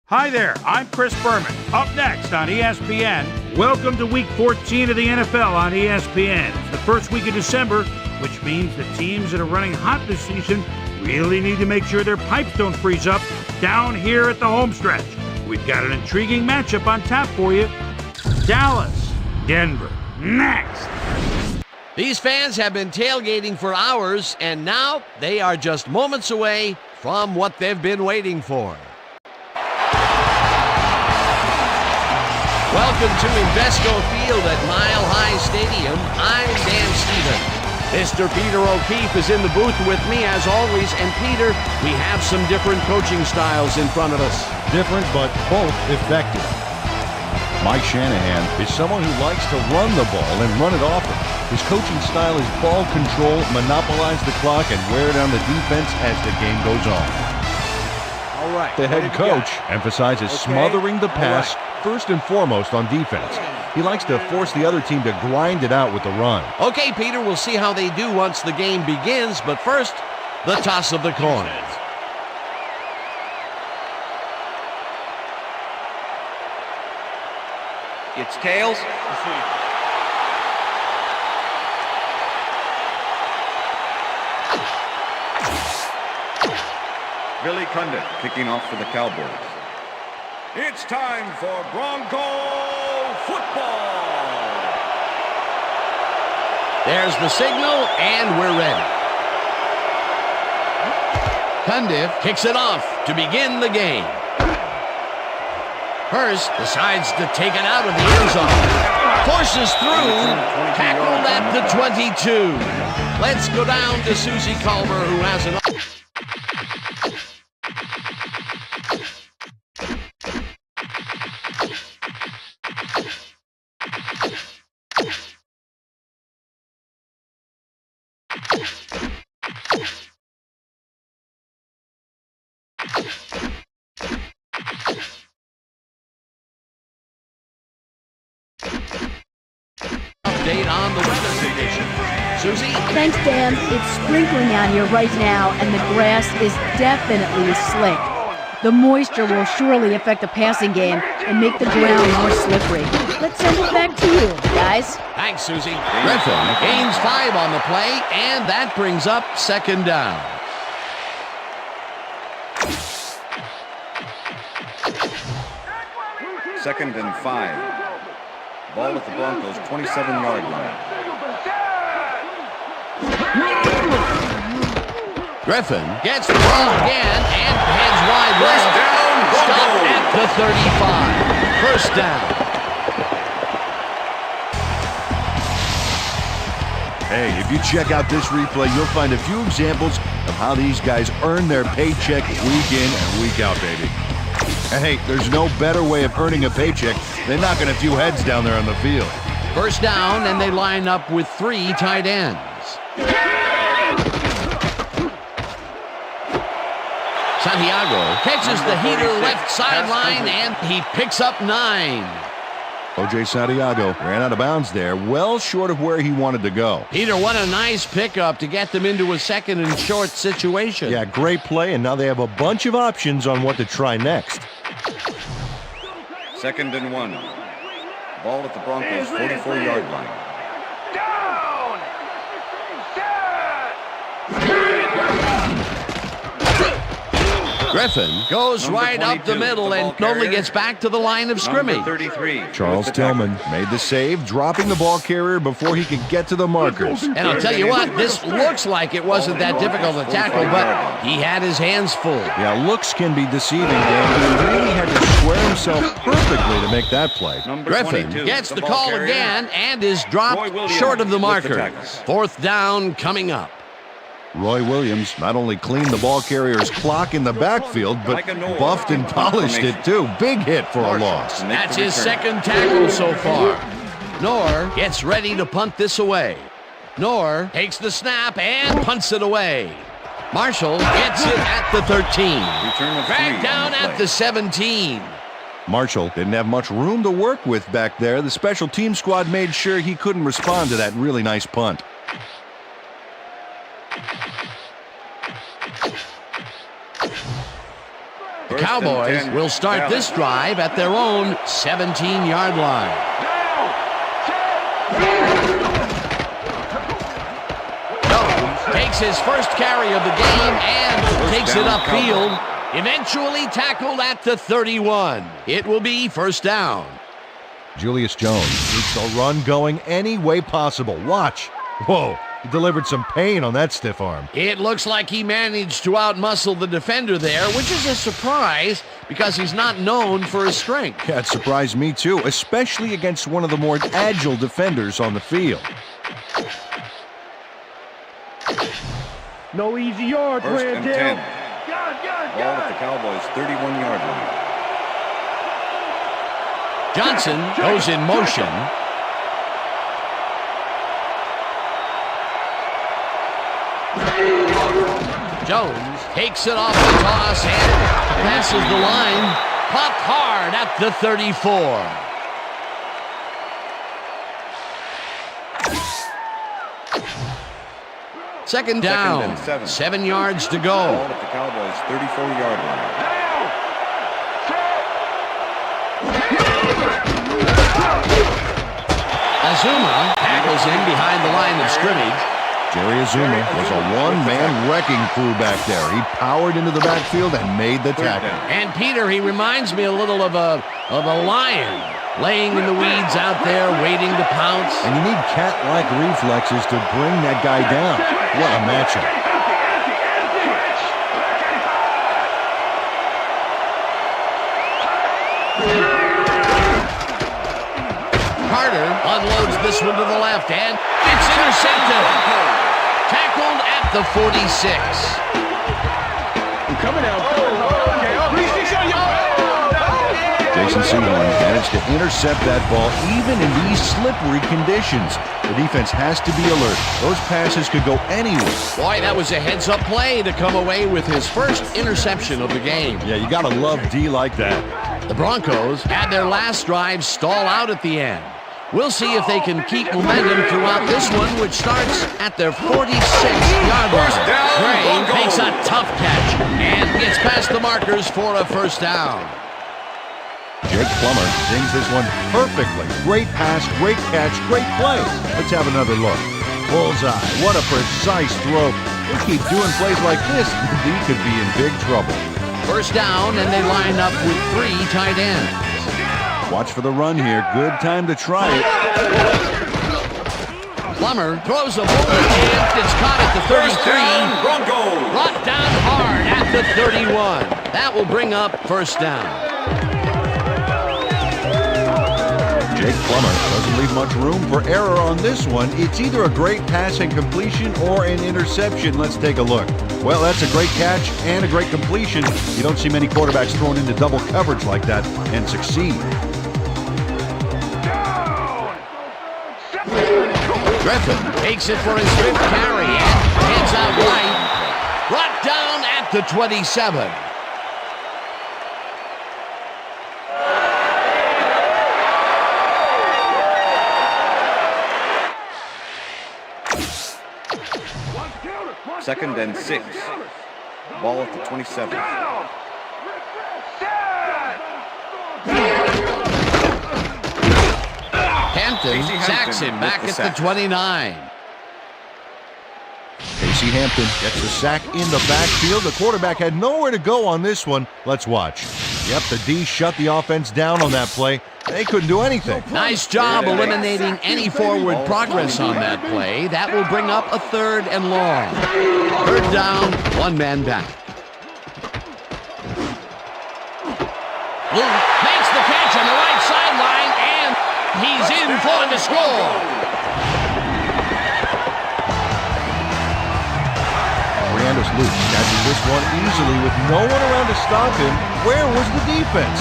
Hi there, I'm Chris Berman. Up next on ESPN, welcome to Week 14 of the NFL on ESPN. It's the first week of December, which means the teams that are running hot this season really need to make sure their pipes don't freeze up down here at the home stretch. We've got an intriguing matchup on tap for you. Dallas, Denver, next. These fans have been tailgating for hours, and now they are just moments away from what they've been waiting for. Welcome to Invesco Field at Mile High Stadium. I'm Dan Stevens. Mr. Peter O'Keefe is in the booth with me as always. And Peter, we have some different coaching styles in front of us. Different, but both effective. Mike Shanahan is someone who likes to run the ball and run it often. His coaching style is ball control, monopolize the clock, and wear down the defense as the game goes on. All right. The head coach emphasizes smothering the pass first and foremost on defense. He likes to force the other team to grind it out with the run. Okay, Peter, we'll see how they do once the game begins, but first, the toss of the coin. It's tails. Billy Condit kicking off for the Cowboys. It's time for Bronco football. There's the signal, and we're ready. Cundiff kicks it off to begin the game. Hurst decides to take it out of the end zone. Forces through, tackled at the 22. Let's go down to Susie Culver, who has an... update on the weather condition. Susie? Thanks, Dan. It's sprinkling out here right now, and the grass is definitely slick. The moisture will surely affect the passing game and make the ground more slippery. Let's send it back to you, guys. Thanks, Susie. Griffin gains 5 on the play, and that brings up second down. Second and 5. Ball at the Broncos' 27-yard line. Griffin gets the ball again and heads wide left. Stop at the 35. First down. Hey, if you check out this replay, you'll find a few examples of how these guys earn their paycheck week in and week out, baby. And hey, there's no better way of earning a paycheck than knocking a few heads down there on the field. First down, and they line up with 3 tight ends. Santiago catches the heater left sideline, and he picks up 9. O.J. Santiago ran out of bounds there, well short of where he wanted to go. Peter, what a nice pickup to get them into a second and short situation. Yeah, great play, and now they have a bunch of options on what to try next. Second and 1. Ball at the Broncos' 44-yard line. Griffin goes Number right up the 22, middle the and ball only carrier. gets back to the line of scrimmage. Number 33. Charles with the tackle. Tillman made the save, dropping the ball carrier before he could get to the markers. And I'll tell you what, this looks like it wasn't that difficult to tackle, but he had his hands full. Yeah, looks can be deceiving, Dan. He really had to square himself perfectly to make that play. Number Griffin 22, gets the ball call carrier. again and is Roy dropped Williams short of the with the markers. tackle. 4th down coming up. Roy Williams not only cleaned the ball carrier's clock in the backfield, but buffed and polished it too. Big hit for a loss. That's his second tackle so far. Knorr gets ready to punt this away. Knorr takes the snap and punts it away. Marshall gets it at the 13. Return of 3 Dragged on down the at play. the 17. Marshall didn't have much room to work with back there. The special team squad made sure he couldn't respond to that really nice punt. The Cowboys will start this drive at their own 17-yard line. Jones takes his first carry of the game and takes it down, upfield. Eventually tackled at the 31. It will be first down. Julius Jones keeps the run going any way possible. Watch. Whoa, he delivered some pain on that stiff arm. It looks like he managed to outmuscle the defender there, which is a surprise because he's not known for his strength. That surprised me too, especially against one of the more agile defenders on the field. No easy yards, First and Randall. 10. Ball at the Cowboys' 31-yard line. Johnson goes in motion. Jones takes it off the toss and passes the line. Popped hard at the 34. Second down, and 7. 7 yards to Ball go. at the Cowboys' 34-yard line. Azuma tackles him behind the line of scrimmage. Jerry Azuma was a one-man wrecking crew back there. He powered into the backfield and made the tackle. And Peter, he reminds me a little of a lion laying in the weeds out there waiting to pounce. And you need cat-like reflexes to bring that guy down. What a matchup. Carter unloads this one to the left, and it's intercepted. Tackled at the 46. Coming out. Jason Sehorn managed to intercept that ball even in these slippery conditions. The defense has to be alert. Those passes could go anywhere. Boy, that was a heads-up play to come away with his first interception of the game. Yeah, you gotta love D like that. The Broncos had their last drive stall out at the end. We'll see if they can keep momentum throughout this one, which starts at their 46-yard line. Gray makes a tough catch and gets past the markers for a first down. Jake Plummer dings this one perfectly. Great pass, great catch, great play. Let's have another look. Bullseye. What a precise throw. They keep doing plays like this, D could be in big trouble. First down, and they line up with 3 tight ends. Watch for the run here. Good time to try it. Plummer throws a bullet, and it's caught at the 33. Broncos. Brought down hard at the 31. That will bring up first down. Jake Plummer doesn't leave much room for error on this one. It's either a great passing completion or an interception. Let's take a look. Well, that's a great catch and a great completion. You don't see many quarterbacks thrown into double coverage like that and succeed. Griffin takes it for his 5th carry and heads out right. Brought down at the 27. Second and 6. Ball at the 27. Hampton sacks him back at the 29. They Casey Hampton gets the sack in the backfield. The quarterback had nowhere to go on this one. Let's watch. Yep, the D shut the offense down on that play. They couldn't do anything. Nice job eliminating any forward progress on that play. That will bring up a 3rd and long. 3rd down, 1 man back. Luke makes the catch on the right sideline, and he's in for the score. Luke catches this one easily with no one around to stop him. Where was the defense?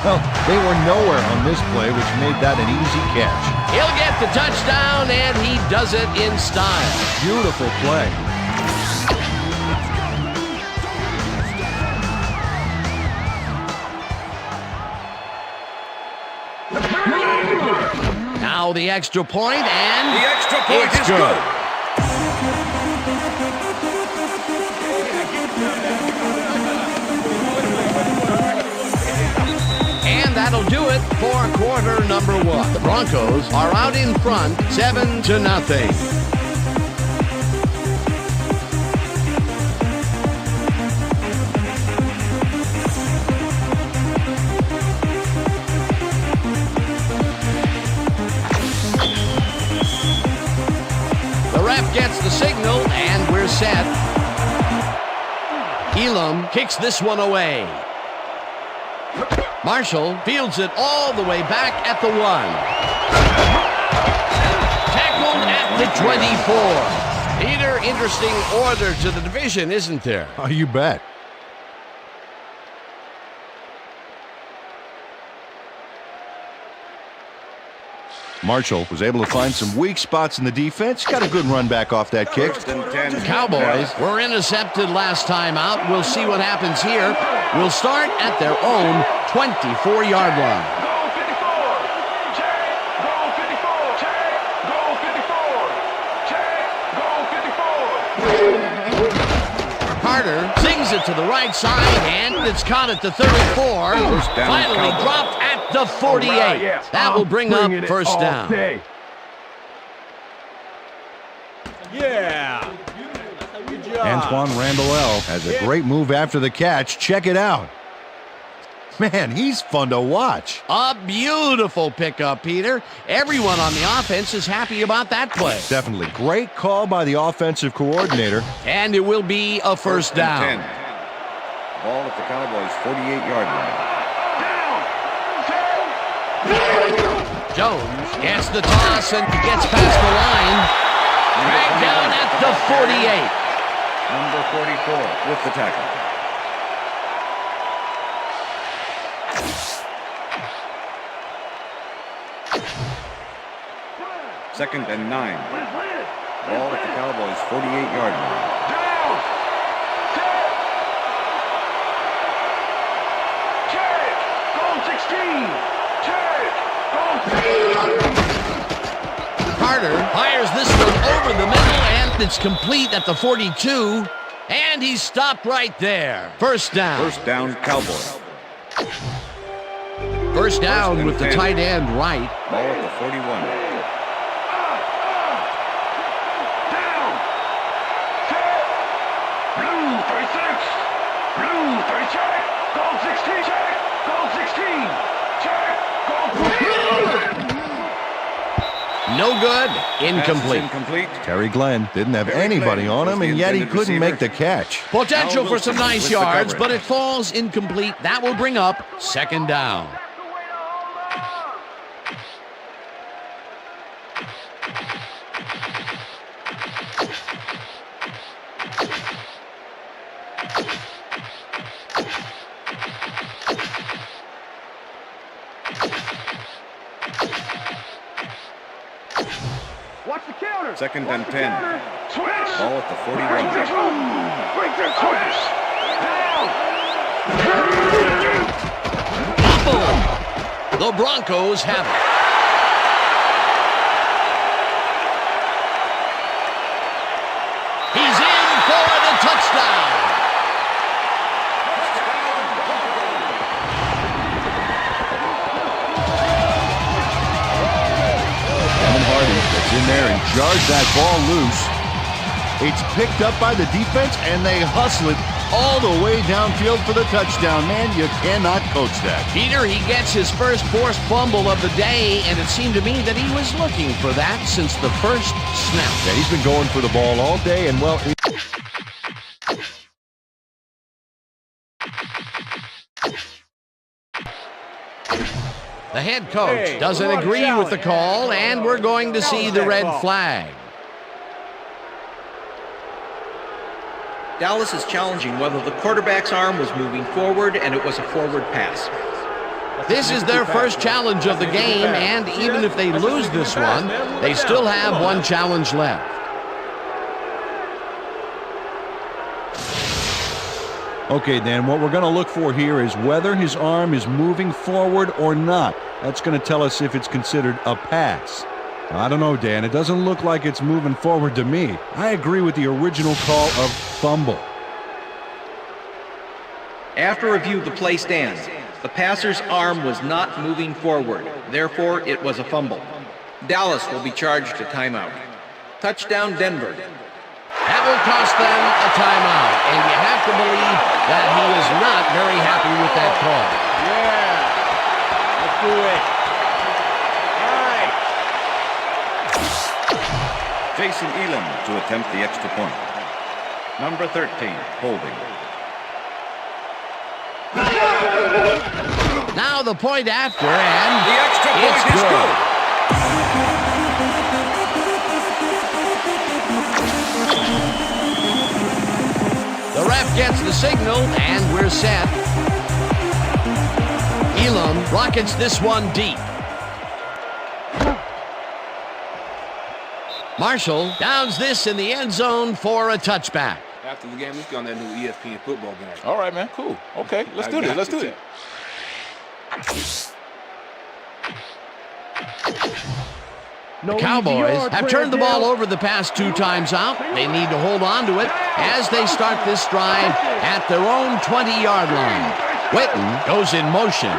Well, they were nowhere on this play, which made that an easy catch. He'll get the touchdown, and he does it in style. Beautiful play. Now the extra point, and the extra point it's is good. And that'll do it for quarter number 1. The Broncos are out in front, 7-0. The ref gets the signal, and we're set. Elam kicks this one away. Marshall fields it all the way back at the 1. Tackled at the 24. Peter, interesting order to the division, isn't there? Oh, you bet. Marshall was able to find some weak spots in the defense. Got a good run back off that kick. The Cowboys were intercepted last time out. We'll see what happens here. We'll start at their own 24-yard line. Carter sings it to the right side, and it's caught at the 34. Finally dropped at the 48. That will bring up first down. Yeah. Good job. Antoine Randall has a great move after the catch. Check it out. Man, he's fun to watch. A beautiful pickup, Peter. Everyone on the offense is happy about that play. Definitely. Great call by the offensive coordinator. And it will be a first down. 10. Ball at the Cowboys' 48-yard line. Jones gets the toss and gets past the line. Dragged down at the 48. Number 44 with the tackle. Second and 9. Ball at the Cowboys' 48-yard line. Carter fires this one over the middle, and it's complete at the 42. And he's stopped right there. First down. First down, Cowboys. First down with the tight end right. Ball at the 41. No good. Incomplete. Terry Glenn didn't have anybody on him, and yet he couldn't make the catch. Potential for some nice yards, but it falls incomplete. That will bring up second down. Watch the counter. Second and 10. Switch. Ball at the 41. Boom. The Broncos have it. He's in for the touchdown. In there and jars that ball loose. It's picked up by the defense, and they hustle it all the way downfield for the touchdown. Man, you cannot coach that. Peter, he gets his first forced fumble of the day, and it seemed to me that he was looking for that since the first snap. Yeah, he's been going for the ball all day, and well... The head coach doesn't agree with the call, and we're going to see the red flag. Dallas is challenging whether the quarterback's arm was moving forward and it was a forward pass. This is their first challenge of the game, and even if they lose this one, they still have one challenge left. Okay, Dan, what we're going to look for here is whether his arm is moving forward or not. That's going to tell us if it's considered a pass. I don't know, Dan. It doesn't look like it's moving forward to me. I agree with the original call of fumble. After review, the play stands. The passer's arm was not moving forward. Therefore, it was a fumble. Dallas will be charged a timeout. Touchdown, Denver. That will cost them a timeout, and you have to believe that he is not very happy with that call. Yeah. Let's do it. Jason Elam to attempt the extra point. Number 13, holding. Now the point after, and The extra point it's is good. good. The ref gets the signal, and we're set. Elam rockets this one deep. Marshall downs this in the end zone for a touchback. After the game, let's go on that new ESPN football game. All right, man. Cool. Okay, let's do this. Let's do it. The Cowboys have turned the ball over the past 2 times out. They need to hold on to it as they start this drive at their own 20-yard line. Witten goes in motion.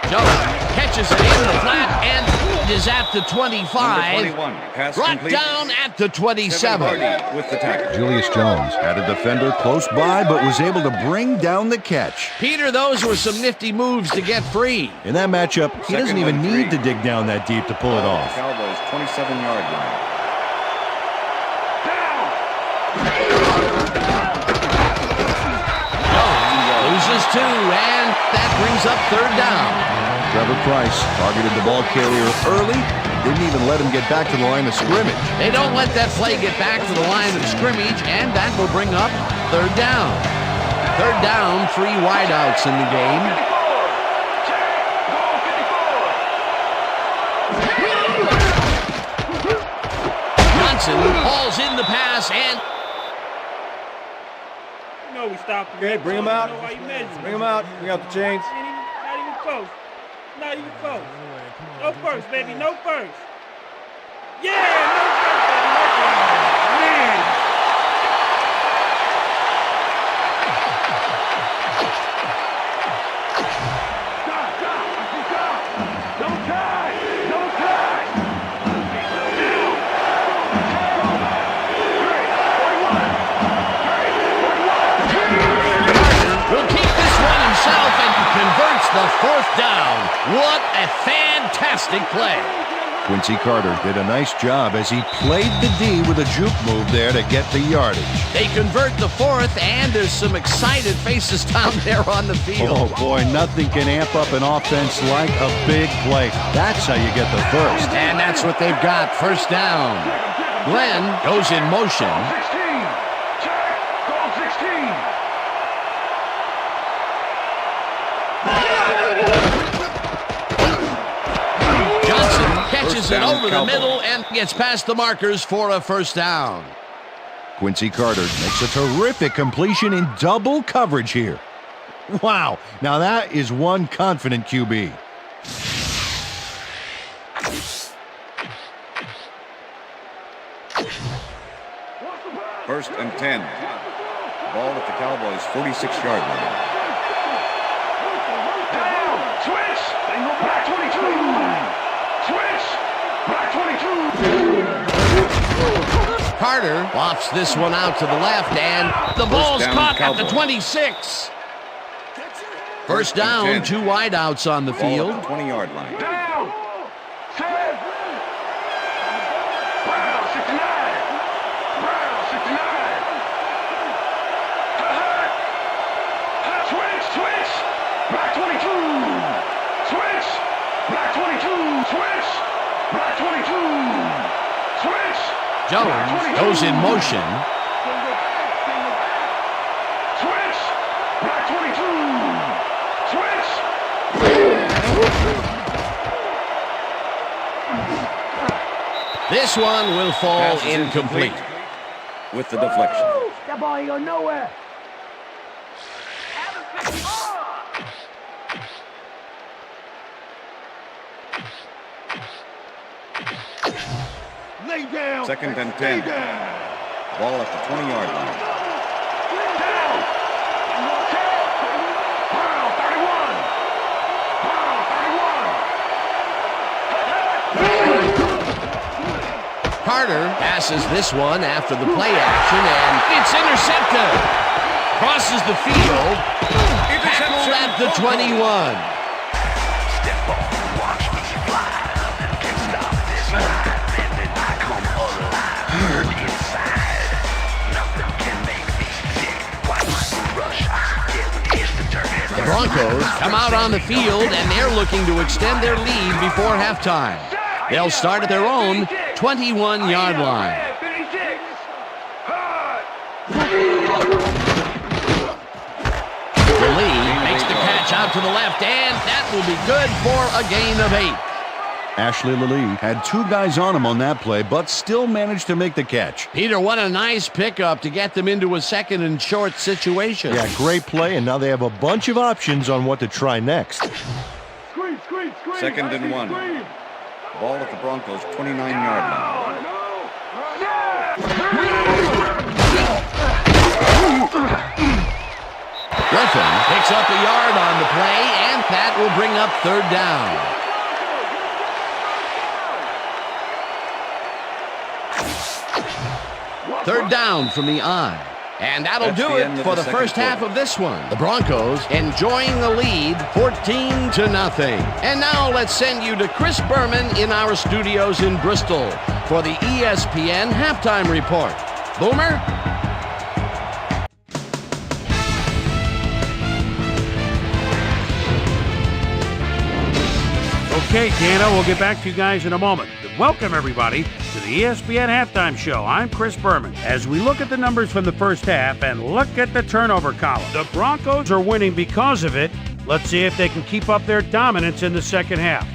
Jones catches it in the flat and is at the 25. Number 21, pass Brought complete. down at the 27. Hardy with the tackle. Julius Jones had a defender close by, but was able to bring down the catch. Peter, those were some nifty moves to get free. In that matchup, he doesn't even need to dig down that deep to pull it off. Cowboys 27-yard line. Loses 2, and that brings up 3rd down. Trevor Price targeted the ball carrier early, didn't even let him get back to the line of scrimmage. They don't let that play get back to the line of scrimmage, and that will bring up 3rd down. 3rd down, 3 wideouts in the game. Johnson hauls in the pass, and No, we stopped him. Okay, bring him out. I don't know why you measured. Bring him out. Bring out the chains. Not even close. Not even close. No first, baby. No first. Yeah, no first, baby. No first. Man. Don't tie! Don't tie! will keep this one himself and converts the 4th down. What a fantastic play. Quincy Carter did a nice job as he played the D with a juke move there to get the yardage. They convert the 4th, and there's some excited faces down there on the field. Oh boy, nothing can amp up an offense like a big play. That's how you get the first. And that's what they've got, 1st down. Glenn goes in motion. 16! Check! Goal 16! Johnson catches it down, over the Cowboys. middle and gets past the markers for a 1st down. Quincy Carter makes a terrific completion in double coverage here. Wow, now that is one confident QB. First and 10. Ball at the Cowboys 46-yard line. Switch! They go back 22! Switch! Back 22! Carter lofts this one out to the left, and the ball's down, caught at Cowboys. the 26. First down, 10. 2 wideouts on the Ball field. at the 20-yard line. Jones goes in motion. This one will fall Pass is incomplete. With the deflection. That ball ain't going nowhere. Lay down. 2nd and 10. Ball at the 20-yard line. Carter passes this one after the play action, and it's intercepted. Crosses the field. Tackled at the 21. The Broncos come out on the field, and they're looking to extend their lead before halftime. They'll start at their own 21-yard line. Lee makes the catch out to the left, and that will be good for a gain of 8. Ashley Lilly had 2 guys on him on that play, but still managed to make the catch. Peter, what a nice pickup to get them into a 2nd and short situation. Yeah, great play, and now they have a bunch of options on what to try next. 2nd and 1. Ball at the Broncos' 29-yard line. Griffin picks up a yard on the play, and that will bring up 3rd down. Third down from the I. And that'll That's do the end it of for the the second first half quarter. of this one. The Broncos enjoying the lead 14-0. And now let's send you to Chris Berman in our studios in Bristol for the ESPN Halftime Report. Boomer? Okay, Dana, we'll get back to you guys in a moment. Welcome, everybody, to the ESPN Halftime Show. I'm Chris Berman. As we look at the numbers from the first half and look at the turnover column, the Broncos are winning because of it. Let's see if they can keep up their dominance in the second half.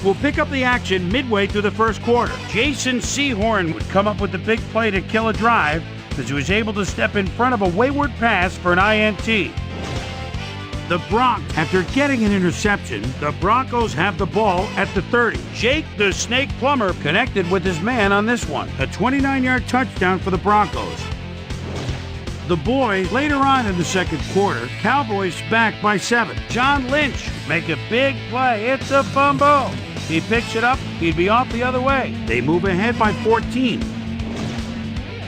We'll pick up the action midway through the first quarter. Jason Sehorn would come up with the big play to kill a drive as he was able to step in front of a wayward pass for an INT. The Broncos, after getting an interception, the Broncos have the ball at the 30. Jake the Snake Plummer connected with his man on this one. A 29-yard touchdown for the Broncos. The boys, later on in the second quarter, Cowboys back by 7. John Lynch make a big play. It's a fumble. He picks it up. He'd be off the other way. They move ahead by 14.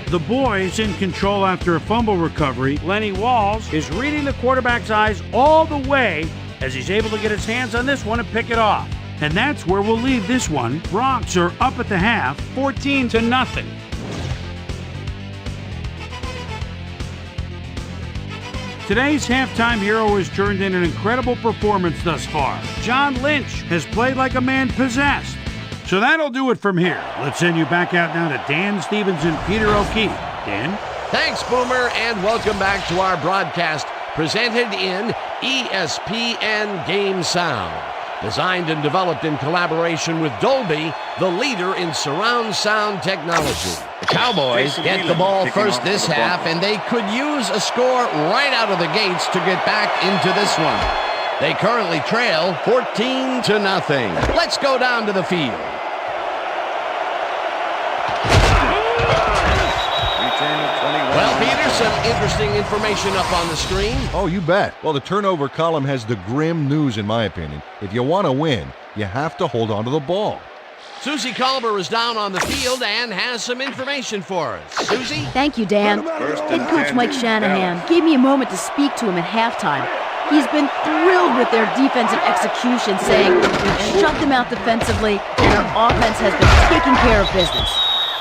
The boys in control after a fumble recovery. Lenny Walls is reading the quarterback's eyes all the way as he's able to get his hands on this one and pick it off. And that's where we'll leave this one. Broncs are up at the half, 14-0. Today's halftime hero has turned in an incredible performance thus far. John Lynch has played like a man possessed. So that'll do it from here. Let's send you back out now to Dan Stevens and Peter O'Keefe. Dan? Thanks, Boomer, and welcome back to our broadcast presented in ESPN Game Sound. Designed and developed in collaboration with Dolby, the leader in surround sound technology. The Cowboys get the ball first this half, and they could use a score right out of the gates to get back into this one. They currently trail 14-0. Let's go down to the field. Well, Peter, some interesting information up on the screen. Oh, you bet. Well, the turnover column has the grim news, in my opinion. If you want to win, you have to hold on to the ball. Susie Culber is down on the field and has some information for us. Susie? Thank you, Dan. Head coach Mike Shanahan gave me a moment to speak to him at halftime. He's been thrilled with their defensive execution, saying we've shut them out defensively and our offense has been taking care of business.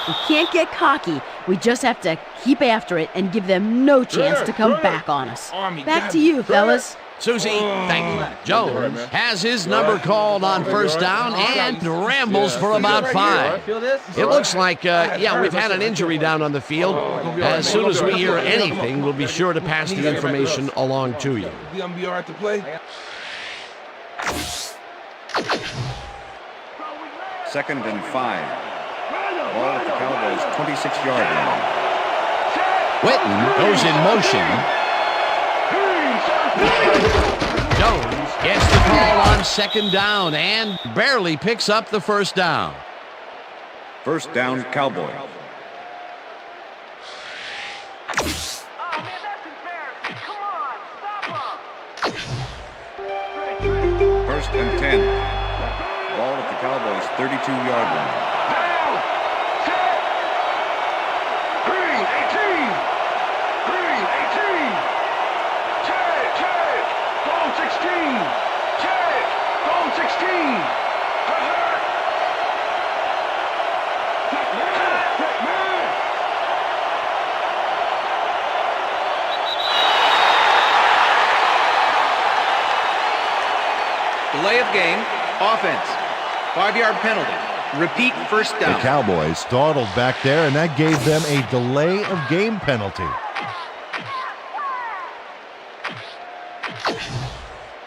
We can't get cocky. We just have to keep after it and give them no chance to come back on us. Back to you, fellas. Susie, thank you. Jones has his number called on first down and rambles for about 5. It looks like, we've had an injury down on the field. As soon as we hear anything, we'll be sure to pass the information along to you. You gonna be all right to play? 2nd and 5. Ball at the Cowboys' 26-yard line. Witten goes in motion. Jones gets the call on 2nd down and barely picks up the first down. 1st down, Cowboys. First and 10. Ball at the Cowboys' 32-yard line. Delay of game, offense. 5-yard penalty. Repeat first down. The Cowboys startled back there, and that gave them a delay of game penalty.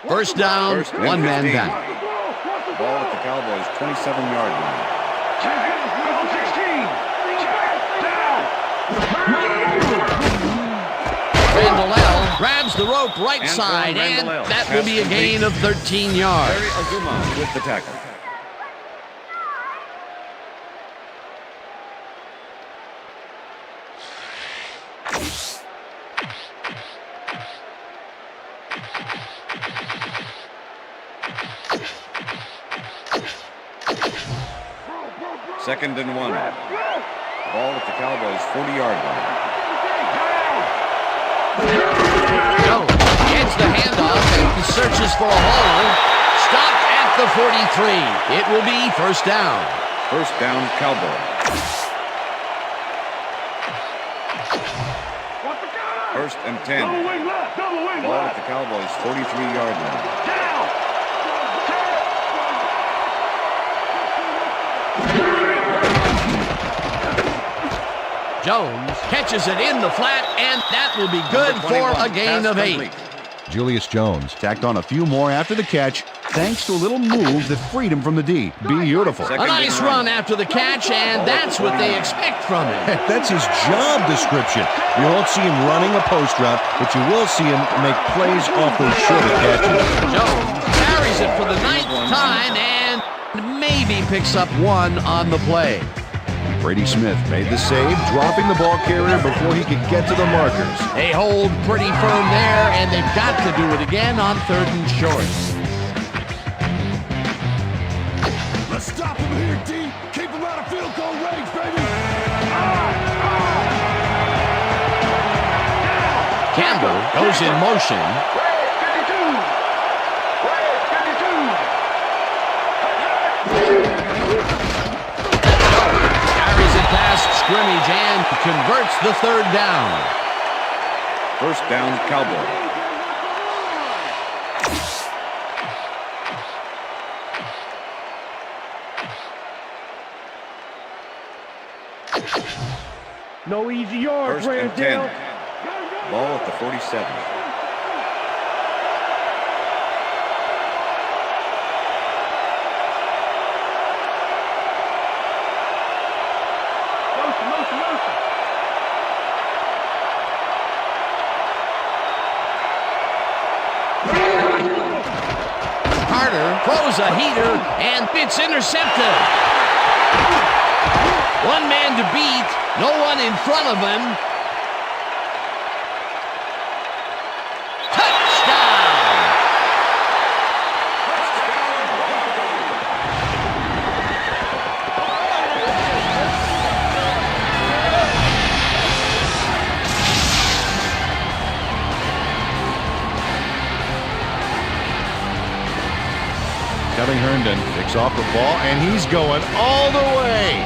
First down, one man down. Ball at the Cowboys' 27-yard line. Randall grabs the rope right side, and that will be a gain of 13 yards. Larry Aguma with the tackle. Second and 1. Ball at the Cowboys' 40-yard line. Jones gets the handoff and searches for a hole. Stopped at the 43. It will be first down. First down, Cowboys. First and 10. Ball at the Cowboys' 43-yard line. Jones catches it in the flat, and that will be good for a gain of 8. Julius Jones tacked on a few more after the catch, thanks to a little move that freed him from the D. Beautiful. A nice run after the catch, and that's what they expect from him. That's his job description. You won't see him running a post route, but you will see him make plays off those shorter catches. Jones carries it for the 9th time and maybe picks up 1 on the play. Brady Smith made the save, dropping the ball carrier before he could get to the markers. They hold pretty firm there, and they've got to do it again on 3rd and short. Let's stop him here, D. Keep him out of field goal range, baby. Campbell goes in motion. Past scrimmage and converts the 3rd down. First down, Cowboys. No easy yards, First and 10. Ball at the 47. Throws a heater, and it's intercepted. 1 man to beat, no one in front of him. Touchdown! Picks off the ball, and he's going all the way.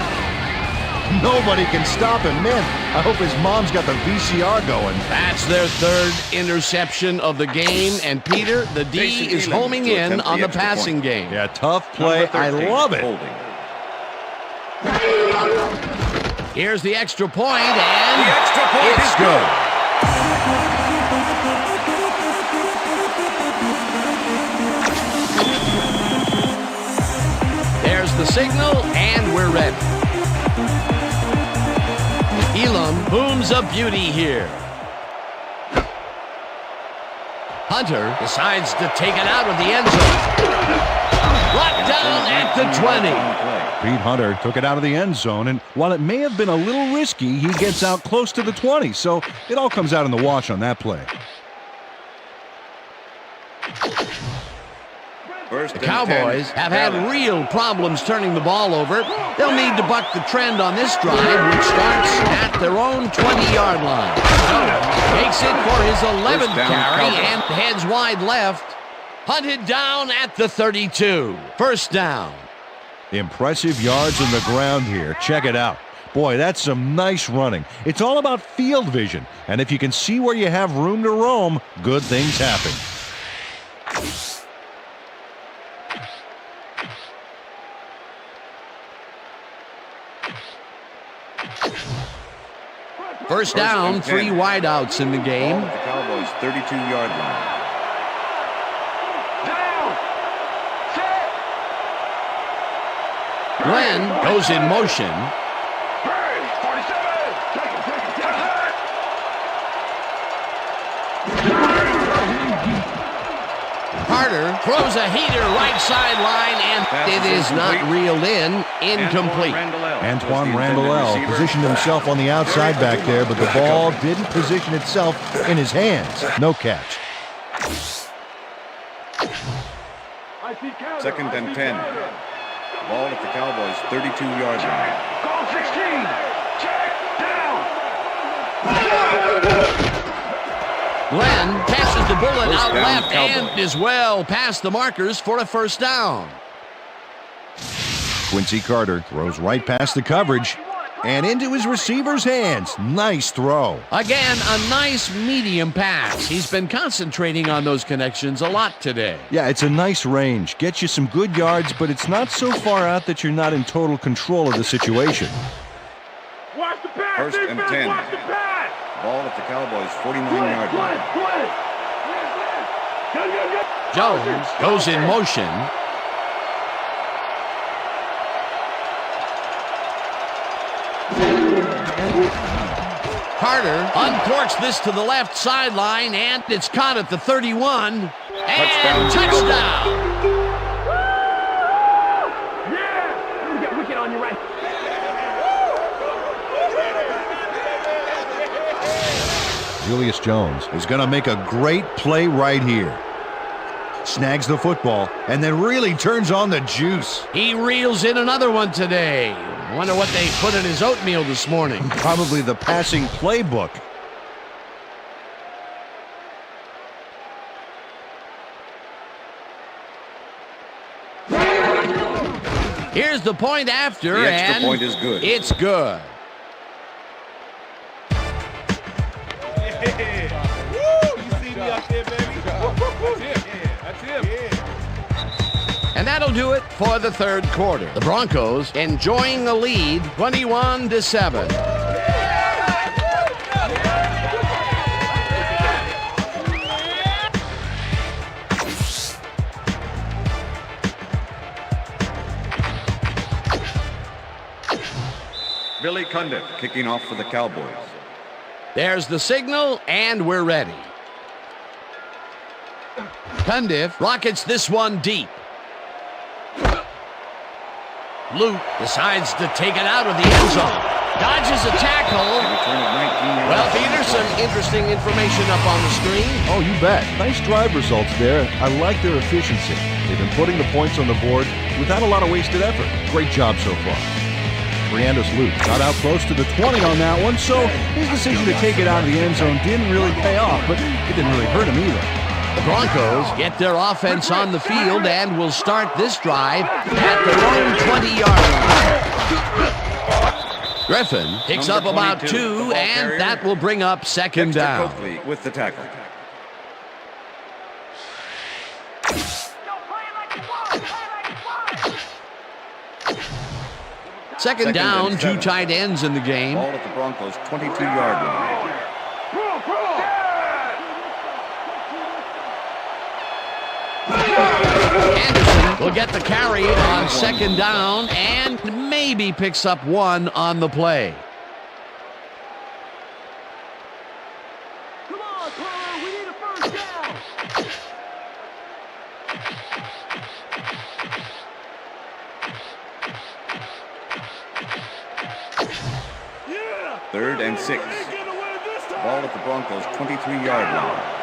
Nobody can stop him. Man, I hope his mom's got the VCR going. That's their third interception of the game, and Peter, the D is homing in on the passing game. Yeah, tough play. I love it. Here's the extra point, and The extra point it's is good. There's the signal, and we're ready. Elam booms a beauty here. Hunter decides to take it out of the end zone. Brought down at the 20. Pete Hunter took it out of the end zone, and while it may have been a little risky, he gets out close to the 20, so it all comes out in the wash on that play. The Cowboys have had real problems turning the ball over. They'll need to buck the trend on this drive, which starts at their own 20-yard line. Takes it for his 11th carry and heads wide left. Hunted down at the 32. First down. Impressive yards on the ground here. Check it out. Boy, that's some nice running. It's all about field vision, and if you can see where you have room to roam, good things happen. First down, 3 wideouts in the game. The Cowboys' 32-yard line. Glenn goes in motion. Carter throws a heater right sideline, and it is not reeled in. Incomplete. Antoine Randall positioned himself on the outside back there, but the ball didn't position itself in his hands. No catch. Second and 10. Ball at the Cowboys' 32-yard line. Call 16. Check down. Glenn passes the bullet First out down, left Cowboys. and is well past the markers for a first down. Quincy Carter throws right past the coverage and into his receiver's hands. Nice throw. Again, a nice medium pass. He's been concentrating on those connections a lot today. Yeah, it's a nice range. Gets you some good yards, but it's not so far out that you're not in total control of the situation. Watch the pass. First and 10. Watch the pass. Ball at the Cowboys' 49-yard line. Jones goes in motion. Carter uncorks this to the left sideline, and it's caught at the 31. And touchdown. Julius Jones is going to make a great play right here. Snags the football and then really turns on the juice. He reels in another one today. Wonder what they put in his oatmeal this morning. Probably the passing playbook. Here's the point after, The extra and point is good. It's good. And that'll do it for the third quarter. The Broncos enjoying a lead, 21-7. Billy Cundiff kicking off for the Cowboys. There's the signal, and we're ready. Cundiff rockets this one deep. Luke decides to take it out of the end zone. Dodges a tackle. Well, Peter, some interesting information up on the screen. Oh, you bet. Nice drive results there. I like their efficiency. They've been putting the points on the board without a lot of wasted effort. Great job so far. Briandos Luke got out close to the 20 on that one, so his decision to take it out of the end zone didn't really pay off, but it didn't really hurt him either. The Broncos get their offense on the field and will start this drive at their own 20-yard line. Griffin picks up about 2, and that will bring up second down. Coakley with the tackle. Second down, 2 tight ends in the game. Ball at the Broncos' 22-yard line. Anderson will get the carry on second down and maybe picks up 1 on the play. Come on, Carter, we need a first down. Yeah. 3rd and 6. Ball at the Broncos' 23-yard line.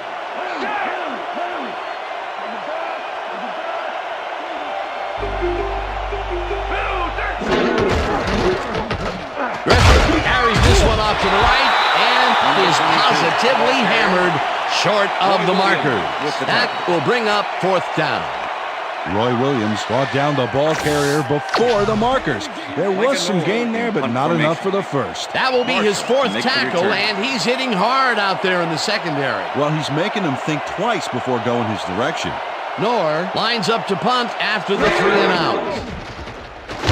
Griffin carries this one off to the right and is positively hammered short of the markers. That will bring up 4th down. Roy Williams brought down the ball carrier before the markers. There was some gain there, but not enough for the first. That will be his 4th tackle, and he's hitting hard out there in the secondary. Well, he's making them think twice before going his direction. Knorr lines up to punt after the 3 and out.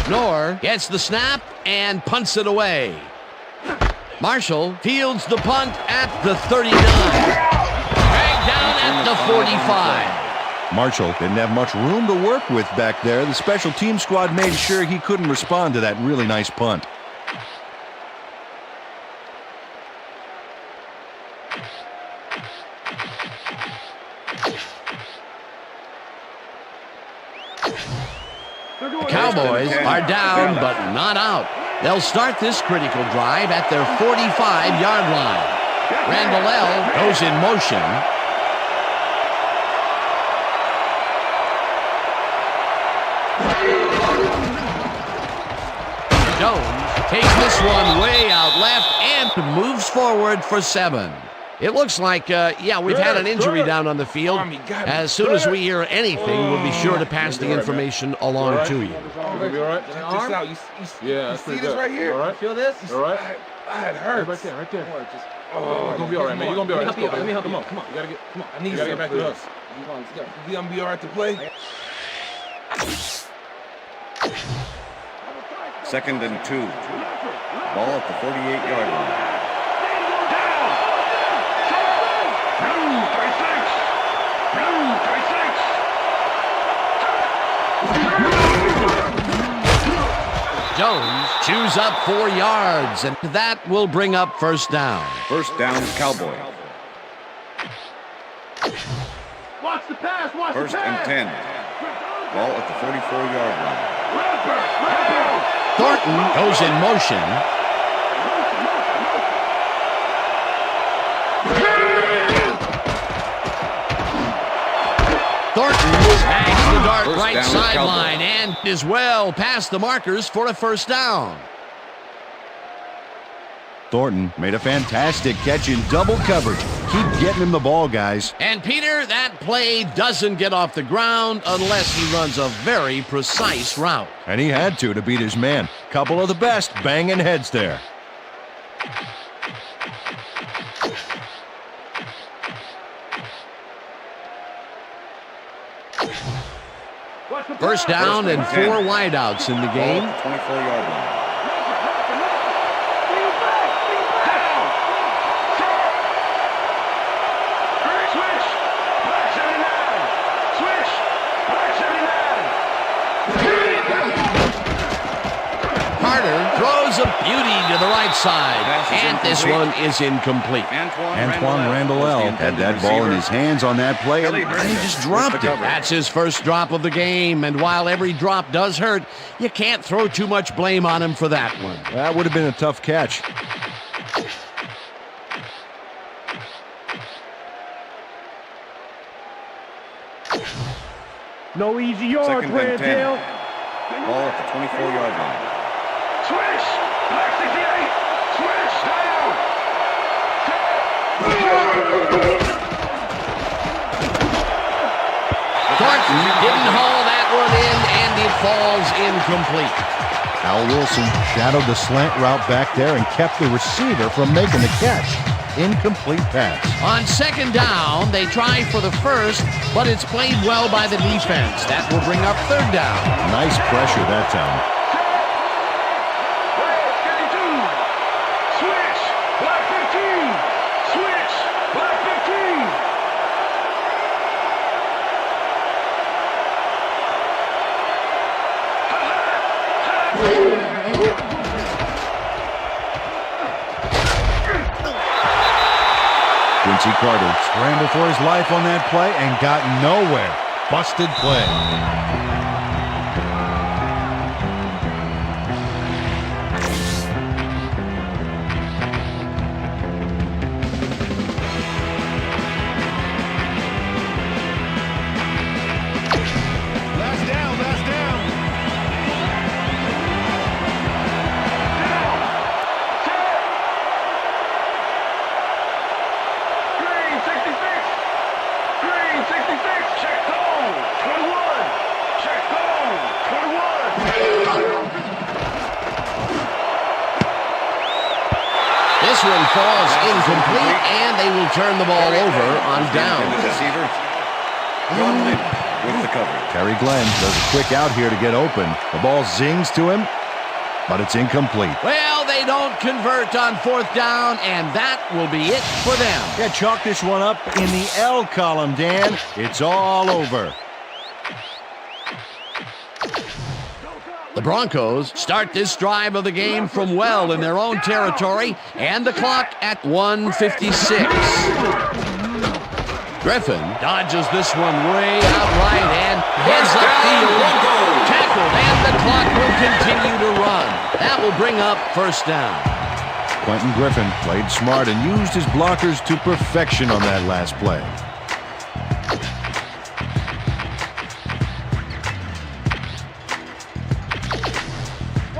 Knorr gets the snap and punts it away. Marshall fields the punt at the 39. Dragged down at the 45. Marshall didn't have much room to work with back there. The special team squad made sure he couldn't respond to that really nice punt. The Cowboys are down but not out. They'll start this critical drive at their 45-yard line. Randall L. goes in motion. Jones takes this one way out left and moves forward for 7. It looks like, we've had an injury down on the field. As soon as we hear anything, we'll be sure to pass the information along to you. You be all right? Just out. You see this right here? All right. Feel this? All right. It hurts. Right there, right there. Oh, you're going to be all right, man. You're going to be all right. Let me help you. Come on. You got to get, come on. I need you to get back to us. You going to be all right to play? 2nd and 2. Ball at the 48-yard line. Jones chews up 4 yards, and that will bring up 1st down. 1st down, Cowboys. Watch the pass, watch 1st and 10. Ball at the 44-yard line. Thornton goes in motion. Thornton snags the dart right sideline and is well past the markers for a 1st down. Thornton made a fantastic catch in double coverage. Keep getting him the ball, guys. And Peter, that play doesn't get off the ground unless he runs a very precise route. And he had to beat his man. Couple of the best banging heads there. First down and 4 wideouts in the game. 24-yard line. Throws a beauty to the right side, and this one is incomplete. Antoine Randall L. had that ball in his hands on that play, and he just dropped it. That's his first drop of the game, and while every drop does hurt, you can't throw too much blame on him for that one. That would have been a tough catch. No easy yards, Randall. Ball at the 24-yard line. Switch! Back to the 8! Switch! Down! Didn't haul that one in, and it falls incomplete. Al Wilson shadowed the slant route back there and kept the receiver from making the catch. Incomplete pass. On second down, they try for the first, but it's played well by the defense. That will bring up third down. Nice pressure that time. Quincy Carter scrambled for his life on that play and got nowhere. Busted play. Last down, last down. This one falls incomplete, and they will turn the ball over on down. Receiver. With the coverage. Terry Glenn does a quick out here to get open. The ball zings to him, but it's incomplete. Well, they don't convert on fourth down, and that will be it for them. Yeah, chalk this one up in the L column, Dan. It's all over. The Broncos start this drive of the game from well in their own territory, and the clock at 1:56. Griffin dodges this one way out right and heads upfield. Tackled, and the clock will continue to run. That will bring up first down. Quentin Griffin played smart and used his blockers to perfection on that last play.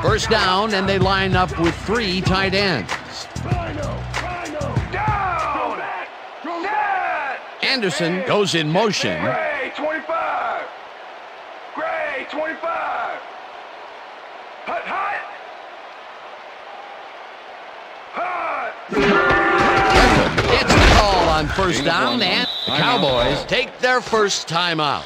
First down, and they line up with three tight ends. Anderson goes in motion. Gray, 25. Gray, 25. Hut, hut. Hut. Griffin gets the call on first down, and the Cowboys take their first timeout.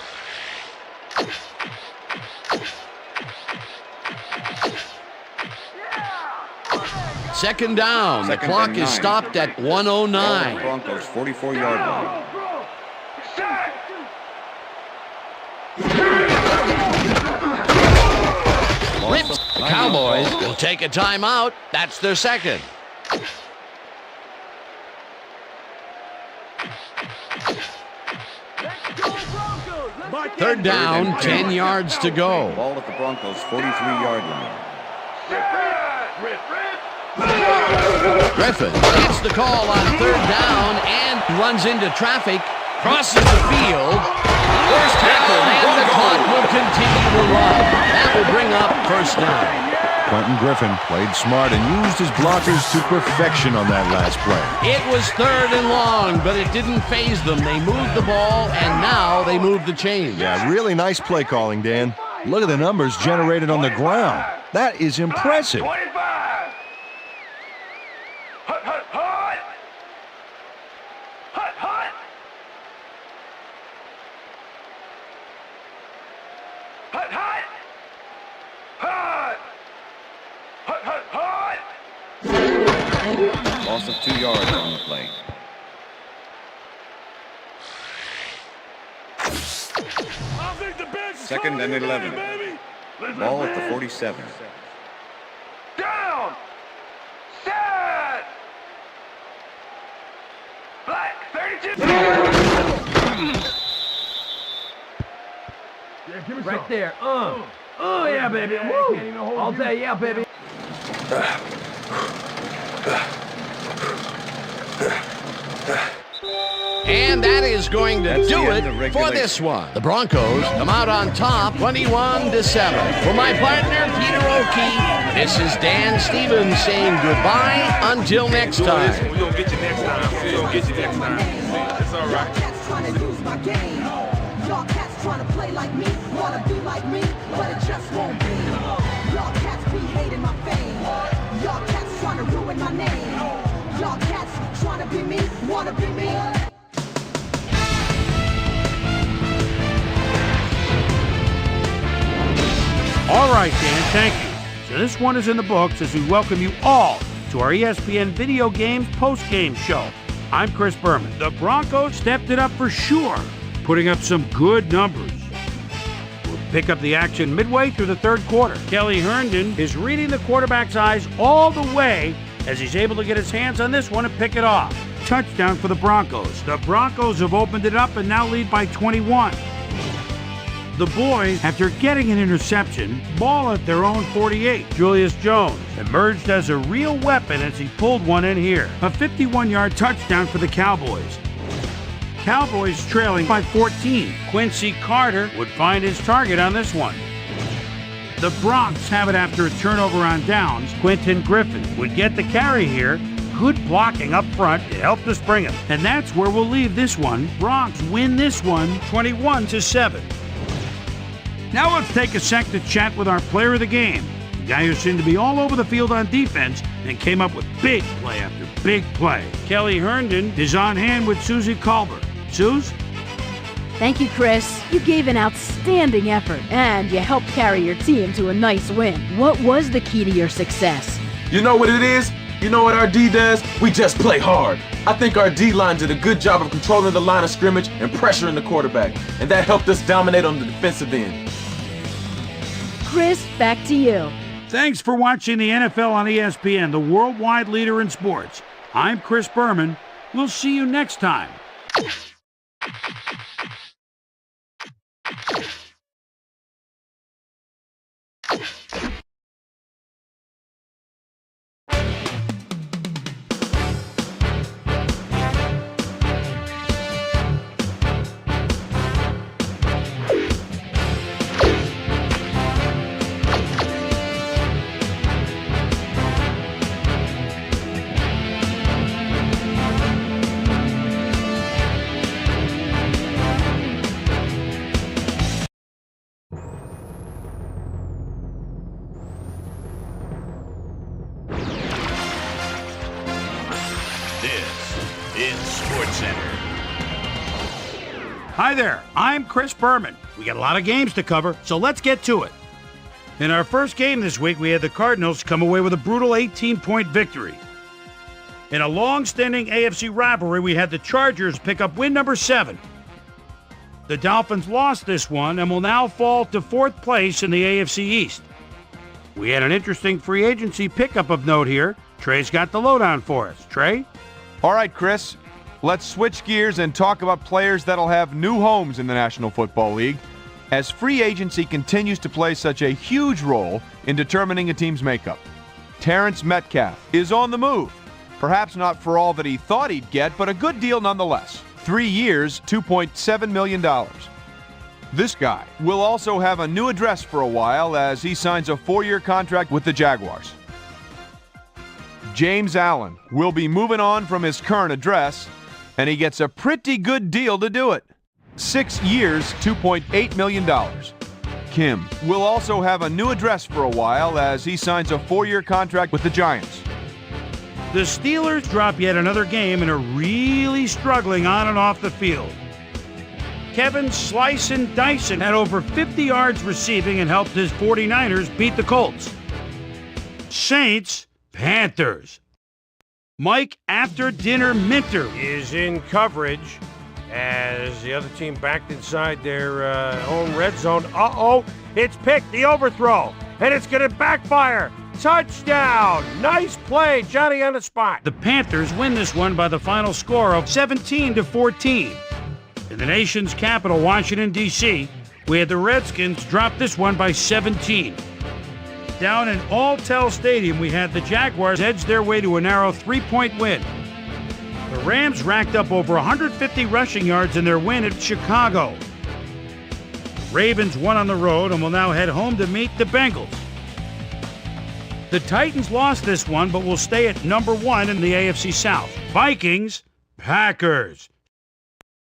Second down. The clock is stopped at 1:09. Broncos 44-yard line. Rips. The Cowboys will take a timeout. That's their second. Third down, 10 yards to go. Ball at the Broncos 43-yard line. Griffin gets the call on third down and runs into traffic, crosses the field. First tackle, and the clock will continue to run. That will bring up first down. Quentin Griffin played smart and used his blockers to perfection on that last play. It was third and long, but it didn't faze them. They moved the ball, and now they move the chains. Yeah, really nice play calling, Dan. Look at the numbers generated on the ground. That is impressive. 25. Hut, hut, hut. Hut, hut. Hut, hut. Hut. Hut, hut, hut. Loss of 2 yards on the play. Second and 11. Ball at the 47. Down. Set. Black 32. Right there. Oh, yeah, baby. Woo. All day, yeah, baby. And that is going to do it for this one. The Broncos come out on top 21-7. For my partner, Peter O'Keefe, this is Dan Stevens saying goodbye until next time. We're going to get you next time. We're going to get you next time. It's all right. trying to play like me, wanna be like me, but it just won't be. Y'all cats be hating my fame. Y'all cats trying to ruin my name. Y'all cats trying to be me, wanna be me. All right, Dan, thank you. So this one is in the books as we welcome you all to our ESPN Video Games post-game show. I'm Chris Berman. The Broncos stepped it up for sure, putting up some good numbers. We'll pick up the action midway through the third quarter. Kelly Herndon is reading the quarterback's eyes all the way as he's able to get his hands on this one and pick it off. Touchdown for the Broncos. The Broncos have opened it up and now lead by 21. The boys, after getting an interception, ball at their own 48. Julius Jones emerged as a real weapon as he pulled one in here. A 51-yard touchdown for the Cowboys. Cowboys trailing by 14. Quincy Carter would find his target on this one. The Bronx have it after a turnover on downs. Quentin Griffin would get the carry here. Good blocking up front to help us bring him. And that's where we'll leave this one. Bronx win this one 21-7. Now let's take a sec to chat with our player of the game, the guy who seemed to be all over the field on defense and came up with big play after big play. Kelly Herndon is on hand with Susie Culver. Suze? Thank you, Chris. You gave an outstanding effort, and you helped carry your team to a nice win. What was the key to your success? You know what it is? You know what our D does? We just play hard. I think our D-line did a good job of controlling the line of scrimmage and pressuring the quarterback, and that helped us dominate on the defensive end. Chris, back to you. Thanks for watching the NFL on ESPN, the worldwide leader in sports. I'm Chris Berman. We'll see you next time. Hi there, I'm Chris Berman. We got a lot of games to cover, so let's get to it. In our first game this week, we had the Cardinals come away with a brutal 18-point victory. In a long-standing AFC rivalry, we had the Chargers pick up win number 7. The Dolphins lost this one and will now fall to 4th place in the AFC East. We had an interesting free agency pickup of note here. Trey's got the lowdown for us. Trey? All right, Chris. Let's switch gears and talk about players that'll have new homes in the National Football League, as free agency continues to play such a huge role in determining a team's makeup. Terrence Metcalf is on the move. Perhaps not for all that he thought he'd get, but a good deal nonetheless. 3 years, $2.7 million. This guy will also have a new address for a while as he signs a 4-year contract with the Jaguars. James Allen will be moving on from his current address, and he gets a pretty good deal to do it. 6 years, $2.8 million. Kim will also have a new address for a while as he signs a 4-year contract with the Giants. The Steelers drop yet another game and are really struggling on and off the field. Kevin Slice and Dyson had over 50 yards receiving and helped his 49ers beat the Colts. Saints, Panthers. Mike After Dinner Minter is in coverage as the other team backed inside their own red zone. Uh-oh, it's picked, the overthrow, and it's going to backfire. Touchdown! Nice play, Johnny on the spot. The Panthers win this one by the final score of 17-14. In the nation's capital, Washington, D.C., we had the Redskins drop this one by 17. Down in Alltel Stadium, we had the Jaguars edge their way to a narrow 3-point win. The Rams racked up over 150 rushing yards in their win at Chicago. The Ravens won on the road and will now head home to meet the Bengals. The Titans lost this one, but will stay at number 1 in the AFC South. Vikings, Packers.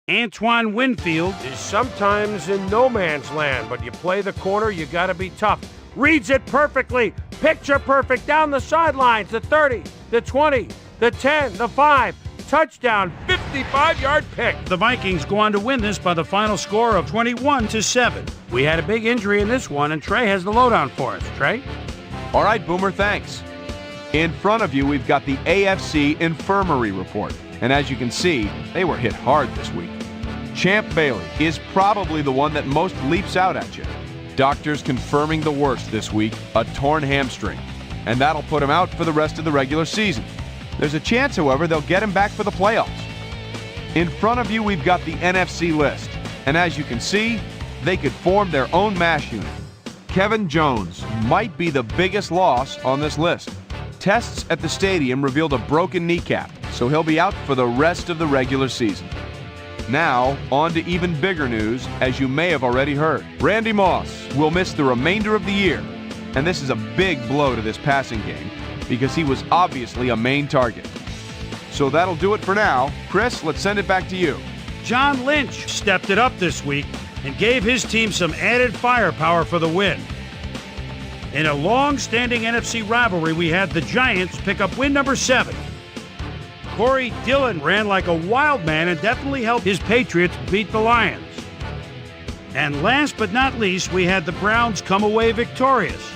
Antoine Winfield is sometimes in no man's land, but you play the corner, you got to be tough. Reads it perfectly, picture perfect down the sidelines, the 30, the 20, the 10, the 5, touchdown, 55-yard pick. The Vikings go on to win this by the final score of 21-7. We had a big injury in this one, and Trey has the lowdown for us. Trey? All right, Boomer, thanks. In front of you, we've got the AFC Infirmary Report. And as you can see, they were hit hard this week. Champ Bailey is probably the one that most leaps out at you. Doctors confirming the worst this week, a torn hamstring. And that'll put him out for the rest of the regular season. There's a chance, however, they'll get him back for the playoffs. In front of you, we've got the NFC list. And as you can see, they could form their own mash unit. Kevin Jones might be the biggest loss on this list. Tests at the stadium revealed a broken kneecap, so he'll be out for the rest of the regular season. Now, on to even bigger news, as you may have already heard. Randy Moss will miss the remainder of the year, and this is a big blow to this passing game because he was obviously a main target. So that'll do it for now. Chris, let's send it back to you. John Lynch stepped it up this week and gave his team some added firepower for the win. In a long-standing NFC rivalry, we had the Giants pick up win number 7. Corey Dillon ran like a wild man and definitely helped his Patriots beat the Lions. And last but not least, we had the Browns come away victorious.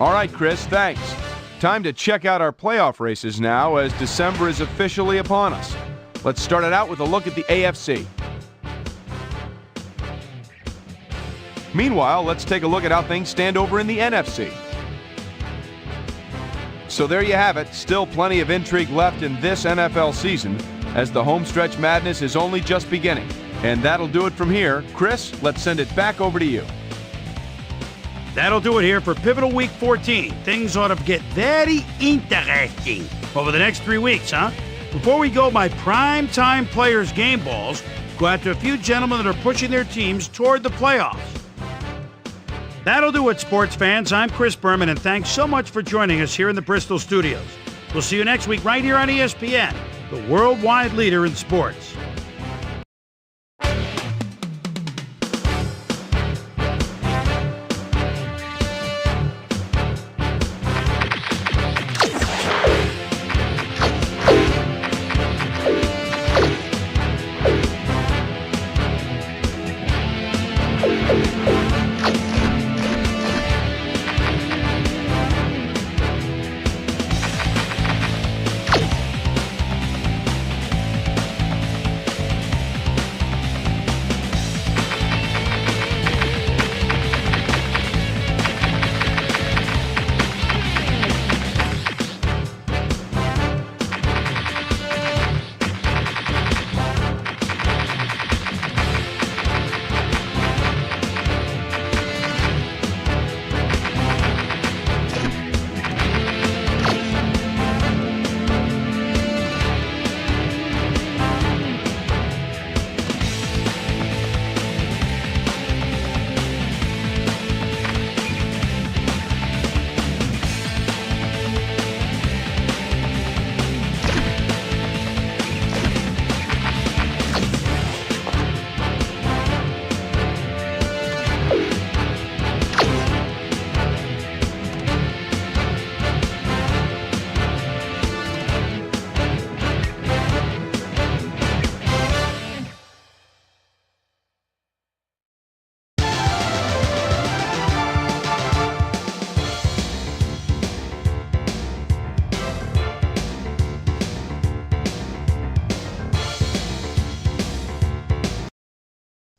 All right, Chris, thanks. Time to check out our playoff races now as December is officially upon us. Let's start it out with a look at the AFC. Meanwhile, let's take a look at how things stand over in the NFC. So there you have it. Still plenty of intrigue left in this NFL season as the homestretch madness is only just beginning. And that'll do it from here. Chris, let's send it back over to you. That'll do it here for Pivotal Week 14. Things ought to get very interesting over the next 3 weeks, huh? Before we go, my prime-time players' game balls go out to a few gentlemen that are pushing their teams toward the playoffs. That'll do it, sports fans. I'm Chris Berman, and thanks so much for joining us here in the Bristol studios. We'll see you next week right here on ESPN, the worldwide leader in sports.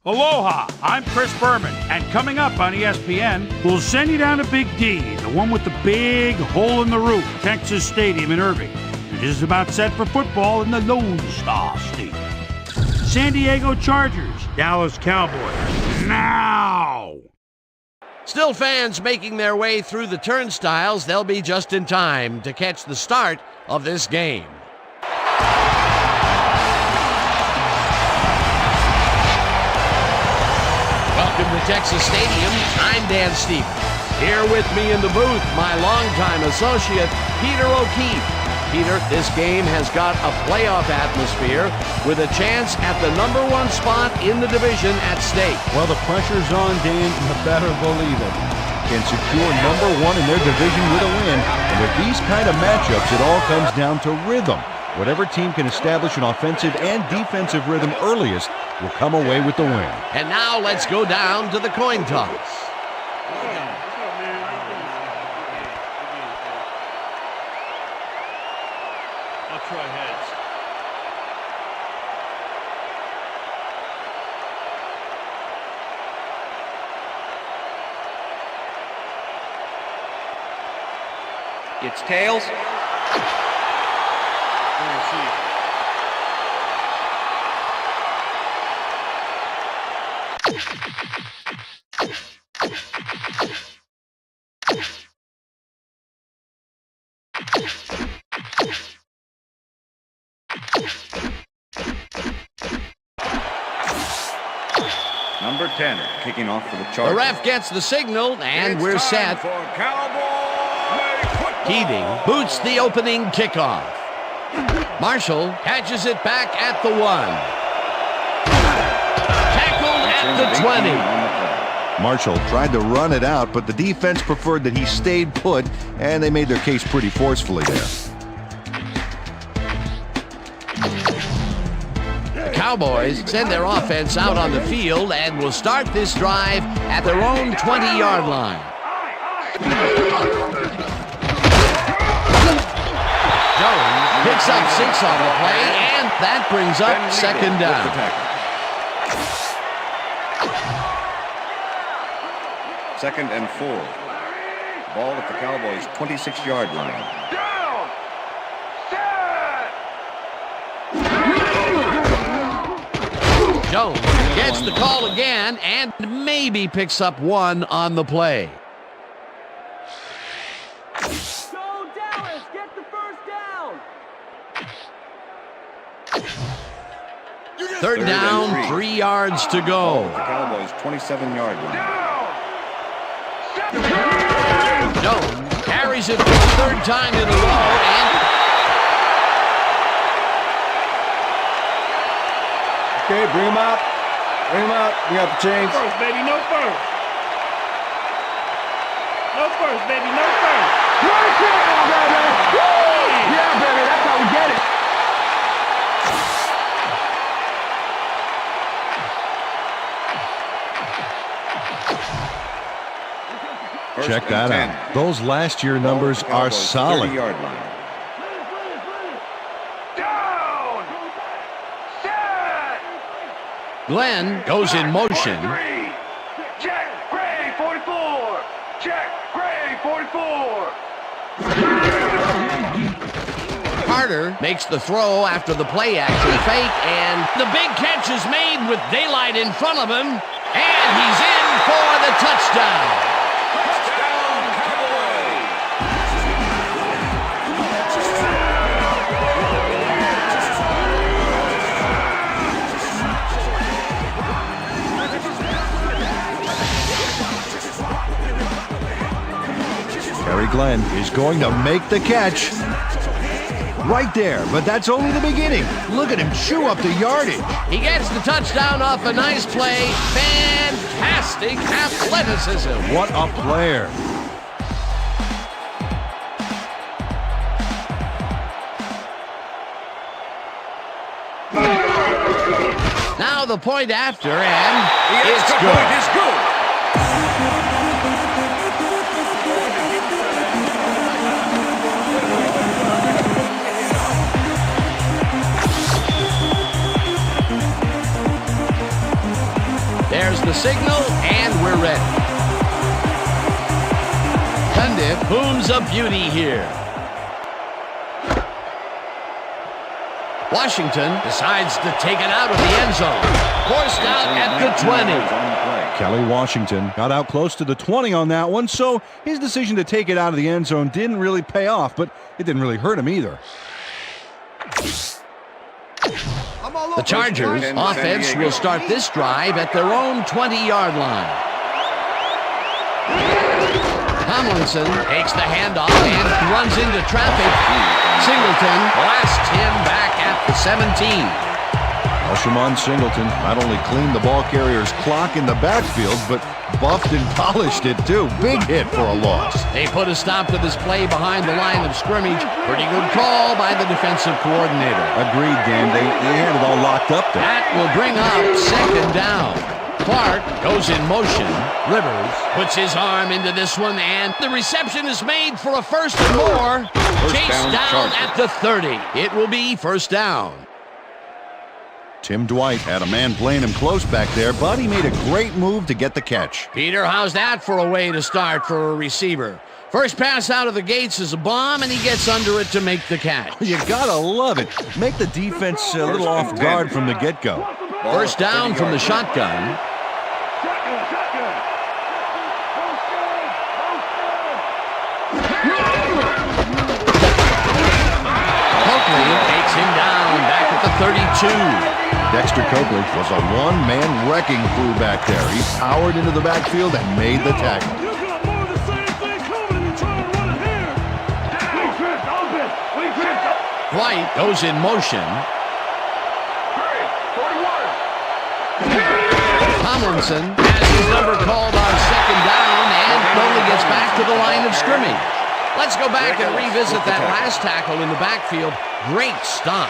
Aloha, I'm Chris Berman, and coming up on ESPN, we'll send you down to Big D, the one with the big hole in the roof, Texas Stadium in Irving. It is about set for football in the Lone Star State. San Diego Chargers, Dallas Cowboys, now! Still fans making their way through the turnstiles, they'll be just in time to catch the start of this game. Welcome to Texas Stadium. I'm Dan Stevens. Here with me in the booth, my longtime associate, Peter O'Keefe. Peter, this game has got a playoff atmosphere with a chance at the #1 spot in the division at stake. Well, the pressure's on, Dan. You better believe it. Can secure #1 in their division with a win. And with these kind of matchups, it all comes down to rhythm. Whatever team can establish an offensive and defensive rhythm earliest will come away with the win. And now let's go down to the coin toss. I'll try heads. It's tails. Number 10, kicking off for the Chargers. The ref gets the signal, and we're set. For Cowboy football. Keating boots the opening kickoff. Marshall catches it back at the 1. Tackled at the 20. Marshall tried to run it out, but the defense preferred that he stayed put, and they made their case pretty forcefully there. The Cowboys send their offense out on the field and will start this drive at their own 20-yard line. Jones picks up 6 on the play, and that brings up second down. Second and 4. Ball at the Cowboys' 26-yard line. Jones gets the call again and maybe picks up 1 on the play. Go Dallas, get the first down. Third down, 3 yards to go. The Cowboys' 27-yard line. Jones carries it for the 3rd time in a row, and Okay, bring him out. Bring him out. We got the chains. First, baby, no first. No first, baby, no first. Right there, baby. Woo! Yeah, baby, that's how we get it. Check that out. Those last year numbers are solid. 30-yard line. Glenn goes in motion. Check, Gray, 44. Check, Gray, 44. Carter makes the throw after the play action fake, and the big catch is made with daylight in front of him, and he's in for the touchdown. Harry Glenn is going to make the catch. Right there, but that's only the beginning. Look at him chew up the yardage. He gets the touchdown off a nice play. Fantastic athleticism. What a player. Now the point after, and it's good. Point is good. There's the signal, and we're ready. Cundiff booms a beauty here. Washington decides to take it out of the end zone. Forced out at the 20. Kelly Washington got out close to the 20 on that one, so his decision to take it out of the end zone didn't really pay off, but it didn't really hurt him either. The Chargers offense will start this drive at their own 20-yard line. Tomlinson takes the handoff and runs into traffic. Singleton blasts him back at the 17. Alshon Singleton not only cleaned the ball carrier's clock in the backfield, but buffed and polished it too. Big hit for a loss. They put a stop to this play behind the line of scrimmage. Pretty good call by the defensive coordinator. Agreed, Dan. They had it all locked up there. That will bring up second down. Clark goes in motion. Rivers puts his arm into this one, and the reception is made for a first and more. Chased down at the 30. It will be first down. Tim Dwight had a man playing him close back there, but he made a great move to get the catch. Peter, how's that for a way to start for a receiver? First pass out of the gates is a bomb, and he gets under it to make the catch. You gotta love it. Make the defense a little off guard from the get-go. First down from the shotgun. Coakley takes him down back at the 32. Dexter Coakley was a one-man wrecking crew back there. He powered into the backfield and made the tackle. White goes in motion. Tomlinson has his number called on second down and only gets back to the line of scrimmage. Let's go back and revisit that last tackle in the backfield. Great stop.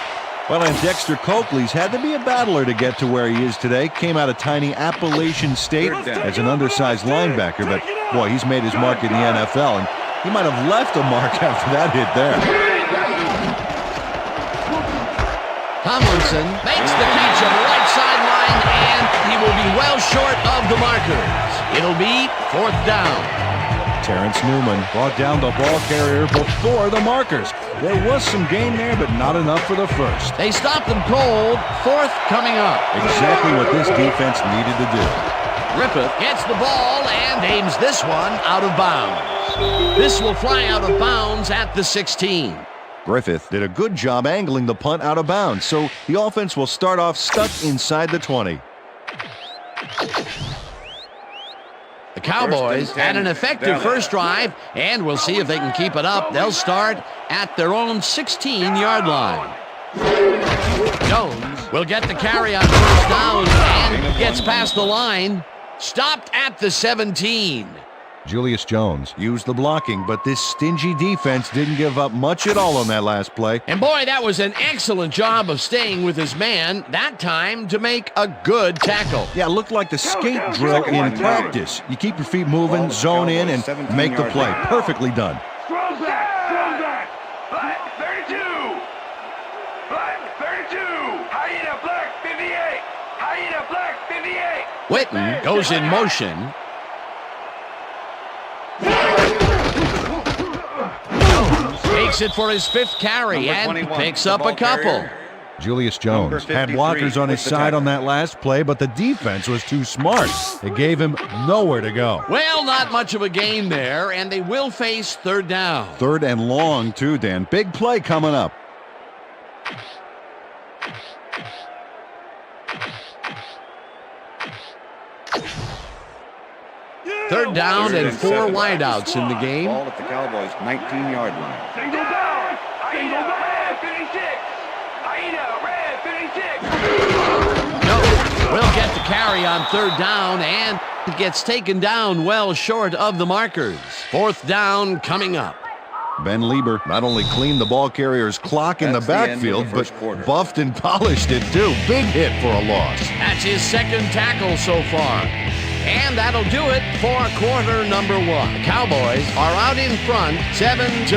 Well, and Dexter Coakley's had to be a battler to get to where he is today. Came out of tiny Appalachian State as an undersized linebacker, but boy, he's made his mark in the NFL, and he might have left a mark after that hit there. Tomlinson makes the catch on the right sideline, and he will be well short of the markers. It'll be fourth down. Terrence Newman brought down the ball carrier before the markers. There was some gain there, but not enough for the first. They stopped them cold. Fourth coming up. Exactly what this defense needed to do. Griffith gets the ball and aims this one out of bounds. This will fly out of bounds at the 16. Griffith did a good job angling the punt out of bounds, so the offense will start off stuck inside the 20. The Cowboys had an effective first drive, and we'll see if they can keep it up. They'll start at their own 16-yard line. Jones will get the carry on first down and gets past the line. Stopped at the 17. Julius Jones used the blocking, but this stingy defense didn't give up much at all on that last play. And boy, that was an excellent job of staying with his man, that time to make a good tackle. Yeah, it looked like the skate drill in practice. You keep your feet moving, zone in, and make the play. Perfectly done. Strong back. 32. 32. Hyena black 58. Hyena black 58. Witten goes in motion. Takes it for his fifth carry and picks up a couple. Julius Jones had blockers on his side on that last play, but the defense was too smart. It gave him nowhere to go. Well, not much of a gain there, and they will face third down. Third and long, too, Dan. Big play coming up. Third down and 4 wideouts in the game. Ball at the Cowboys' 19-yard line. Single down. Single red 56. Hyena red 56. No, will get the carry on third down and gets taken down well short of the markers. Fourth down coming up. Ben Lieber not only cleaned the ball carrier's clock in the backfield, but buffed and polished it too. Big hit for a loss. That's his second tackle so far. And that'll do it for quarter number 1. The Cowboys are out in front, 7-0.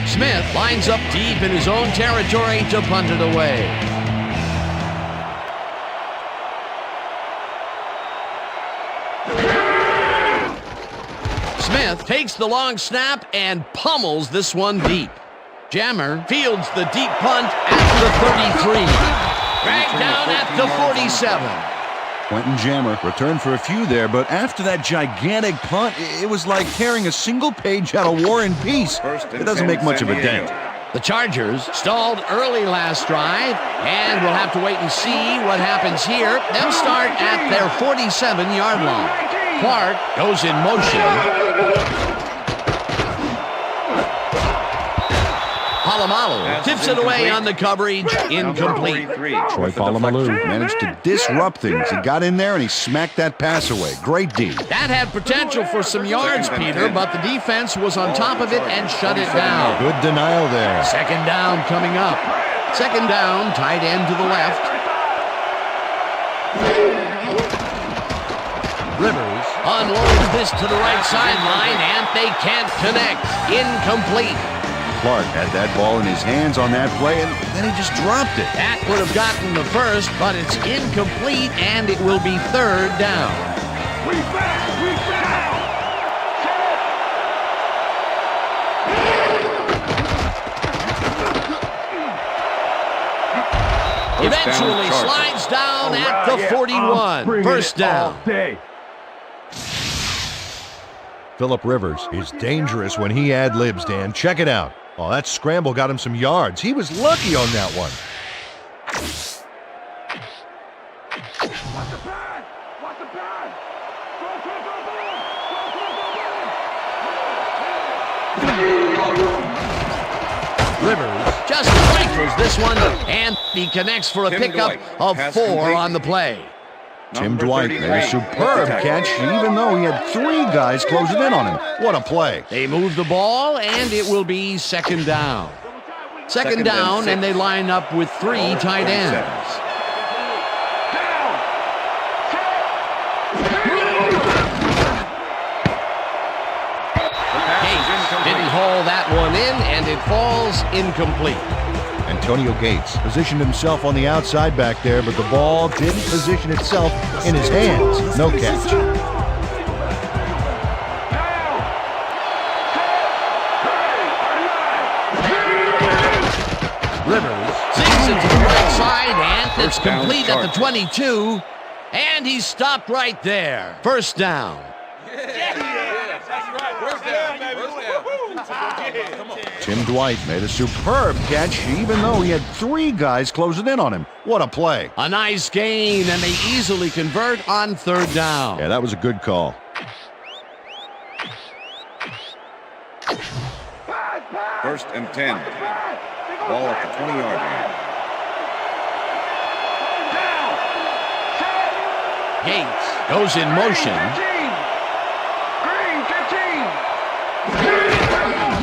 Smith lines up deep in his own territory to punt it away. Smith takes the long snap and pummels this one deep. Jammer fields the deep punt at the 33. Dragged down at the 47. Quentin Jammer returned for a few there, but after that gigantic punt, it was like carrying a single page out of War and Peace. It doesn't make much of a dent. The Chargers stalled early last drive, and we'll have to wait and see what happens here. They'll start at their 47-yard line. Clark goes in motion. Polamalu tips it away on the coverage, incomplete. Troy Polamalu managed to disrupt things. He got in there and he smacked that pass away. Great D. That had potential for some yards, Peter, but the defense was on top of it and shut it down. Good denial there. Second down coming up. Second down, tight end to the left. Rivers unloads this to the right sideline, and they can't connect. Incomplete. Clark had that ball in his hands on that play, and then he just dropped it. That would have gotten the first, but it's incomplete, and it will be third down. We back! We back! Eventually slides down at the 41. First down. Phillip Rivers is dangerous when he ad-libs, Dan. Check it out. Oh, that scramble got him some yards. He was lucky on that one. Watch the pad! Watch the pad! Rivers just rifles this one, and he connects for a pickup of 4 on the play. Tim Dwight made a superb catch, even though he had 3 guys closing in on him. What a play. They move the ball, and it will be second down. Second down, and they line up with 3 tight ends. Gates didn't haul that one in, and it falls incomplete. Antonio Gates positioned himself on the outside back there, but the ball didn't position itself in his hands. No catch. Rivers zigs it to the right side, and it's complete at the 22, and he's stopped right there. First down. Tim Dwight made a superb catch, even though he had 3 guys closing in on him. What a play. A nice gain, and they easily convert on third down. Yeah, that was a good call. First and 10. Ball at the 20-yard line. Gates goes in motion.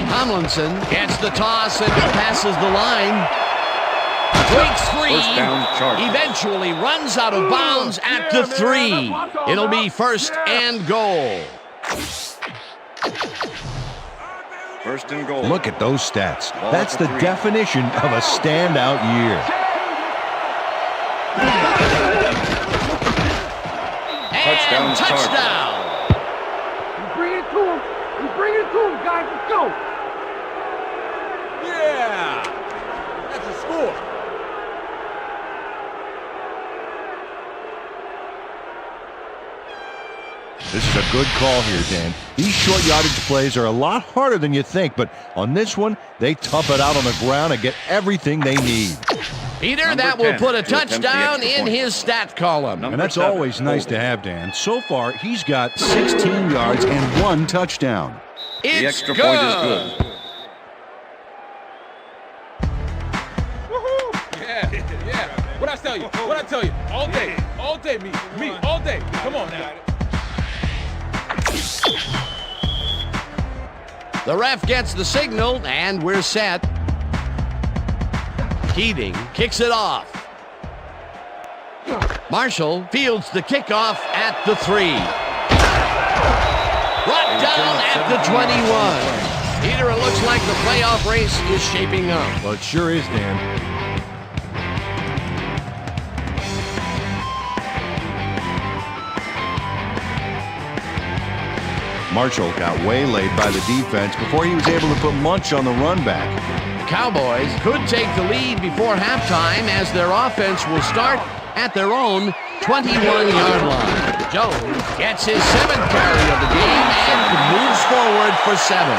Tomlinson gets the toss and passes the line. Breaks free. Eventually runs out of bounds at the 3. It'll be first and goal. First and goal. Look at those stats. That's the definition of a standout year. And touchdown. He's bringing it to him. He's bringing it to him, guys. Let's go. Yeah! That's a score. This is a good call here, Dan. These short yardage plays are a lot harder than you think, but on this one, they tough it out on the ground and get everything they need. Peter, that will put a touchdown in his stat column. And that's always nice to have, Dan. So far, he's got 16 yards and 1 touchdown. It's the extra good. point is good. Yeah. What I tell you? What I tell you? All day, me, all day. Come on now. The ref gets the signal, and we're set. Keating kicks it off. Marshall fields the kickoff at the 3. Brought down at the 21. Peter, it looks like the playoff race is shaping up. Well, it sure is, Dan. Marshall got waylaid by the defense before he was able to put Munch on the run back. The Cowboys could take the lead before halftime as their offense will start at their own 21-yard line. Jones gets his 7th carry of the game and moves forward for 7.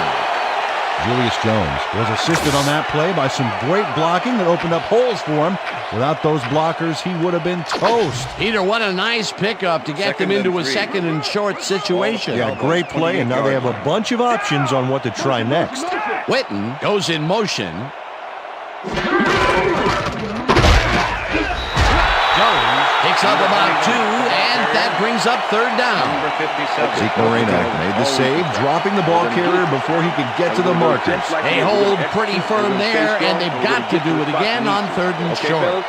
Julius Jones was assisted on that play by some great blocking that opened up holes for him. Without those blockers, he would have been toast. Peter, what a nice pickup to get them into a second and short situation. Yeah, great play, and now they have a bunch of options on what to try next. Witten goes in motion. Jones picks up about 2, and that brings up third down. Number 57. Zeke Moreno made the save, dropping the ball carrier before he could get to the markers. They hold pretty firm there, and they've got to do it again on 3rd and short.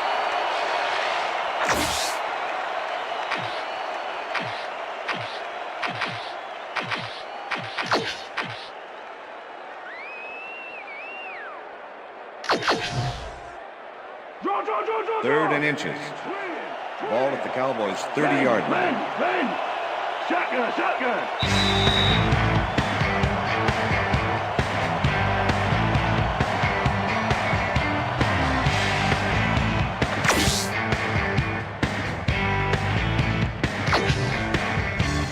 Third and inches. Ball at the Cowboys' 30-yard line. Shotgun, shotgun.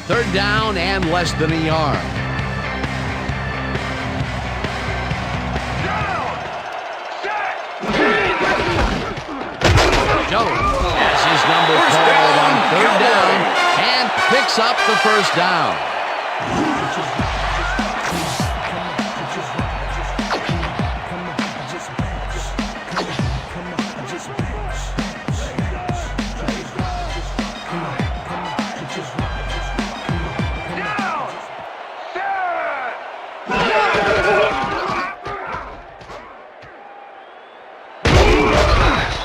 Third down and less than a yard. Jones has his number called on 3rd down and picks up the 1st down.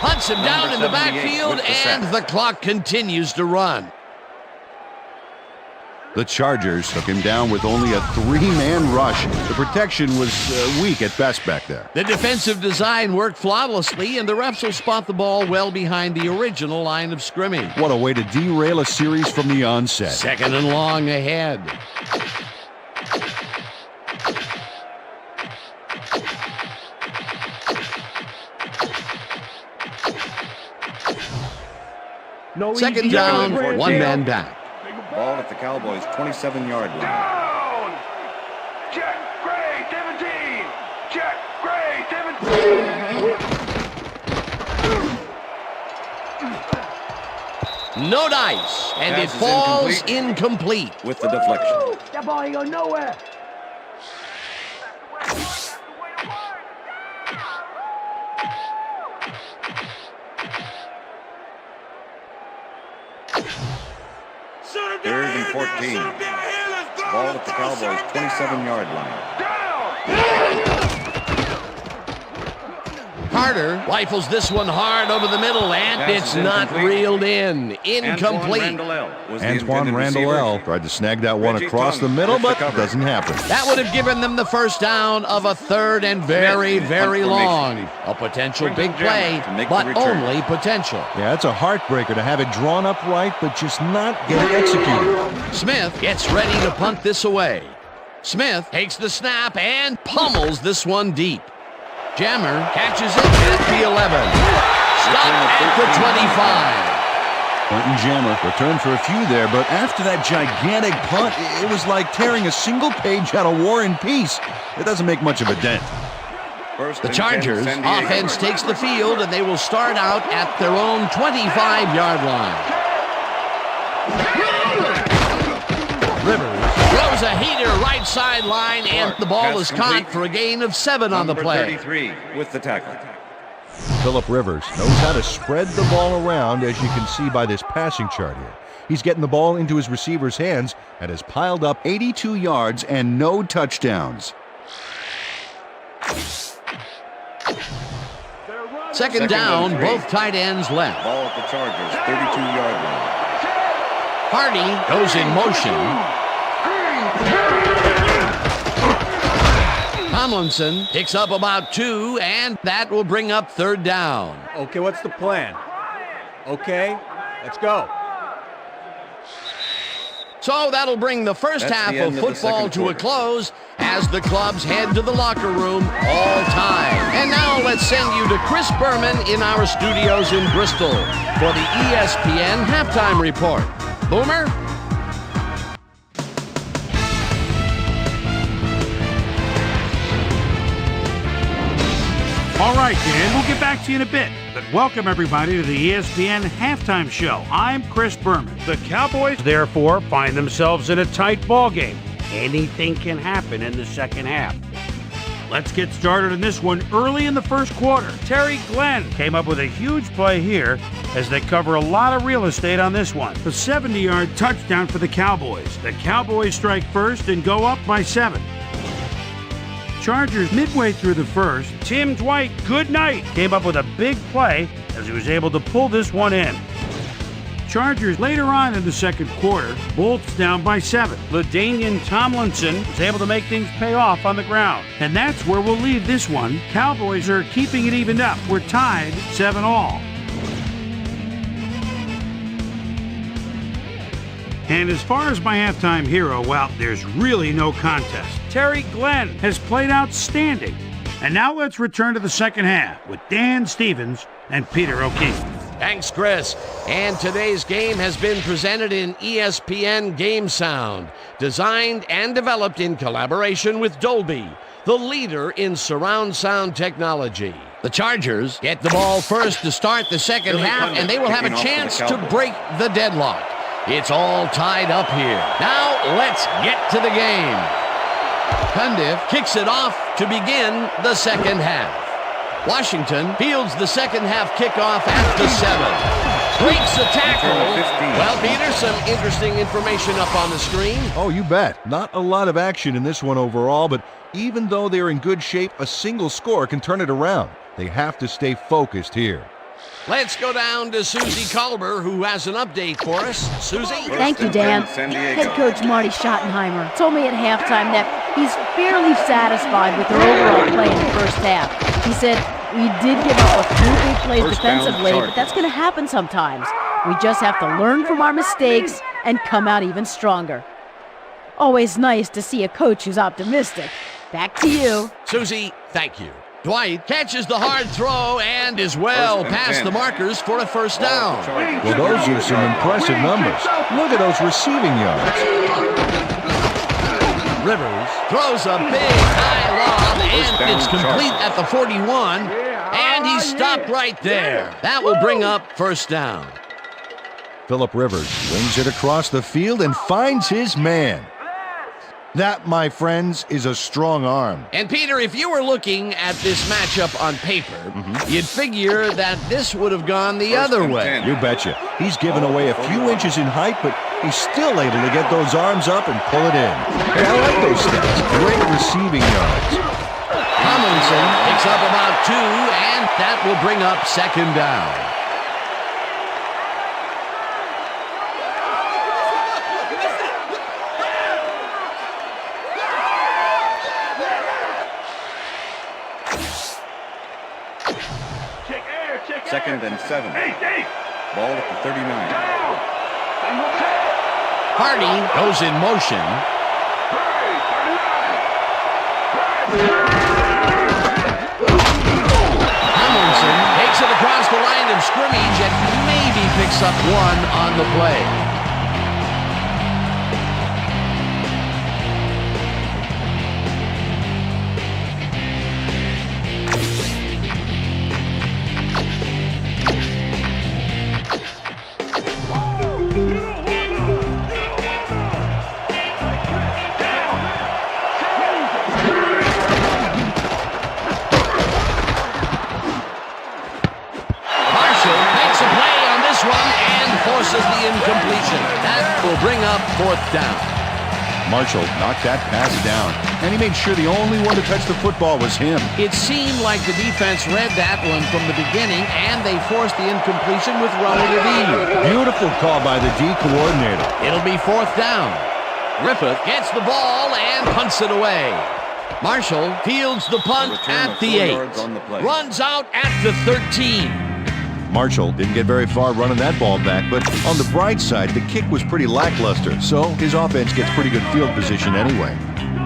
Hunts him down in the backfield, and the clock continues to run. The Chargers took him down with only a 3-man rush. The protection was weak at best back there. The defensive design worked flawlessly, and the refs will spot the ball well behind the original line of scrimmage. What a way to derail a series from the onset. 2nd and long ahead. Second down, 1 man back. Ball at the Cowboys' 27-yard line. Down! Check Gray, 17! Check Gray, 17! No dice, and it falls incomplete. With the deflection. That ball ain't going nowhere. Third and 14. Ball at the Cowboys' 27-yard line. Carter rifles this one hard over the middle, and it's not reeled in. Incomplete. Antoine Randall tried to snag that one across the middle, but it doesn't happen. That would have given them the 1st down of a 3rd and very, very long. A potential big play, but only potential. Yeah, it's a heartbreaker to have it drawn up right, but just not get it executed. Smith gets ready to punt this away. Smith takes the snap and pummels this one deep. Jammer catches it at the 11. Stop at the 25. Quentin Jammer returned for a few there, but after that gigantic punt, it was like tearing a single page out of War and Peace. It doesn't make much of a dent. The Chargers offense takes the field, and they will start out at their own 25-yard line. Rivers throws a heater right sideline, and the ball is caught for a gain of 7 on the play. 33 with the tackle. Phillip Rivers knows how to spread the ball around, as you can see by this passing chart here. He's getting the ball into his receiver's hands and has piled up 82 yards and no touchdowns. Second down, both tight ends left. Ball at the Chargers' 32-yard line. Hardy goes in motion. Tomlinson picks up about 2, and that will bring up 3rd down. Okay, what's the plan? Okay, let's go. So that'll bring the first half of football to a close as the clubs head to the locker room all time. And now let's send you to Chris Berman in our studios in Bristol for the ESPN Halftime Report. Boomer? All right, Dan, we'll get back to you in a bit. But welcome, everybody, to the ESPN Halftime Show. I'm Chris Berman. The Cowboys, therefore, find themselves in a tight ball game. Anything can happen in the second half. Let's get started on this one early in the first quarter. Terry Glenn came up with a huge play here as they cover a lot of real estate on this one. A 70-yard touchdown for the Cowboys. The Cowboys strike first and go up by 7. Chargers midway through the first. Tim Dwight, good night, came up with a big play as he was able to pull this one in. Chargers later on in the second quarter, Bolts down by 7. LaDainian Tomlinson was able to make things pay off on the ground. And that's where we'll leave this one. Cowboys are keeping it evened up. We're tied 7-all. And as far as my halftime hero, well, there's really no contest. Terry Glenn has played outstanding. And now let's return to the second half with Dan Stevens and Peter O'Keefe. Thanks, Chris. And today's game has been presented in ESPN Game Sound, designed and developed in collaboration with Dolby, the leader in surround sound technology. The Chargers get the ball first to start the second half, and they will have a chance to break the deadlock. It's all tied up here. Now let's get to the game. Cundiff kicks it off to begin the second half. Washington fields the second half kickoff at the 7. Breaks the tackle. Well, Peter, some interesting information up on the screen. Oh, you bet. Not a lot of action in this one overall, but even though they're in good shape, a single score can turn it around. They have to stay focused here. Let's go down to Susie Culber, who has an update for us. Susie? Thank you, Dan. Head coach Marty Schottenheimer told me at halftime that he's fairly satisfied with their overall play in the first half. He said, we did give up a few big plays defensively, but that's going to happen sometimes. We just have to learn from our mistakes and come out even stronger. Always nice to see a coach who's optimistic. Back to you. Susie, thank you. Dwight catches the hard throw and is well past the markers for a first down. Well, those are some impressive numbers. Look at those receiving yards. Rivers throws a big high lob, and it's complete at the 41, and he's stopped right there. That will bring up first down. Phillip Rivers wings it across the field and finds his man. That, my friends, is a strong arm. And Peter, if you were looking at this matchup on paper, you'd figure that this would have gone the other way. You betcha. He's given away a few inches in height, but he's still able to get those arms up and pull it in. Hey, I like those stats. Great receiving yards. Tomlinson picks up about 2, and that will bring up second down. Second and 7. Ball at the 39. Hardy goes in motion. Tomlinson takes it across the line of scrimmage and maybe picks up 1 on the play. Forces the incompletion. That will bring up fourth down. Marshall knocked that pass down, and he made sure the only one to touch the football was him. It seemed like the defense read that one from the beginning, and they forced the incompletion with relative ease. Beautiful call by the D coordinator. It'll be fourth down. Griffith gets the ball and punts it away. Marshall fields the punt at the 8. Runs out at the 13. Marshall didn't get very far running that ball back, but on the bright side, the kick was pretty lackluster, so his offense gets pretty good field position anyway.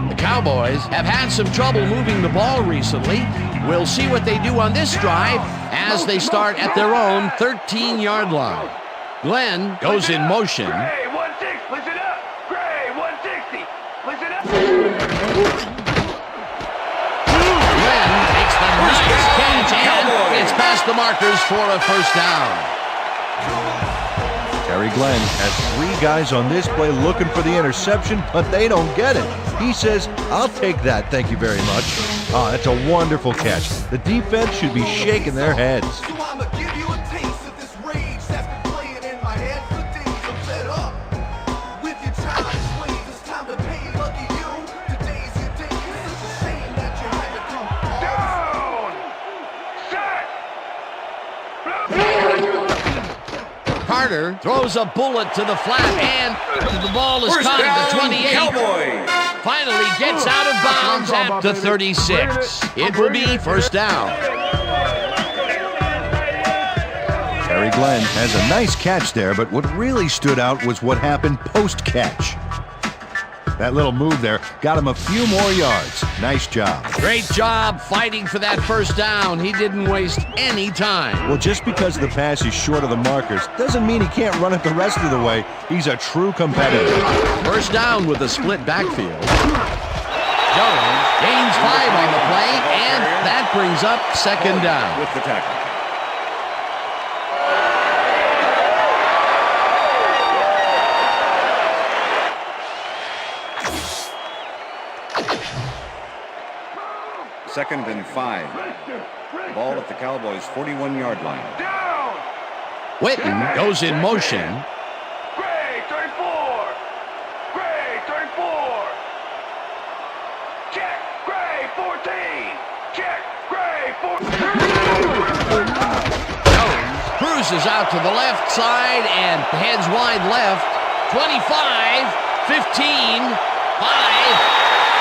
The Cowboys have had some trouble moving the ball recently. We'll see what they do on this drive as they start at their own 13-yard line. Glenn goes in motion. Gray, 160, listen up. Gray, 160, listen up. Glenn makes the nice catch, and it's past the markers for a first down. Terry Glenn has 3 guys on this play looking for the interception, but they don't get it. He says, I'll take that, thank you very much. Oh, that's a wonderful catch. The defense should be shaking their heads. So I'ma give you a taste of this rage that's been playing in my head for days. I'm fed up with your childish ways. It's time to pay lucky you. Today's your day. It's such a shame that you had to come Carter throws a bullet to the flat, and the ball is caught at the 28. Cowboys. Finally gets out of bounds at the 36. It will be first down. Terry Glenn has a nice catch there, but what really stood out was what happened post-catch. That little move there got him a few more yards. Nice job. Great job fighting for that first down. He didn't waste any time. Well, just because the pass is short of the markers doesn't mean he can't run it the rest of the way. He's a true competitor. First down with a split backfield. Jones gains 5 on the play, and that brings up second down. With the tackle. Second and 5. Ball at the Cowboys' 41-yard line. Witten goes in motion. Gray, 34. Gray, 34. Check. Gray, 14. Check. Gray, 14. Jones cruises out to the left side and heads wide left. 25, 15, 5,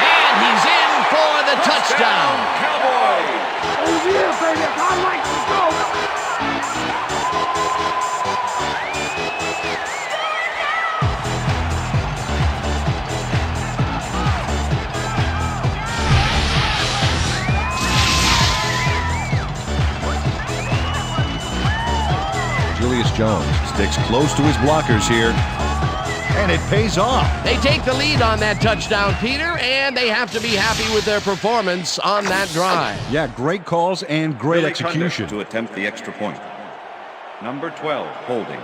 and he's in for the touchdown. Cowboys. Oh, yeah, baby. I like to go. Julius Jones sticks close to his blockers here, and it pays off. They take the lead on that touchdown, Peter, and they have to be happy with their performance on that drive. Yeah, great calls and great Billy execution. Cundiff to attempt the extra point. Number 12, holding.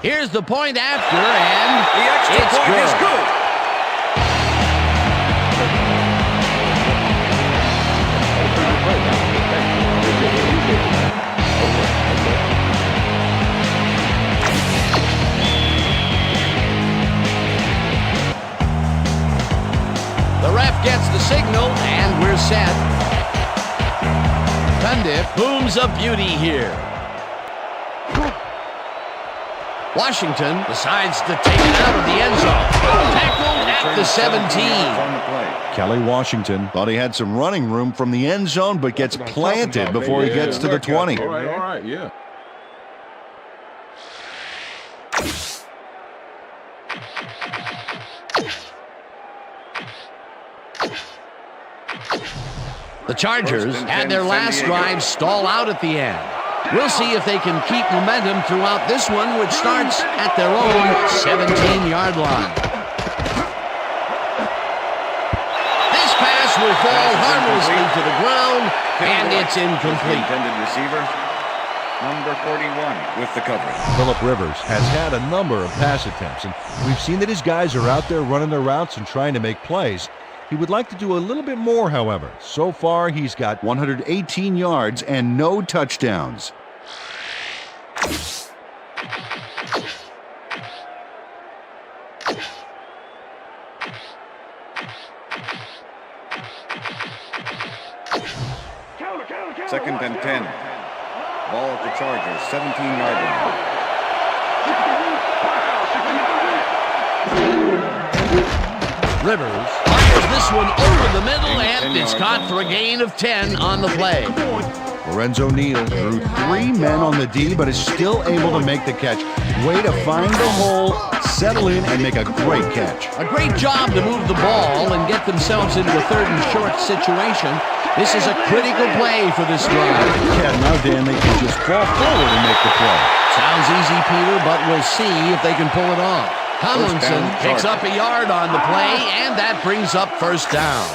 Here's the point after, and The extra it's point good. is good. The ref gets the signal, and we're set. Cundiff booms a beauty here. Washington decides to take it out of the end zone. Tackled at the 17. On the play. Kelly Washington thought he had some running room from the end zone, but gets planted before he gets to the 20. All right, yeah. The Chargers had their last drive stall out at the end. We'll see if they can keep momentum throughout this one, which starts at their own 17-yard line. This pass will fall harmlessly to the ground, and it's incomplete. Intended receiver, number 41, with the coverage. Phillip Rivers has had a number of pass attempts, and we've seen that his guys are out there running their routes and trying to make plays. He would like to do a little bit more, however. So far, he's got 118 yards and no touchdowns. Second and 10. Ball at the Chargers, 17-yard line. Rivers fires this one over the middle, and it's caught for a gain of 10 on the play. Lorenzo Neal drew 3 men on the D, but is still able to make the catch. Way to find the hole, settle in, and make a great catch. A great job to move the ball and get themselves into a third and short situation. This is a critical play for this drive. Yeah, now, Dan, they can just fall forward and make the play. Sounds easy, Peter, but we'll see if they can pull it off. Tomlinson picks up a yard on the play, and that brings up first down.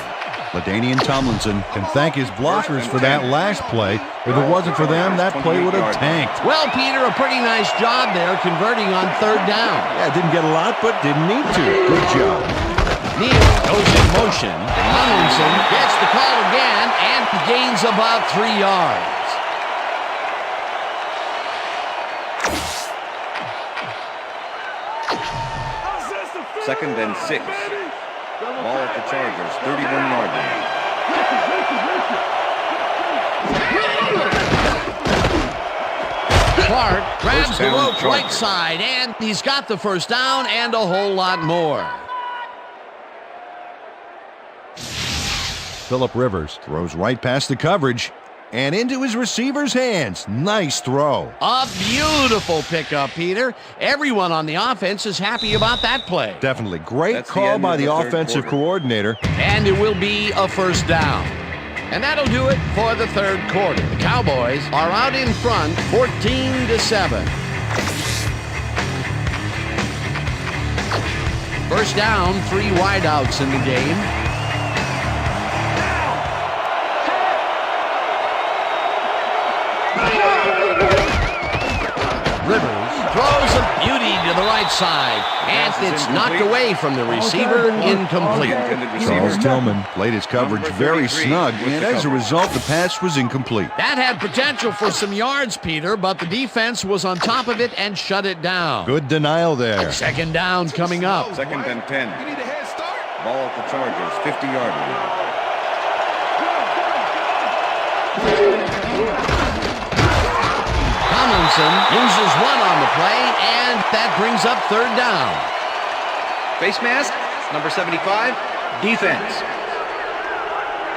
LaDainian Tomlinson Can thank his blockers for that last play. If it wasn't for them, that play would have tanked. Well, Peter, a pretty nice job there converting on third down. Yeah, didn't get a lot, but didn't need to. Good job. Neal goes in motion. Tomlinson gets the call again and gains about 3 yards. Second and 6. Ball at the Chargers, 31-yard line. Clark grabs First the down, rope right Chargers. side, and he's got the first down and a whole lot more. Phillip Rivers throws right past the coverage and into his receiver's hands. Nice throw. A beautiful pickup, Peter. Everyone on the offense is happy about that play. Definitely great That's the call end by of the the third offensive quarter. coordinator. And it will be a first down. And that'll do it for the third quarter. The Cowboys are out in front, 14-7. First down, 3 wideouts in the game. Rivers throws a beauty to the right side, and it's knocked away from the receiver, incomplete. Charles Tillman played his coverage very snug, and as a result, the pass was incomplete. That had potential for some yards, Peter, but the defense was on top of it and shut it down. Good denial there. Second down coming up. Second and 10. Ball at the Chargers, 50-yard line. Tomlinson loses one on the play, and that brings up third down. Face mask, number 75, defense.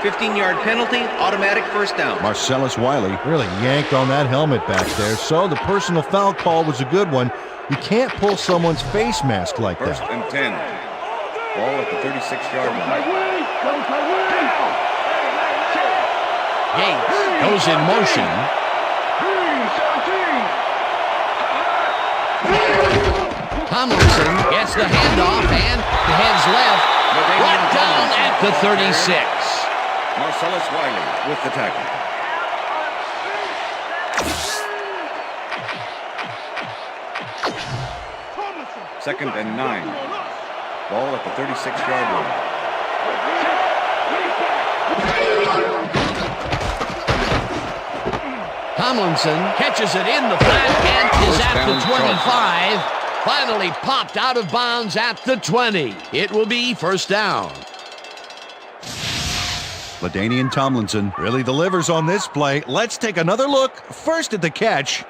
15-yard penalty, automatic first down. Marcellus Wiley really yanked on that helmet back there, so the personal foul call was a good one. You can't pull someone's face mask like First that. and 10. Ball at the 36-yard line. Gates goes in motion. Tomlinson gets the handoff and heads left, right down at the 36. Marcellus Wiley with the tackle. Second and 9. Ball at the 36-yard line. Tomlinson catches it in the flat and is at the 25. Finally popped out of bounds at the 20. It will be first down. LaDainian Tomlinson really delivers on this play. Let's take another look. First at the catch.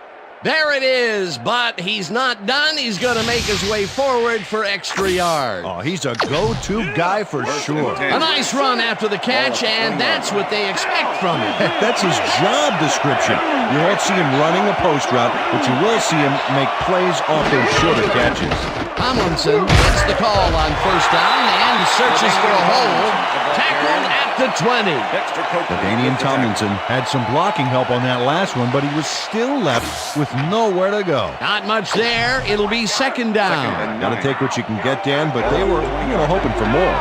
There it is, but he's not done. He's going to make his way forward for extra yards. Oh, he's a go-to guy for sure. A nice run after the catch, and that's what they expect from him. Heck, that's his job description. You won't see him running a post route, but you will see him make plays off those shorter catches. Tomlinson gets the call on first down and searches for a hole. Tackled at the 20. LaDainian Tomlinson had some blocking help on that last one, but he was still left with nowhere to go. Not much there. It'll be second down. Got to take what you can get, Dan, but they were, hoping for more.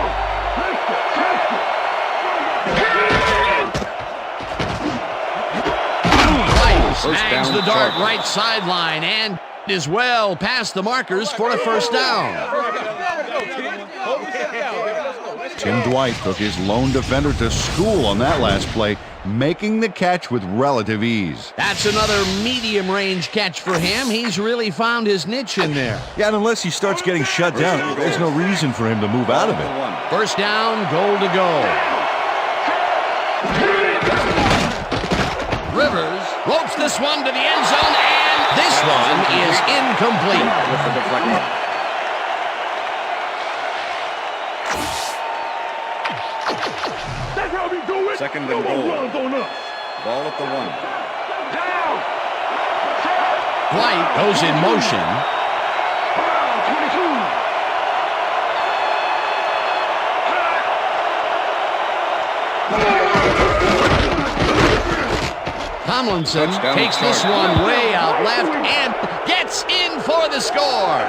Snags the dart right sideline and is well past the markers for a first down. Tim Dwight took his lone defender to school on that last play, making the catch with relative ease. That's another medium-range catch for him. He's really found his niche in there. Yeah, and unless he starts getting shut down, there's no reason for him to move out of it. First down, goal to go. Rivers ropes this one to the end zone, and this one is incomplete. With the deflection. Second and goal. Ball at the 1. White goes in motion. Tomlinson takes this one way out left and gets in for the score.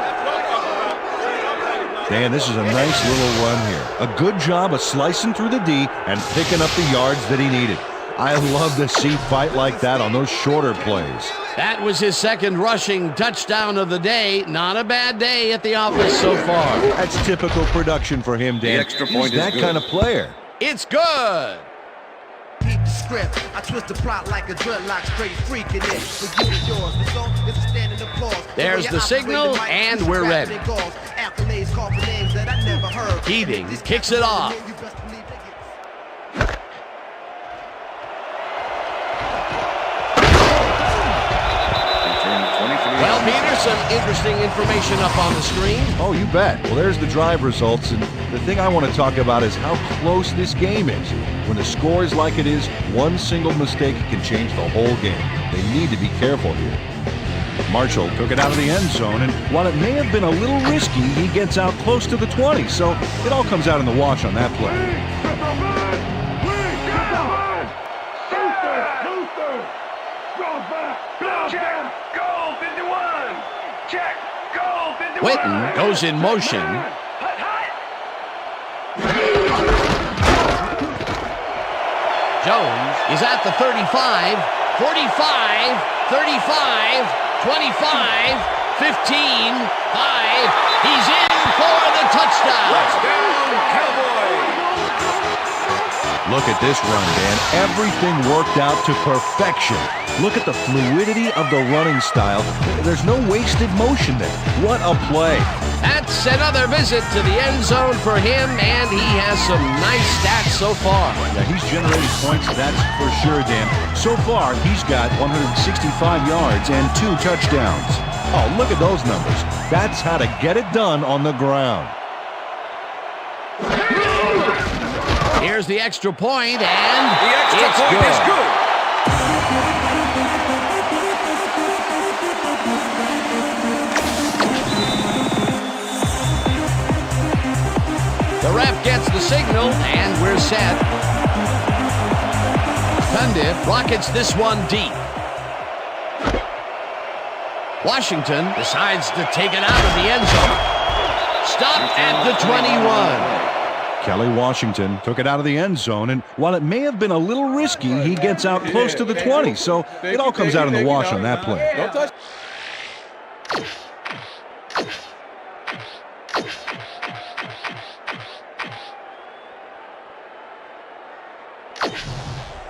Dan, this is a nice little run here. A good job of slicing through the D and picking up the yards that he needed. I love to see fight like that on those shorter plays. That was his second rushing touchdown of the day. Not a bad day at the office so far. That's typical production for him, Dan. The extra point He's is that good. kind of player. It's good. Keep the script. I twist the plot like a dreadlock, straight freaking it. For you and yours, the song is a standing applause. There's the signal, and we're ready. Accolades call for names that I never heard. Keating kicks it off. Well, Peter, some interesting information up on the screen. Oh, you bet. Well, there's the drive results, and the thing I want to talk about is how close this game is. When the score is like it is, one single mistake can change the whole game. They need to be careful here. Marshall took it out of the end zone, and while it may have been a little risky, he gets out close to the 20, so it all comes out in the wash on that play. Whitten goes in motion. Jones is at the 35, 45, 35, 25, 15, 5. He's in for the touchdown. Touchdown, Cowboys! Look at this run, Dan. Everything worked out to perfection. Look at the fluidity of the running style. There's no wasted motion there. What a play. That's another visit to the end zone for him, and he has some nice stats so far. Yeah, he's generated points, that's for sure, Dan. So far, he's got 165 yards and 2 touchdowns. Oh, look at those numbers. That's how to get it done on the ground. Here's the extra point, and The extra it's point good. is good. The ref gets the signal, and we're set. Cundiff rockets this one deep. Washington decides to take it out of the end zone. Stopped at the 21. Kelly Washington took it out of the end zone, and while it may have been a little risky, he gets out close to the 20, so it all comes out in the wash on that play. Don't touch.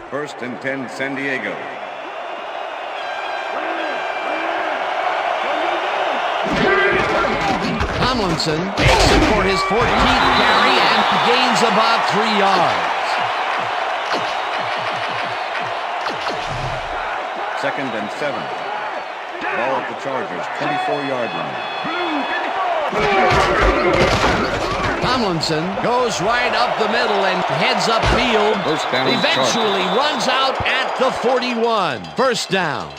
First and 10, San Diego. Tomlinson takes it for his 14th carry and gains about 3 yards. Second and 7. Ball at the Chargers, 24-yard line. Tomlinson goes right up the middle and heads upfield. First down, Eventually runs out at the 41. First down.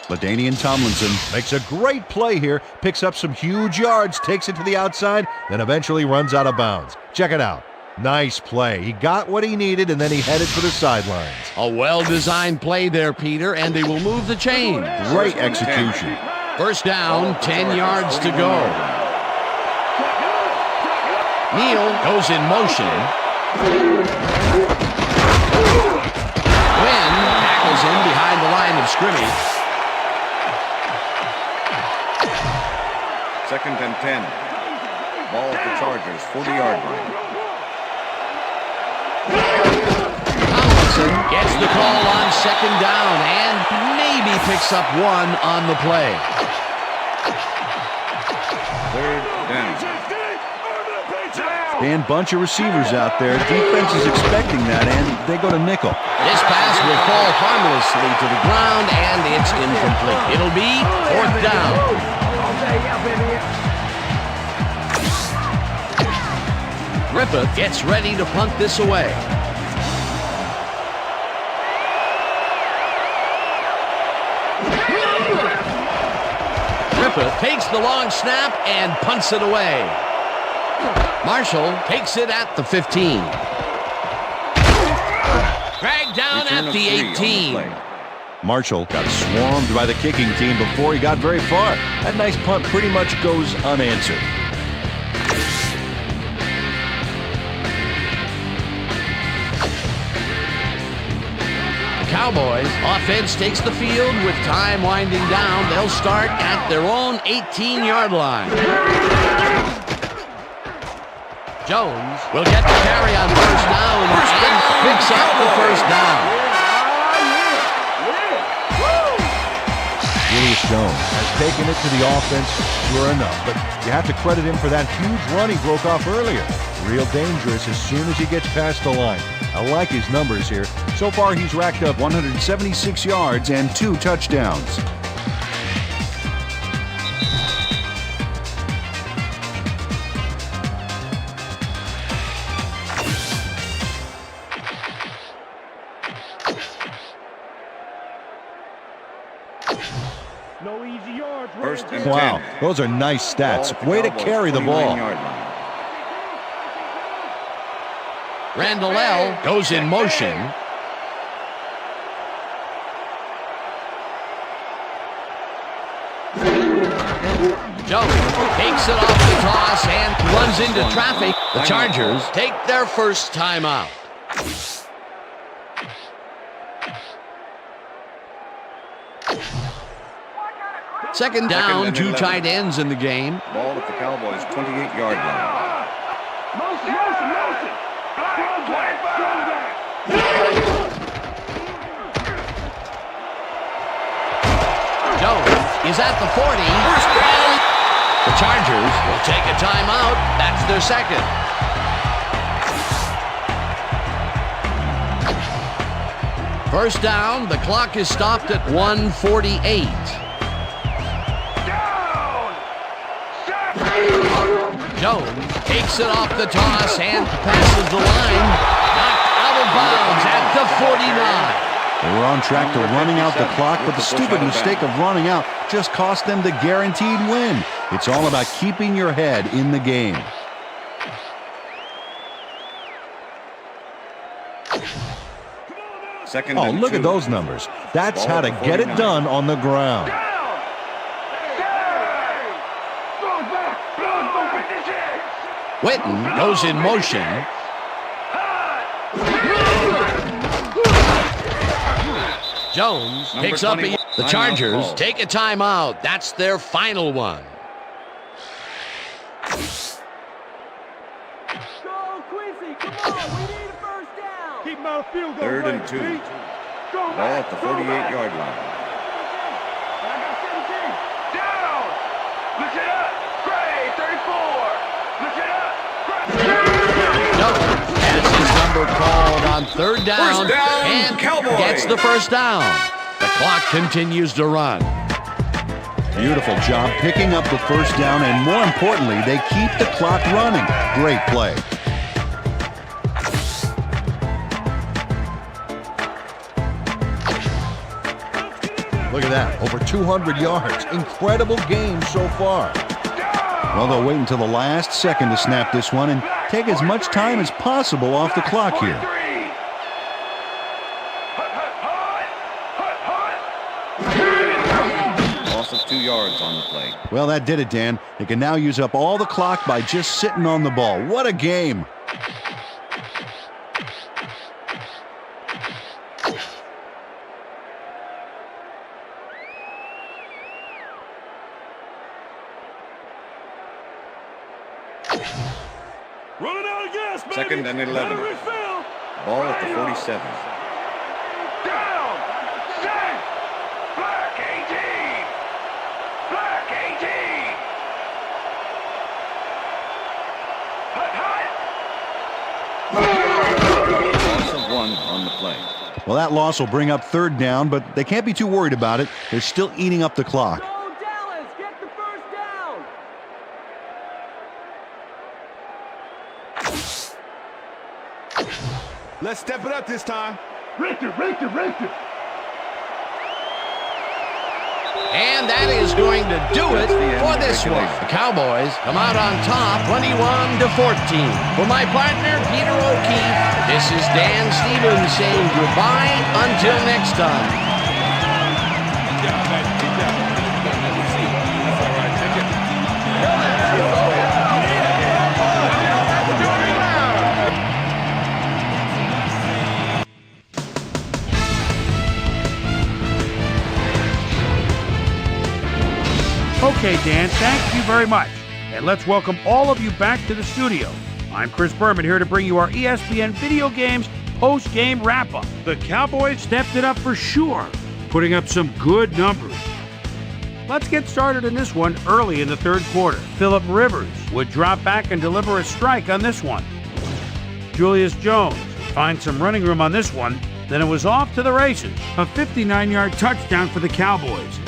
LaDainian Tomlinson makes a great play here, picks up some huge yards, takes it to the outside, then eventually runs out of bounds. Check it out. Nice play. He got what he needed, and then he headed for the sidelines. A well-designed play there, Peter, and they will move the chain. Great execution. First down, 10 yards to go. Neal goes in motion. Wynn tackles him behind the line of scrimmage. Second and 10. Ball at the Chargers, 40-yard line. Tomlinson gets the call on second down and maybe picks up 1 on the play. Third down. Dan, bunch of receivers out there. Defense is expecting that, and they go to nickel. This pass will fall harmlessly to the ground, and it's incomplete. It'll be 4th down. Griffith gets ready to punt this away. Griffith takes the long snap and punts it away. Marshall takes it at the 15. Dragged down Return at of the 3 on the 18. play. Marshall got swarmed by the kicking team before he got very far. That nice punt pretty much goes unanswered. Cowboys offense takes the field with time winding down. They'll start at their own 18-yard line. Jones will get the carry on first down and picks up the first down. Jones has taken it to the offense, sure enough, but you have to credit him for that huge run he broke off earlier. Real dangerous as soon as he gets past the line. I like his numbers here. So far, he's racked up 176 yards and 2 touchdowns. No easy yards. First and Wow, 10. those are nice stats. Way to carry the ball. Randall L. goes in motion. Jones takes it off the toss and runs into traffic. The Chargers take their first timeout. Second down, 2 tight ends in the game. Ball at the Cowboys' 28-yard line. Jones is at the 40. The Chargers will take a timeout. That's their second. First down, the clock is stopped at 1:48. Jones takes it off the toss and passes the line. Knocked out of bounds at the 49. They were on track to running out the clock, but the stupid mistake of running out just cost them the guaranteed win. It's all about keeping your head in the game. Second Oh, and look 2. at those numbers. That's how to get it done on the ground. Witten goes in motion. Jones picks up. The Chargers take a timeout. That's their final one. Go, Quincy, come on, we need a first down. Keep my field goal. Third and 2. Ball at the 48-yard line. I got 17. Down. Look it up. Great, 34. Look it up. Jones has his number called on third down, First down, and Cowboys. gets the first down. The clock continues to run. Beautiful job picking up the first down, and more importantly, they keep the clock running. Great play. Look at that, over 200 yards. Incredible game so far. Well, they'll wait until the last second to snap this one and take as much time as possible off the clock here. Loss of 2 yards on the play. Well, that did it, Dan. They can now use up all the clock by just sitting on the ball. What a game. Running out of gas, baby. Second and 11. Ball at the 47. Down. Set. Black 18. Black 18. Loss of 1 on the play. Well, that loss will bring up third down, but they can't be too worried about it. They're still eating up the clock. Go, Dallas. Get the first down. Let's step it up this time. Richter. And that is going to do it for this one. The Cowboys come out on top 21-14. For my partner, Peter O'Keefe, this is Dan Stevens saying goodbye until next time. Okay, Dan, thank you very much. And let's welcome all of you back to the studio. I'm Chris Berman here to bring you our ESPN Video Games post-game wrap-up. The Cowboys stepped it up for sure, putting up some good numbers. Let's get started in this one early in the third quarter. Phillip Rivers would drop back and deliver a strike on this one. Julius Jones find some running room on this one, then it was off to the races. A 59-yard touchdown for the Cowboys.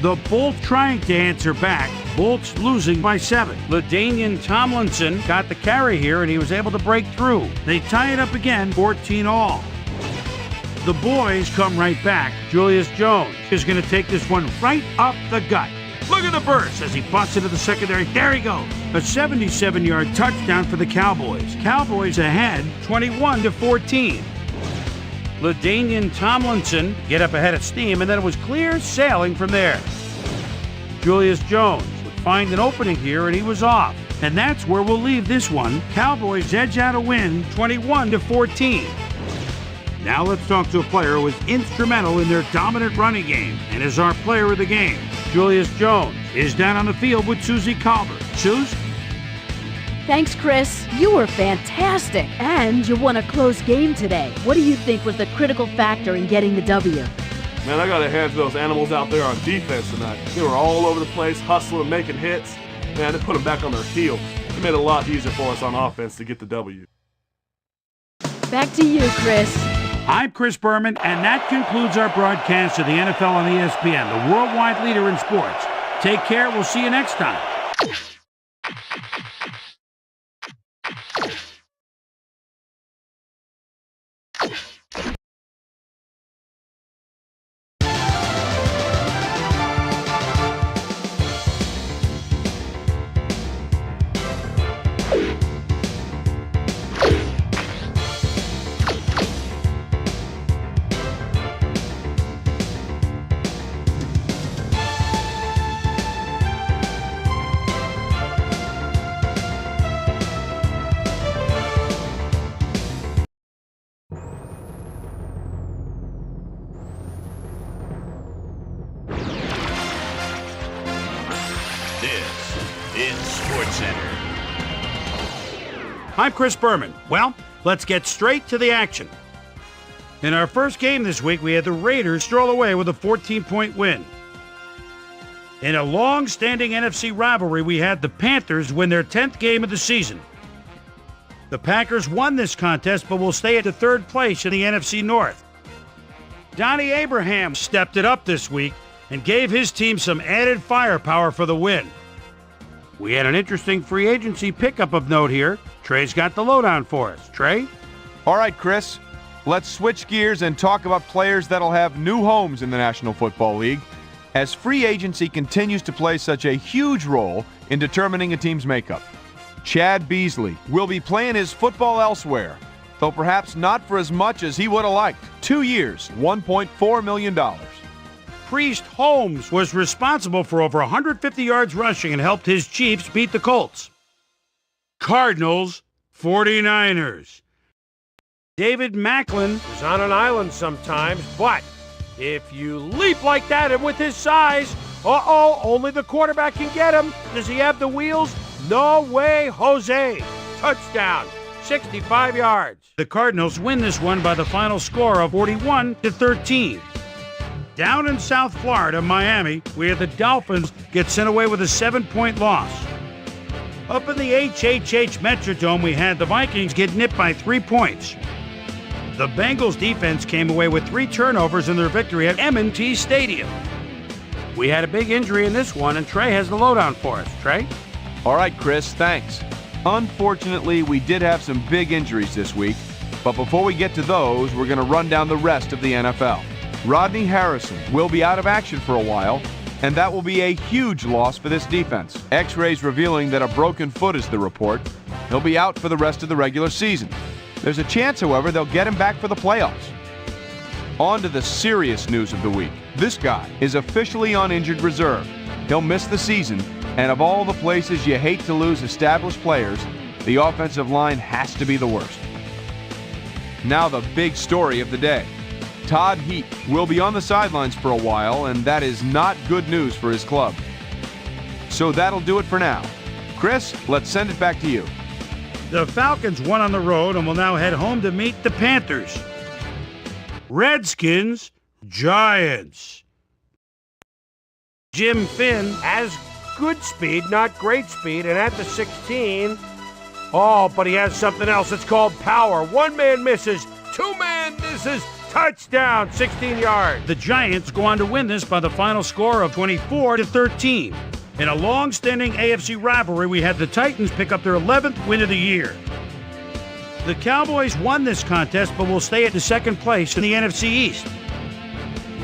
The Bolts trying to answer back. Bolts losing by 7. LaDainian Tomlinson got the carry here, and he was able to break through. They tie it up again, 14-all. The boys come right back. Julius Jones is going to take this one right up the gut. Look at the burst as he busts into the secondary. There he goes. A 77-yard touchdown for the Cowboys. Cowboys ahead, 21-14. LaDainian Tomlinson get up ahead of steam, and then it was clear sailing from there. Julius Jones would find an opening here, and he was off. And that's where we'll leave this one. Cowboys edge out a win, 21-14. Now let's talk to a player who was instrumental in their dominant running game and is our player of the game. Julius Jones is down on the field with Susie Colbert. Suze? Thanks, Chris. You were fantastic. And you won a close game today. What do you think was the critical factor in getting the W? Man, I got to hand to those animals out there on defense tonight. They were all over the place, hustling, making hits. Man, they put them back on their heels. It made it a lot easier for us on offense to get the W. Back to you, Chris. I'm Chris Berman, and that concludes our broadcast of the NFL on ESPN, the worldwide leader in sports. Take care. We'll see you next time. I'm Chris Berman. Well, let's get straight to the action. In our first game this week, we had the Raiders stroll away with a 14-point win. In a long-standing NFC rivalry, we had the Panthers win their 10th game of the season. The Packers won this contest, but will stay at the third place in the NFC North. Donnie Abraham stepped it up this week and gave his team some added firepower for the win. We had an interesting free agency pickup of note here. Trey's got the lowdown for us. Trey? All right, Chris. Let's switch gears and talk about players that'll have new homes in the National Football League, as free agency continues to play such a huge role in determining a team's makeup. Chad Beasley will be playing his football elsewhere, though perhaps not for as much as he would have liked. 2 years, $1.4 million. Priest Holmes was responsible for over 150 yards rushing and helped his Chiefs beat the Colts. Cardinals, 49ers. David Macklin is on an island sometimes, but if you leap like that and with his size, only the quarterback can get him. Does he have the wheels? No way, Jose. Touchdown, 65 yards. The Cardinals win this one by the final score of 41-13. Down in South Florida, Miami, where the Dolphins get sent away with a 7-point loss. Up in the HHH Metrodome, we had the Vikings get nipped by 3 points. The Bengals defense came away with 3 turnovers in their victory at M&T Stadium. We had a big injury in this one, and Trey has the lowdown for us. Trey? All right, Chris, thanks. Unfortunately, we did have some big injuries this week, but before we get to those, we're going to run down the rest of the NFL. Rodney Harrison will be out of action for a while, and that will be a huge loss for this defense. X-rays revealing that a broken foot is the report. He'll be out for the rest of the regular season. There's a chance, however, they'll get him back for the playoffs. On to the serious news of the week. This guy is officially on injured reserve. He'll miss the season, and of all the places you hate to lose established players, the offensive line has to be the worst. Now the big story of the day. Todd Heap will be on the sidelines for a while, and that is not good news for his club. So that'll do it for now. Chris, let's send it back to you. The Falcons won on the road and will now head home to meet the Panthers. Redskins, Giants. Jim Finn has good speed, not great speed, and at the 16, but he has something else. It's called power. One man misses, two man misses, touchdown, 16 yards. The Giants go on to win this by the final score of 24-13. In a long-standing AFC rivalry, we had the Titans pick up their 11th win of the year. The Cowboys won this contest, but will stay at the second place in the NFC East.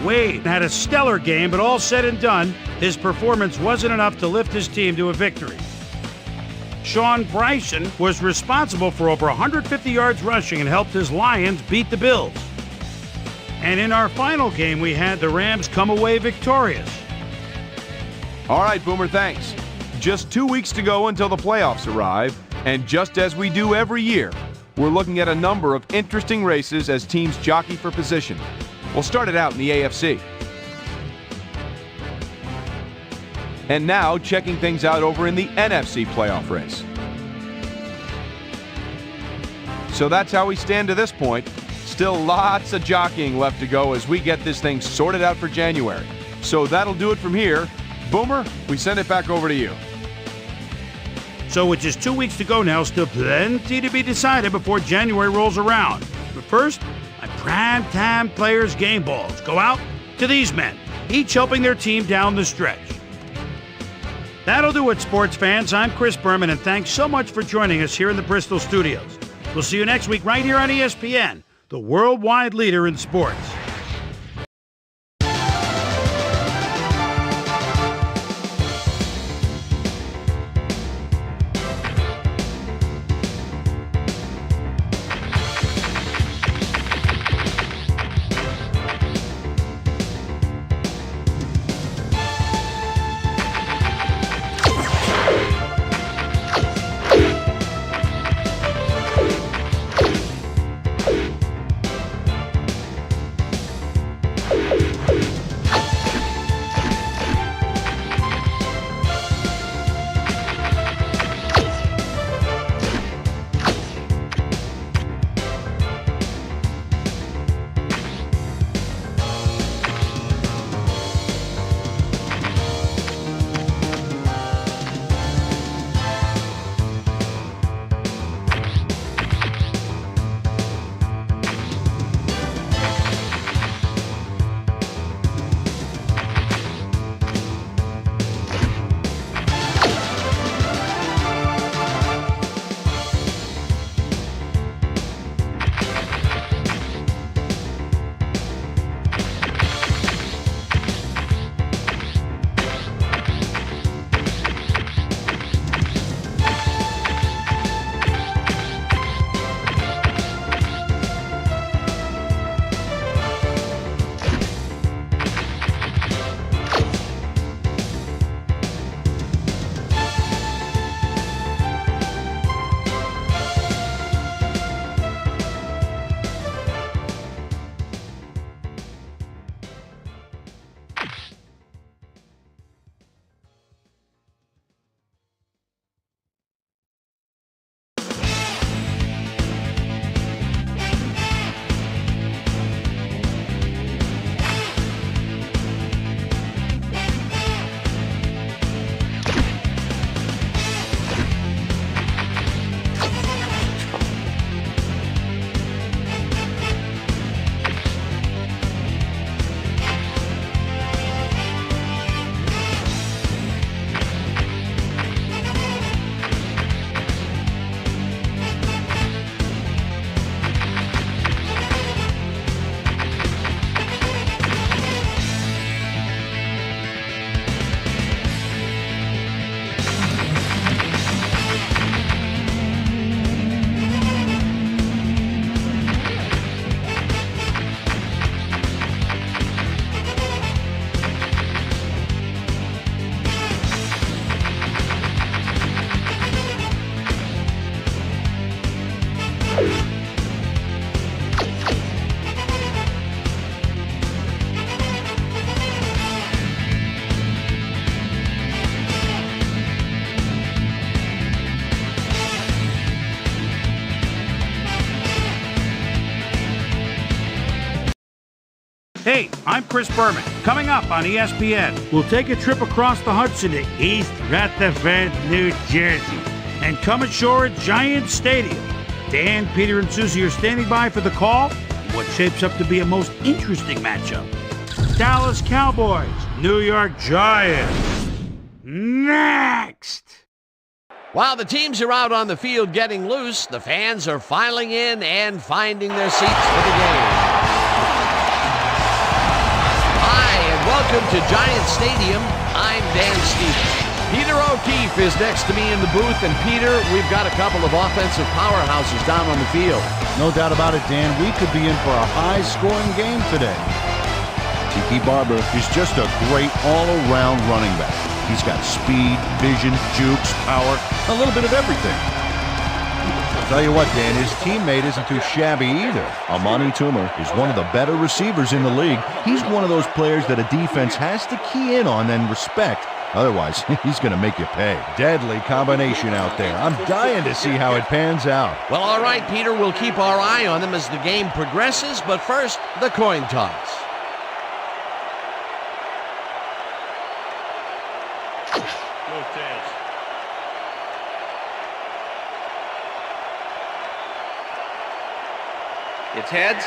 Wade had a stellar game, but all said and done, his performance wasn't enough to lift his team to a victory. Sean Bryson was responsible for over 150 yards rushing and helped his Lions beat the Bills. And in our final game, we had the Rams come away victorious. All right, Boomer, thanks. Just 2 weeks to go until the playoffs arrive, and just as we do every year, we're looking at a number of interesting races as teams jockey for position. We'll start it out in the AFC. And now, checking things out over in the NFC playoff race. So that's how we stand to this point. Still lots of jockeying left to go as we get this thing sorted out for January. So that'll do it from here. Boomer, we send it back over to you. So with just 2 weeks to go now, still plenty to be decided before January rolls around. But first, my primetime players' game balls go out to these men, each helping their team down the stretch. That'll do it, sports fans. I'm Chris Berman, and thanks so much for joining us here in the Bristol studios. We'll see you next week right here on ESPN, the worldwide leader in sports. Hey, I'm Chris Berman. Coming up on ESPN, we'll take a trip across the Hudson to East Rutherford, New Jersey, and come ashore at Giant Stadium. Dan, Peter, and Susie are standing by for the call in what shapes up to be a most interesting matchup. Dallas Cowboys, New York Giants. Next! While the teams are out on the field getting loose, the fans are filing in and finding their seats for the game. Hi, and welcome to Giant Stadium. I'm Dan Stevens. Peter O'Keefe is next to me in the booth, and Peter, we've got a couple of offensive powerhouses down on the field. No doubt about it, Dan. We could be in for a high-scoring game today. Tiki Barber is just a great all-around running back. He's got speed, vision, jukes, power, a little bit of everything. I'll tell you what, Dan, his teammate isn't too shabby either. Amani Toomer is one of the better receivers in the league. He's one of those players that a defense has to key in on and respect. Otherwise, he's going to make you pay. Deadly combination out there. I'm dying to see how it pans out. Well, all right, Peter, we'll keep our eye on them as the game progresses, but first, the coin toss. It's heads.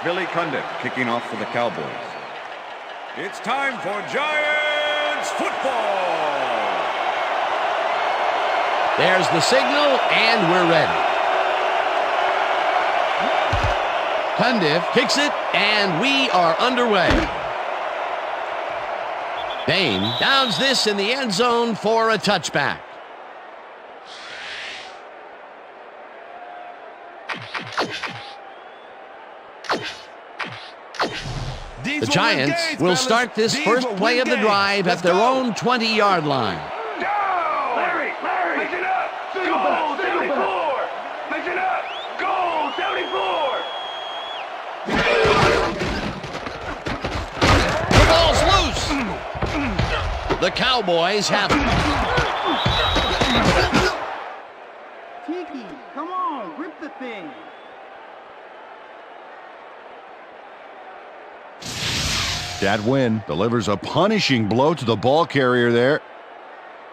Billy Condit kicking off for the Cowboys. It's time for Giants football. There's the signal, and we're ready. Cundiff kicks it, and we are underway. Dane downs this in the end zone for a touchback. The Giants will start this first play of the drive at their own 20-yard line. Larry, mix it up. Goal 74. Mix it up. Goal 74. The ball's loose. The Cowboys have it. Tiki, come on, grip the thing. Chad Wynn delivers a punishing blow to the ball carrier there.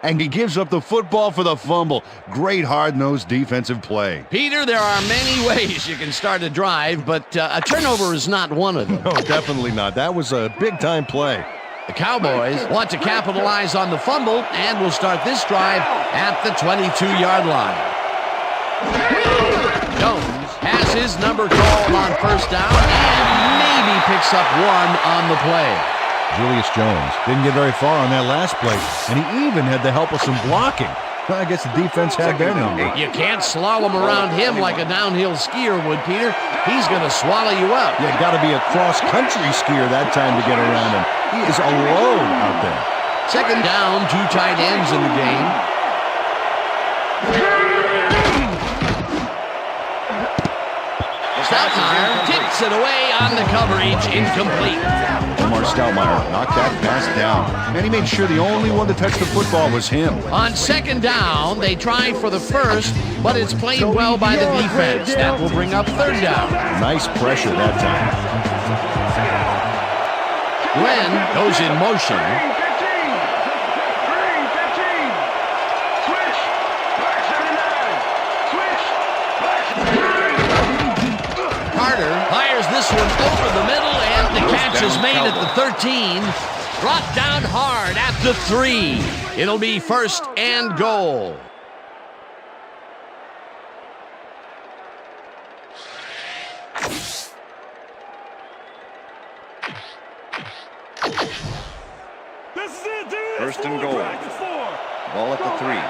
And he gives up the football for the fumble. Great hard-nosed defensive play. Peter, there are many ways you can start a drive, but a turnover is not one of them. No, definitely not. That was a big-time play. The Cowboys want to capitalize on the fumble and will start this drive at the 22-yard line. Jones has his number called on first down and maybe picks up one on the play. Julius Jones didn't get very far on that last play, and he even had the help of some blocking. I guess the defense had their number. You can't slalom around him like a downhill skier would, Peter. He's going to swallow you up. You got to be a cross-country skier that time to get around him. He is alone out there. Second down, 2 tight ends in the game. Stoutmire tips it away on the coverage, incomplete. Omar Stoutmire knocked that pass down, and he made sure the only one to touch the football was him. On second down, they try for the first, but it's played well by the defense. That will bring up third down. Nice pressure that time. Glenn goes in motion. Fires this one over the middle, and the catch is made at the 13. Brought down hard at the 3. It'll be first and goal. First and goal. Ball at the 3.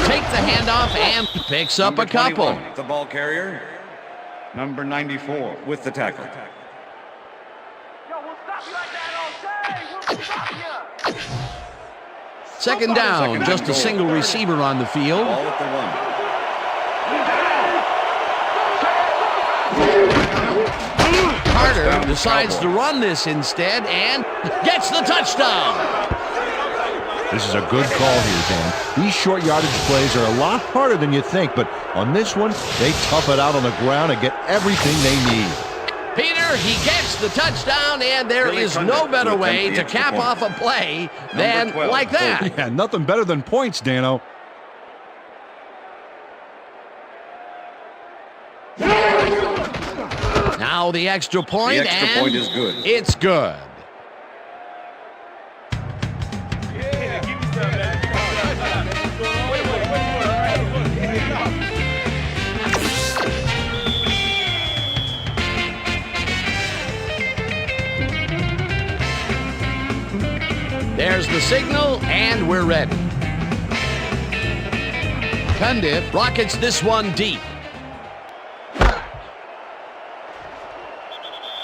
Take the handoff and picks up a couple. The ball carrier, number 94, with the tackle. Second down, just a single receiver on the field. Ball at the 1. Carter decides to run this instead and gets the touchdown. This is a good call here, Dan. These short yardage plays are a lot harder than you think, but on this one, they tough it out on the ground and get everything they need. Peter, he gets the touchdown, and there is no better way to cap off a play than like that. Yeah, nothing better than points, Dano. Now the extra point, The extra point is good. It's good. There's the signal, and we're ready. Cundiff rockets this one deep.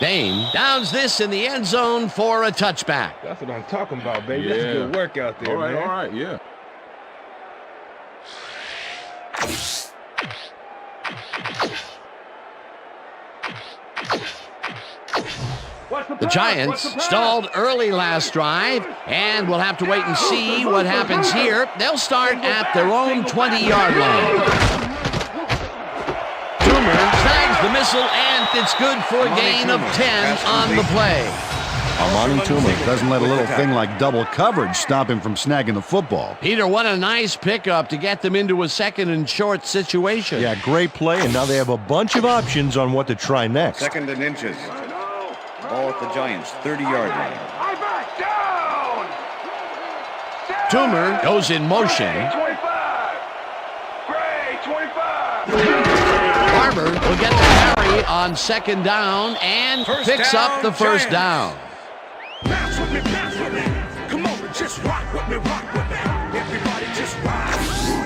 Dane downs this in the end zone for a touchback. That's what I'm talking about, baby. That's a good work out there, man. All right, yeah. The Giants stalled early last drive, and we'll have to wait and see what happens here. They'll start at their own 20-yard line. Toomer snags the missile, and it's good for a gain of 10 on the play. Amani Toomer doesn't let a little thing like double coverage stop him from snagging the football. Peter, what a nice pickup to get them into a second and short situation. Yeah, great play, and now they have a bunch of options on what to try next. Second and inches. Ball at the Giants' 30-yard line. Toomer goes in motion. Barber will get the carry on second down and picks up the first down. Bounce with me, bounce with me. Come on, just rock with me, rock with me. Everybody just ride,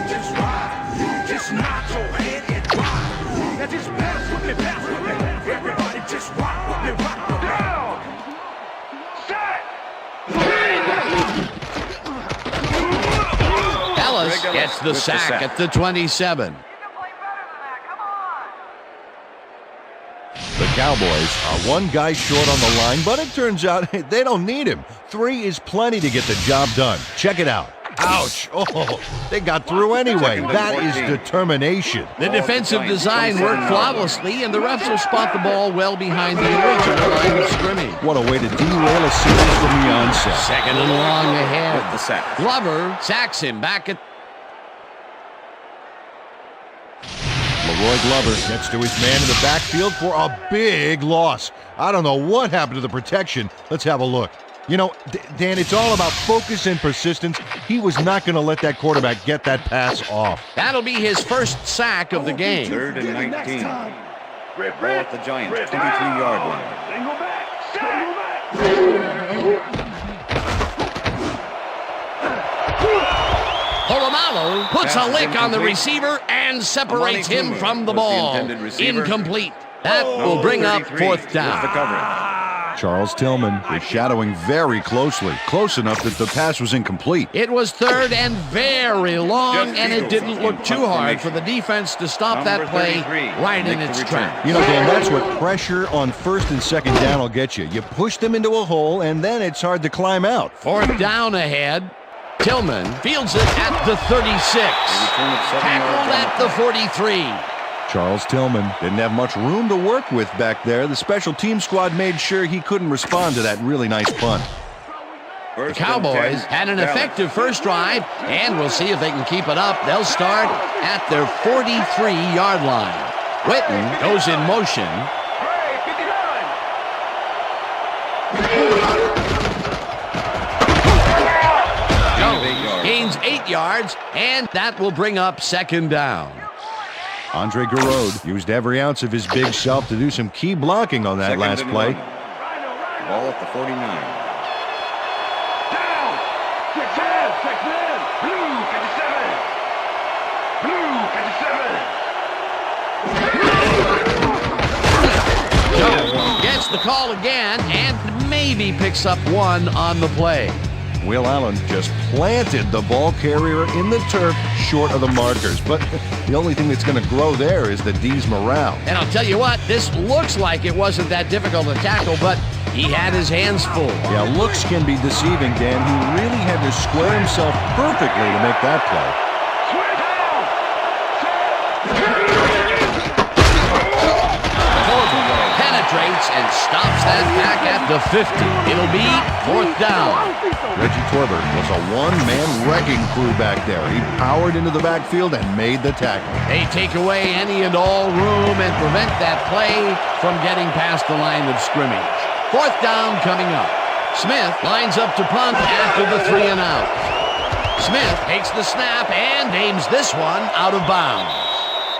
just ride. Just nod your head and ride. Now just bounce with me, bounce with me. Everybody just rock with me, rock with me. Down, set. Dallas gets the sack at the 27. The Cowboys are one guy short on the line, but it turns out they don't need him. 3 is plenty to get the job done. Check it out. Ouch. Oh, they got through anyway. That is determination. The defensive design worked flawlessly, and the refs will spot the ball well behind the original line of scrimmage. What a way to derail a series from the onset. Second and long ahead. With the sack. Glover sacks him back at... Leroy Glover gets to his man in the backfield for a big loss. I don't know what happened to the protection. Let's have a look. You know, Dan, it's all about focus and persistence. He was not going to let that quarterback get that pass off. That'll be his first sack of the game. 3rd and 19. Ball at the Giants' 23-yard line. Polamalu puts a lick on the receiver and separates him from the ball. Incomplete. That will bring up 4th down. Charles Tillman was shadowing very closely, close enough that the pass was incomplete. It was 3rd and very long, and it didn't look too hard for the defense to stop that play right in its tracks. You know, Dan, that's what pressure on 1st and 2nd down will get you. You push them into a hole, and then it's hard to climb out. 4th down ahead. Tillman fields it at the 36. Tackled at the 43. Charles Tillman didn't have much room to work with back there. The special team squad made sure he couldn't respond to that really nice punt. The Cowboys had an effective first drive, and we'll see if they can keep it up. They'll start at their 43-yard line. Witten goes in motion. Gains 8 yards, and that will bring up 2nd down. Andre Garode used every ounce of his big self to do some key blocking on that last play. Ball at the 49. Down. Check man. Blue 57. Blue 57. Jones gets the call again and maybe picks up 1 on the play. Will Allen just planted the ball carrier in the turf short of the markers. But the only thing that's going to grow there is the D's morale. And I'll tell you what, this looks like it wasn't that difficult to tackle, but he had his hands full. Yeah, looks can be deceiving, Dan. He really had to square himself perfectly to make that play. Penetrates and stops that back at the 50. It'll be 4th down. Reggie Torber was a one-man wrecking crew back there. He powered into the backfield and made the tackle. They take away any and all room and prevent that play from getting past the line of scrimmage. 4th down coming up. Smith lines up to punt after the 3 and out. Smith takes the snap and aims this one out of bounds.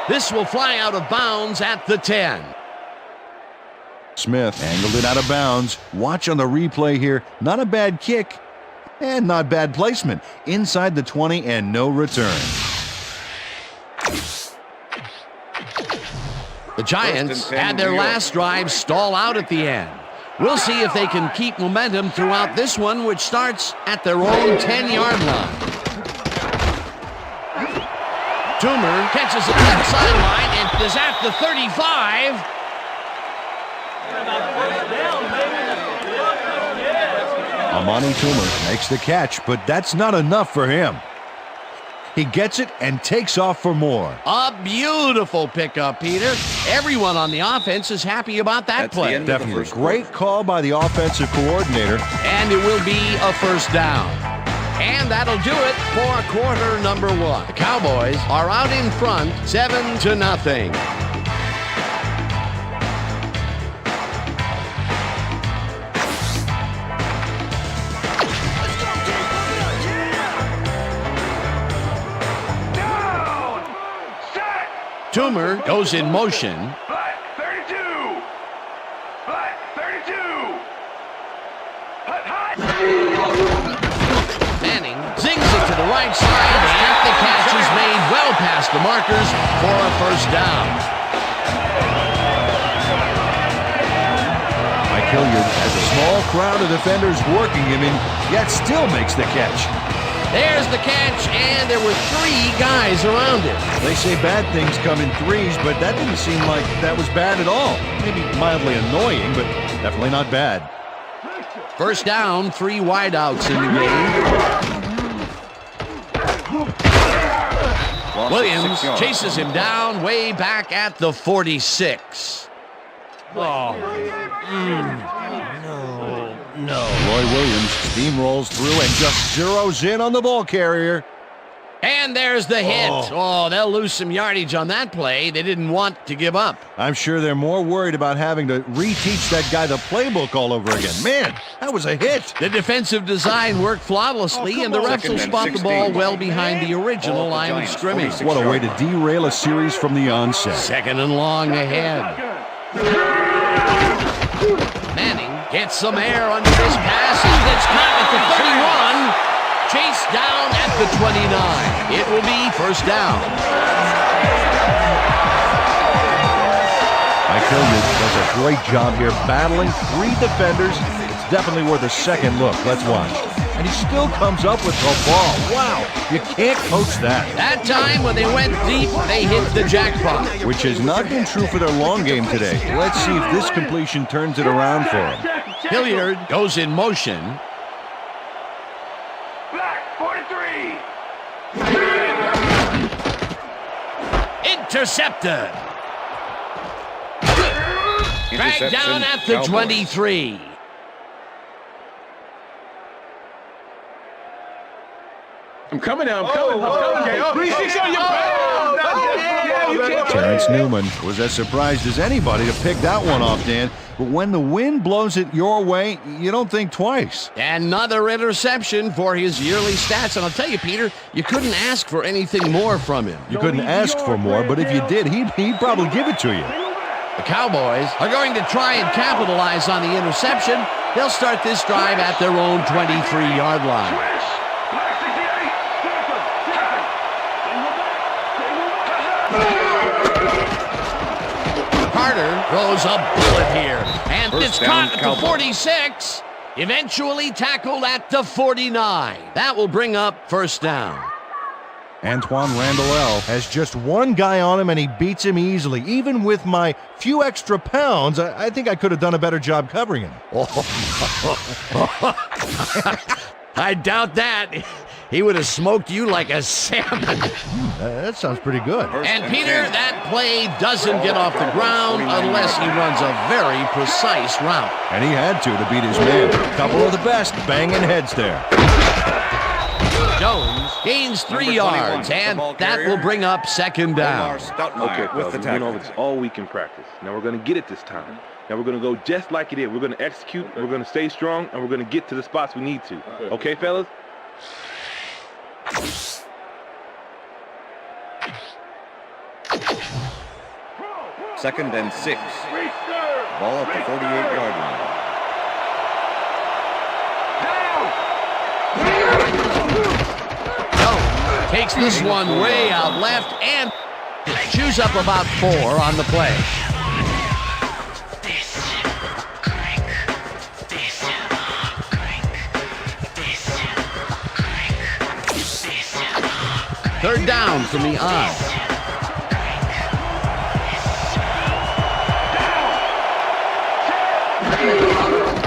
This will fly out of bounds at the 10. Smith angled it out of bounds. Watch on the replay here. Not a bad kick and not bad placement. Inside the 20 and no return. The Giants had their last drive stall out at the end. We'll see if they can keep momentum throughout this one, which starts at their own 10-yard line. Toomer catches the left sideline and is at the 35. Amani Toomer makes the catch, but that's not enough for him. He gets it and takes off for more. A beautiful pickup, Peter. Everyone on the offense is happy about that play. Definitely. Great call by the offensive coordinator. And it will be a 1st down. And that'll do it for quarter number 1. The Cowboys are out in front, 7-0. Toomer goes in motion. Black 32. Black 32. Manning zings it to the right side, and the catch is made well past the markers for a 1st down. Mike Hilliard has a small crowd of defenders working him in, yet still makes the catch. There's the catch, and there were 3 guys around it. They say bad things come in threes, but that didn't seem like that was bad at all. Maybe mildly annoying, but definitely not bad. 1st down, 3 wideouts in the game. Williams chases him down way back at the 46. No. Roy Williams steamrolls through and just zeroes in on the ball carrier. And there's the hit. Oh, they'll lose some yardage on that play. They didn't want to give up. I'm sure they're more worried about having to reteach that guy the playbook all over again. Man, that was a hit. The defensive design worked flawlessly, and the refs will spot the ball well behind the original line of scrimmage. What a way to derail a series from the onset. 2nd and long ahead. Manning gets some air under this pass. He gets caught at the 31. Chased down at the 29. It will be 1st down. Mike Hilliard does a great job here battling 3 defenders. It's definitely worth a second look. Let's watch. And he still comes up with the ball. Wow, you can't coach that. That time when they went deep, they hit the jackpot. Which has not been true for their long game today. Let's see if this completion turns it around for him. Hilliard goes in motion. Black 43. Intercepted. Dragged down at the 23. I'm coming now. I'm coming. Terrence Newman was as surprised as anybody to pick that one off, Dan. But when the wind blows it your way, you don't think twice. Another interception for his yearly stats. And I'll tell you, Peter, you couldn't ask for anything more from him. You couldn't ask for more, but if you did, he'd probably give it to you. The Cowboys are going to try and capitalize on the interception. They'll start this drive at their own 23-yard line. Carter throws a bullet here, and it's caught at the 46. Eventually tackled at the 49. That will bring up first down. Antoine Randall has just one guy on him, and he beats him easily. Even with my few extra pounds, I think I could have done a better job covering him. I doubt that. He would have smoked you like a salmon. That sounds pretty good. And Peter, that play doesn't get off the ground unless he runs a very precise route. And he had to beat his man. A couple of the best banging heads there. Jones gains 3 yards, and that will bring up second down. Okay, fellas, we went over this all week in practice. Now we're going to get it this time. Now we're going to go just like it is. We're going to execute, we're going to stay strong, and we're going to get to the spots we need to. Okay, fellas? Second and 6. Ball at the 48-yard line. Jones takes this one way out left and chews up about 4 on the play. Third down from the I.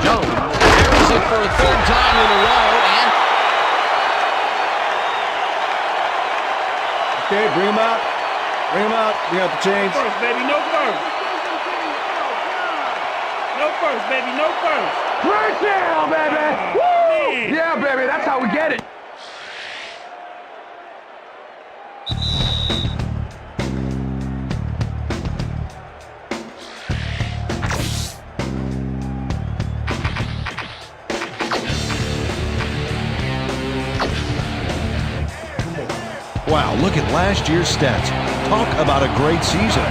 Jones carries it for a third time in a row, and okay, bring him out. Bring him out. Bring out the chains. No first, baby. No first. No first, baby. No first. First down, baby. Woo! Yeah, baby. That's how we get it. Wow, look at last year's stats. Talk about a great season.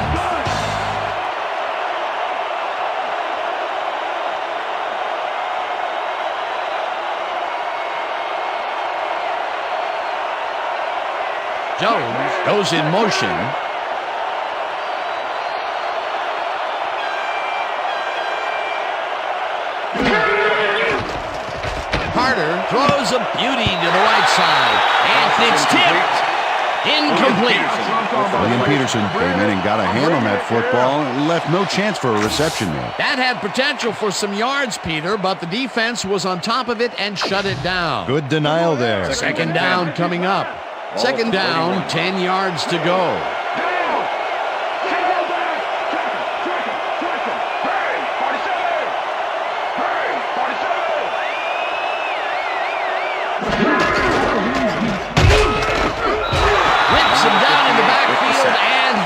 Jones goes in motion. Carter throws a beauty to the right side, and it's tipped. Incomplete. William Peterson came in and got a hand on that football and left no chance for a reception there. That had potential for some yards, Peter, but the defense was on top of it and shut it down. Good denial there. Second down coming up. Second down, 10 yards to go.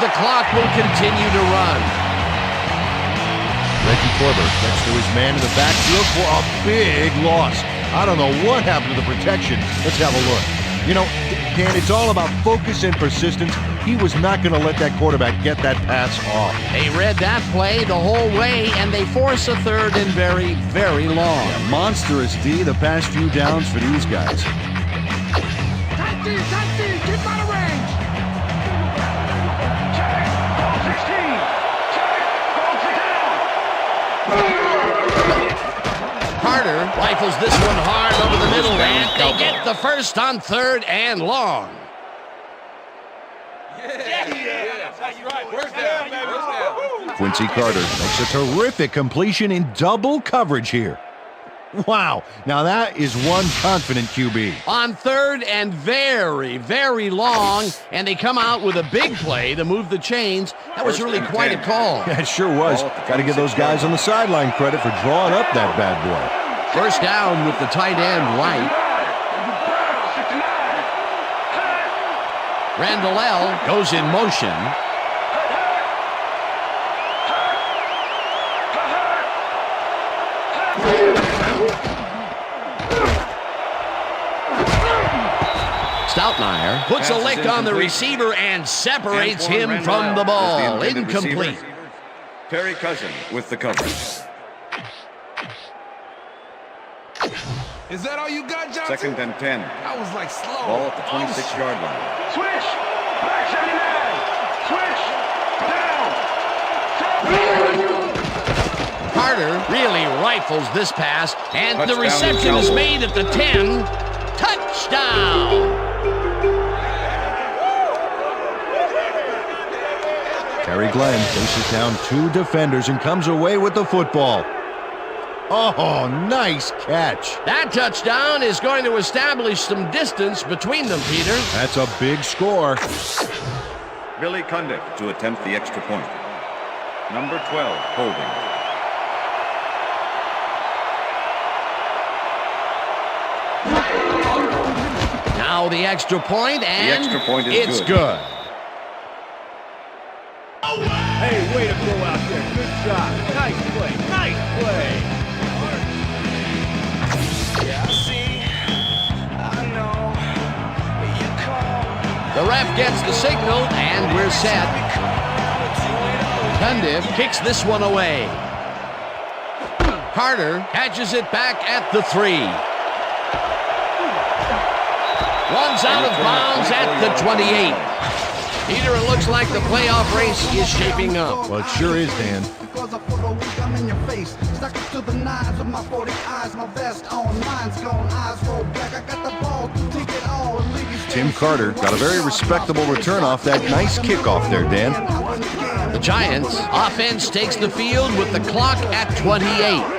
The clock will continue to run. Reggie Corbett gets to his man in the backfield for a big loss. I don't know what happened to the protection. Let's have a look. You know, Dan, it's all about focus and persistence. He was not going to let that quarterback get that pass off. They read that play the whole way, and they force a third and very, very long. Yeah, monstrous D the past few downs for these guys. Tight D, keep out of range. Carter rifles this one hard over the middle, and they get the first on third and long. Quincy Carter Makes a terrific completion in double coverage here. Wow, now that is one confident QB. On third and very, very long, and they come out with a big play to move the chains. That was really quite a call. Yeah, it sure was. Got to give those guys on the sideline credit for drawing up that bad boy. First down with the tight end right. Randall goes in motion. Stoutmeyer puts a lick on the receiver and separates him from the ball. Incomplete. Terry Cousin with the coverage. Is that all you got, Johnson? Second and 10. I was like slow. Ball at the 26-yard line. Switch. Back 79. Switch. Down. Carter really rifles this pass, and the Touchdown, reception is Cowboys. made at the 10. Touchdown! Terry Glenn faces down 2 defenders and comes away with the football. Oh, nice catch. That touchdown is going to establish some distance between them, Peter. That's a big score. Billy Cundiff to attempt the extra point. Number 12, holding. Now the extra point, and extra point is it's good. good. Hey, way to go out there. Good job. Nice play. Nice play. The ref gets the signal, and we're set. Cundiff kicks this one away. Carter catches it back at the 3. Runs out of bounds at the 28. Peter, it looks like the playoff race is shaping up. Well, it sure is, Dan. Because I put a week, I'm in your face. Stuck it to the nines with my 40 eyes, my vest on, mine's gone, eyes roll back. I got the ball, take it all, and leave you Tim Carter got a very respectable return off that nice kickoff there, Dan. The Giants offense takes the field with the clock at 28.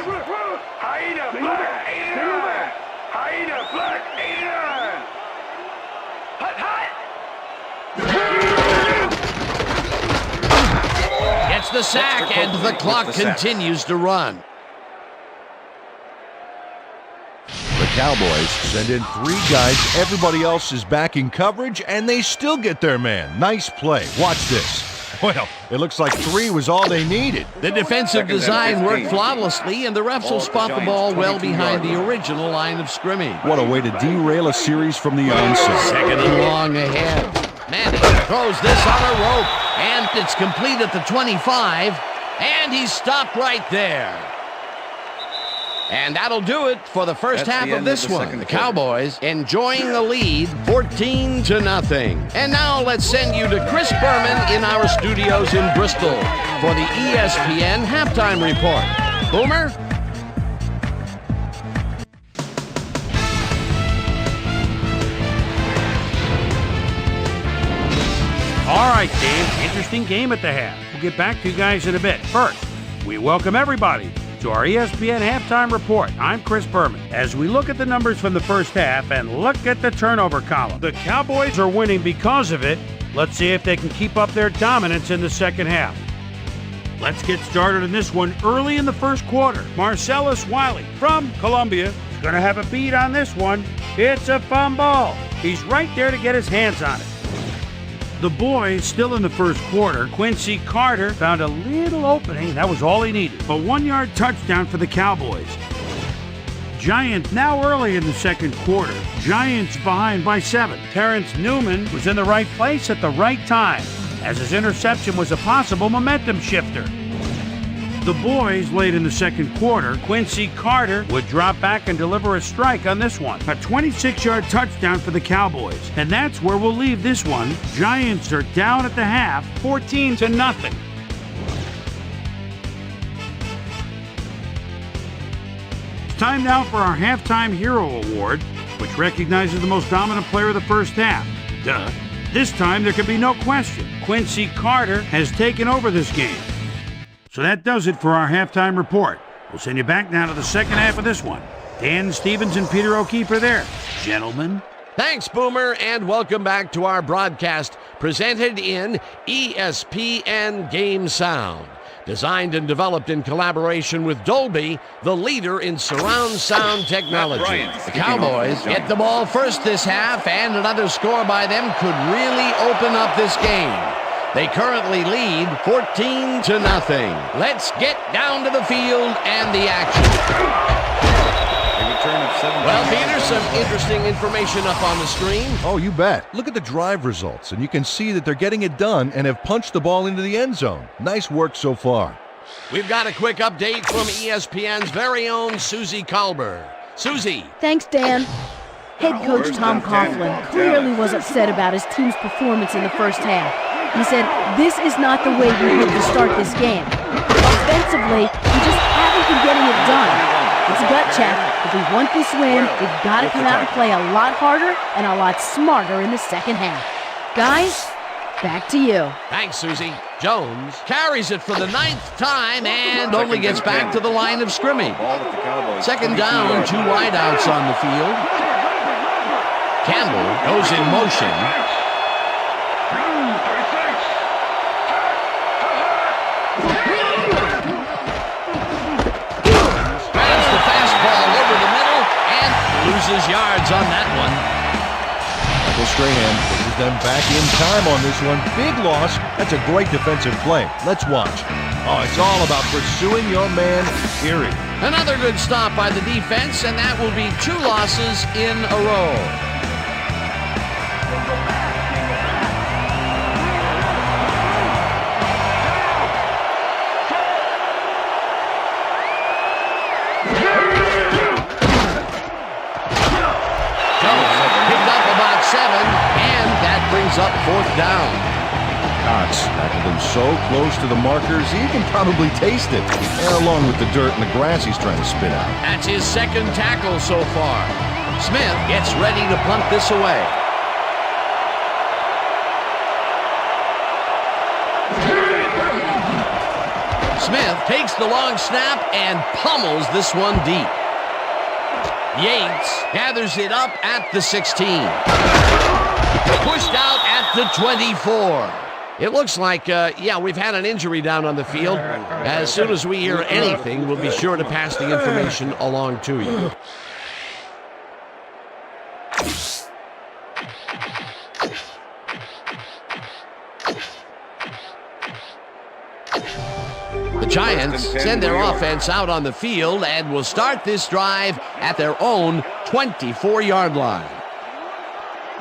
Gets the sack, and the clock continues to run. The Cowboys send in 3 guys. Everybody else is back in coverage, and they still get their man. Nice play. Watch this. Well, it looks like 3 was all they needed. The defensive design worked flawlessly, and the refs will spot the ball well behind the original line of scrimmage. What a way to derail a series from the onset. Second and long ahead. Manning throws this on a rope, and it's complete at the 25, and he's stopped right there. And that'll do it for the first half of this one. The Cowboys enjoying the lead, 14-0. And now let's send you to Chris Berman in our studios in Bristol for the ESPN Halftime Report. Boomer? All right, Dave. Interesting game at the half. We'll get back to you guys in a bit. First, we welcome everybody to our ESPN Halftime Report. I'm Chris Berman. As we look at the numbers from the first half and look at the turnover column, the Cowboys are winning because of it. Let's see if they can keep up their dominance in the second half. Let's get started in this one early in the first quarter. Marcellus Wiley from Columbia is going to have a beat on this one. It's a fumble. He's right there to get his hands on it. The boys still in the first quarter. Quincy Carter found a little opening. That was all he needed. A 1-yard touchdown for the Cowboys. Giants now early in the second quarter. Giants behind by 7. Terrence Newman was in the right place at the right time, as his interception was a possible momentum shifter. The boys late in the second quarter. Quincy Carter would drop back and deliver a strike on this one. A 26-yard touchdown for the Cowboys. And that's where we'll leave this one. Giants are down at the half, 14-0. It's time now for our Halftime Hero Award, which recognizes the most dominant player of the first half. Duh. This time there can be no question. Quincy Carter has taken over this game. So that does it for our halftime report. We'll send you back now to the second half of this one. Dan Stevens and Peter O'Keefe are there. Gentlemen. Thanks, Boomer, and welcome back to our broadcast presented in ESPN Game Sound. Designed and developed in collaboration with Dolby, the leader in surround sound technology. The Cowboys get the ball first this half, and another score by them could really open up this game. They currently lead 14-0. Let's get down to the field and the action. Well, Peter, some interesting information up on the screen. Oh, you bet. Look at the drive results, and you can see that they're getting it done and have punched the ball into the end zone. Nice work so far. We've got a quick update from ESPN's very own Susie Colbert. Susie. Thanks, Dan. Head coach Tom Coughlin clearly was upset about his team's performance in the first half. He said, "This is not the way we hope to start this game. Offensively, we just haven't in getting it done. It's a gut check. If we want this win, we've got to come out and play a lot harder and a lot smarter in the second half. Guys, back to you. Thanks, Susie. Jones carries it for the 9th time and only gets back to the line of scrimmage. Second down, 2 wideouts on the field. Campbell goes in motion. Grabs the fastball over the middle and loses yards on that one. Michael Strahan brings them back in time on this one. Big loss. That's a great defensive play. Let's watch. Oh, it's all about pursuing your man, period. Another good stop by the defense, and that will be 2 losses in a row. Up 4th down. Cox tackled him so close to the markers, he can probably taste it, along with the dirt and the grass he's trying to spit out. That's his 2nd tackle so far. Smith gets ready to punt this away. Smith takes the long snap and pummels this one deep. Yates gathers it up at the 16. Pushed out at the 24. It looks like, we've had an injury down on the field. As soon as we hear anything, we'll be sure to pass the information along to you. The Giants send their offense out on the field and will start this drive at their own 24-yard line.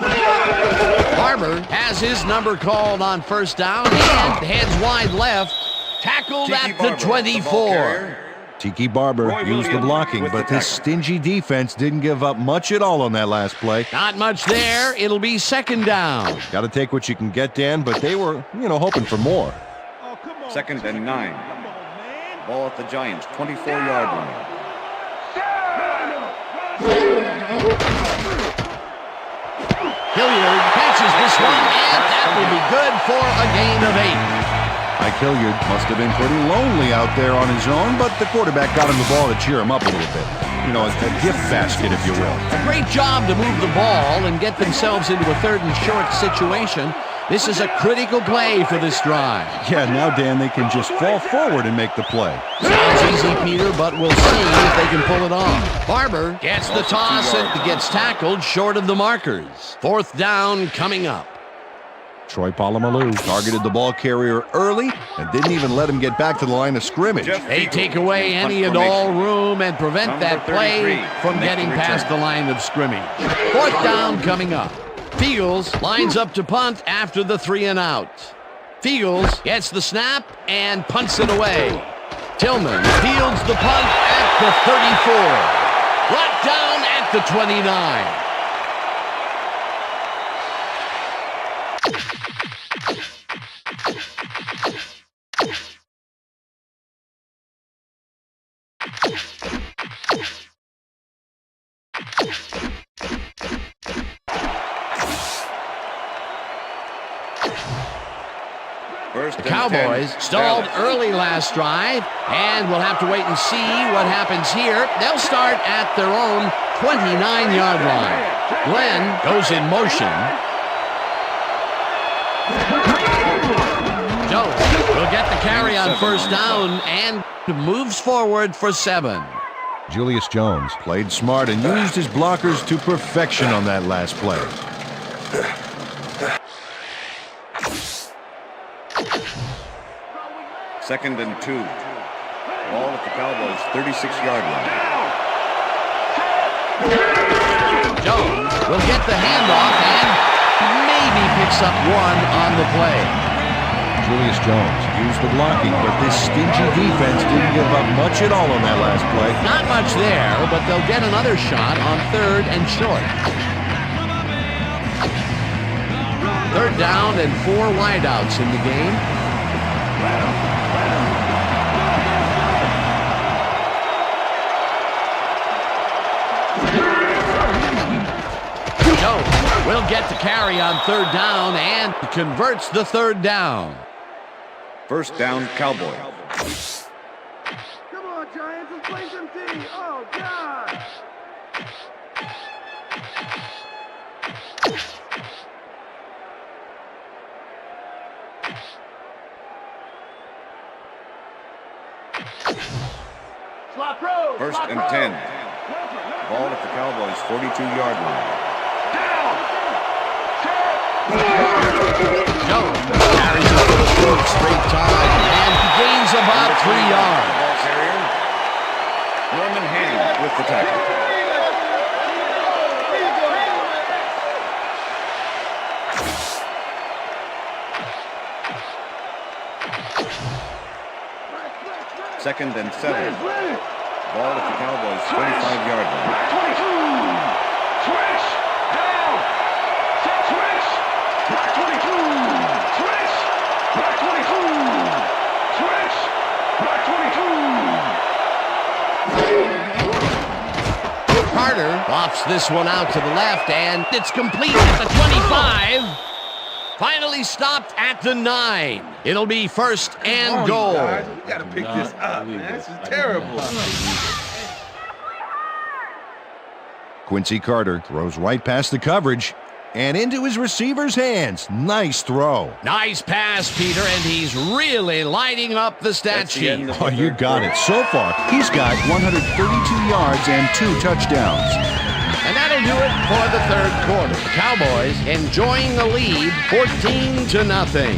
Barber has his number called on 1st down and heads wide left, tackled at the 24. Tiki Barber used the blocking, but this stingy defense didn't give up much at all on that last play. Not much there. It'll be 2nd down. Got to take what you can get, Dan, but they were, hoping for more. 2nd and 9. Ball at the Giants' 24-yard line. Hilliard catches this one, and that will be good for a gain of 8. Mike Hilliard must have been pretty lonely out there on his own, but the quarterback got him the ball to cheer him up a little bit. A gift basket, if you will. A great job to move the ball and get themselves into a 3rd and short situation. This is a critical play for this drive. Yeah, now, Dan, they can just fall forward and make the play. Sounds easy, Peter, but we'll see if they can pull it off. Barber gets the toss and gets tackled short of the markers. 4th down coming up. Troy Polamalu targeted the ball carrier early and didn't even let him get back to the line of scrimmage. They take away any and all room and prevent that play from getting past the line of scrimmage. 4th down coming up. Fields lines up to punt after the 3 and out. Fields gets the snap and punts it away. Tillman fields the punt at the 34. Brought down at the 29. The Cowboys stalled early last drive, and we'll have to wait and see what happens here. They'll start at their own 29-yard line. Glenn goes in motion. Jones will get the carry on 1st down and moves forward for 7. Julius Jones played smart and used his blockers to perfection on that last play. Second and 2. Ball at the Cowboys' 36-yard line. Jones will get the handoff and maybe picks up 1 on the play. Julius Jones used the blocking, but this stingy defense didn't give up much at all on that last play. Not much there, but they'll get another shot on 3rd and short. 3rd down and 4 wideouts in the game. will get the carry on third down and converts the third down. First down, Cowboys. Come on, Giants, let's play some D. Oh, God. First and 10. Ball at the Cowboys' 42-yard line. Jones carries it for the third straight time and gains about 3 yards. Ball carrier. Norman Hand with the tackle. Second and 7. Ball at the Cowboys' 25-yard line. 22. Switch. Down. Switch. Back 22. Switch. Back 22. Switch. Back 22. Carter lofts this one out to the left, and it's complete at the 25. Finally stopped at the 9. It'll be first and goal. We gotta pick this up, man. This is terrible. Quincy Carter throws right past the coverage and into his receiver's hands. Nice throw. Nice pass, Peter, and he's really lighting up the stat sheet. Oh, you got it. So far, he's got 132 yards and 2 touchdowns. And that'll do it for the third quarter. The Cowboys enjoying the lead, 14-0.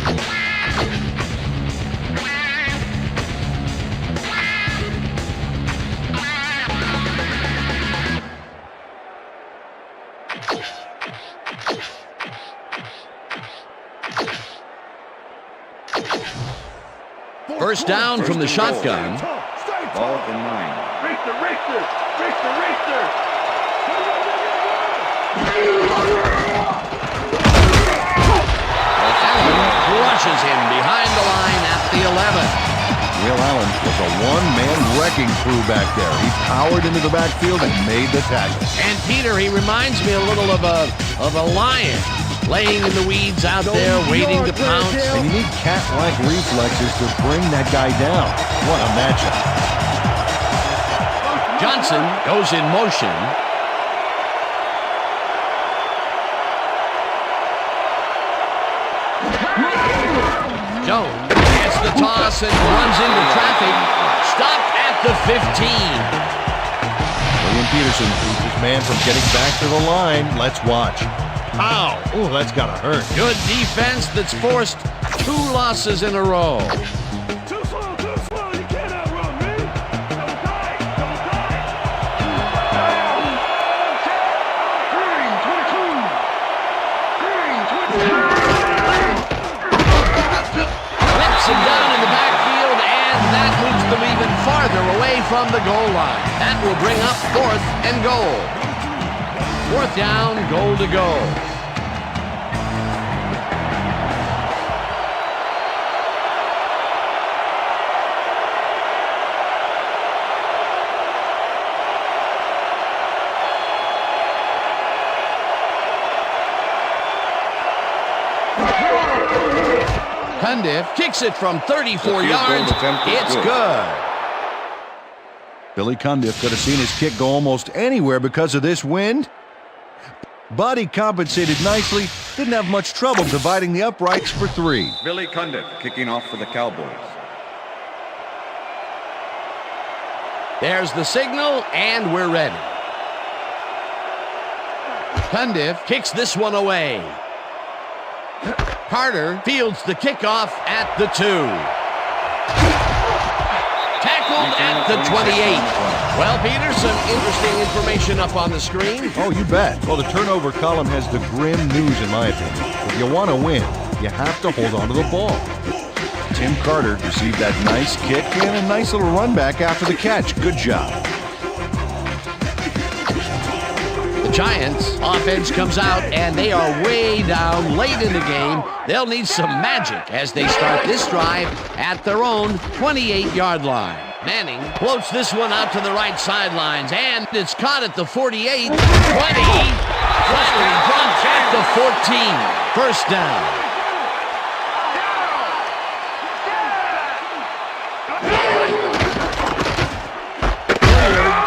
First down from the shotgun. Ball at the 9. Richter. Allen crushes him behind the line at the 11. Will Allen was a one-man wrecking crew back there. He powered into the backfield and made the tackle. And Peter, he reminds me a little of a lion laying in the weeds out there waiting to pounce. And you need cat-like reflexes to bring that guy down. What a matchup. Johnson goes in motion. Jones gets the toss and runs into traffic. Stopped at the 15. William Peterson keeps his man from getting back to the line. Let's watch. Ow! Oh, that's gotta hurt. Good defense that's forced 2 losses in a row. Too slow. You can't outrun me. Double tight. Green 22. Flips him down in the backfield, and that moves them even farther away from the goal line. That will bring up 4th and goal. 4th down, goal to go. Cundiff kicks it from 34 yards. It's good. Billy Cundiff could have seen his kick go almost anywhere because of this wind. But he compensated nicely. Didn't have much trouble dividing the uprights for 3. Billy Cundiff kicking off for the Cowboys. There's the signal, and we're ready. Cundiff kicks this one away. Carter fields the kickoff at the 2. Tackled at the 28. Well, Peter, some interesting information up on the screen. Oh, you bet. Well, the turnover column has the grim news, in my opinion. If you want to win, you have to hold on to the ball. Tim Carter received that nice kick and a nice little run back after the catch. Good job. The Giants' offense comes out, and they are way down late in the game. They'll need some magic as they start this drive at their own 28-yard line. Manning floats this one out to the right sidelines, and it's caught at the 48, 20, 30, Fluttering drop at the 14. First down.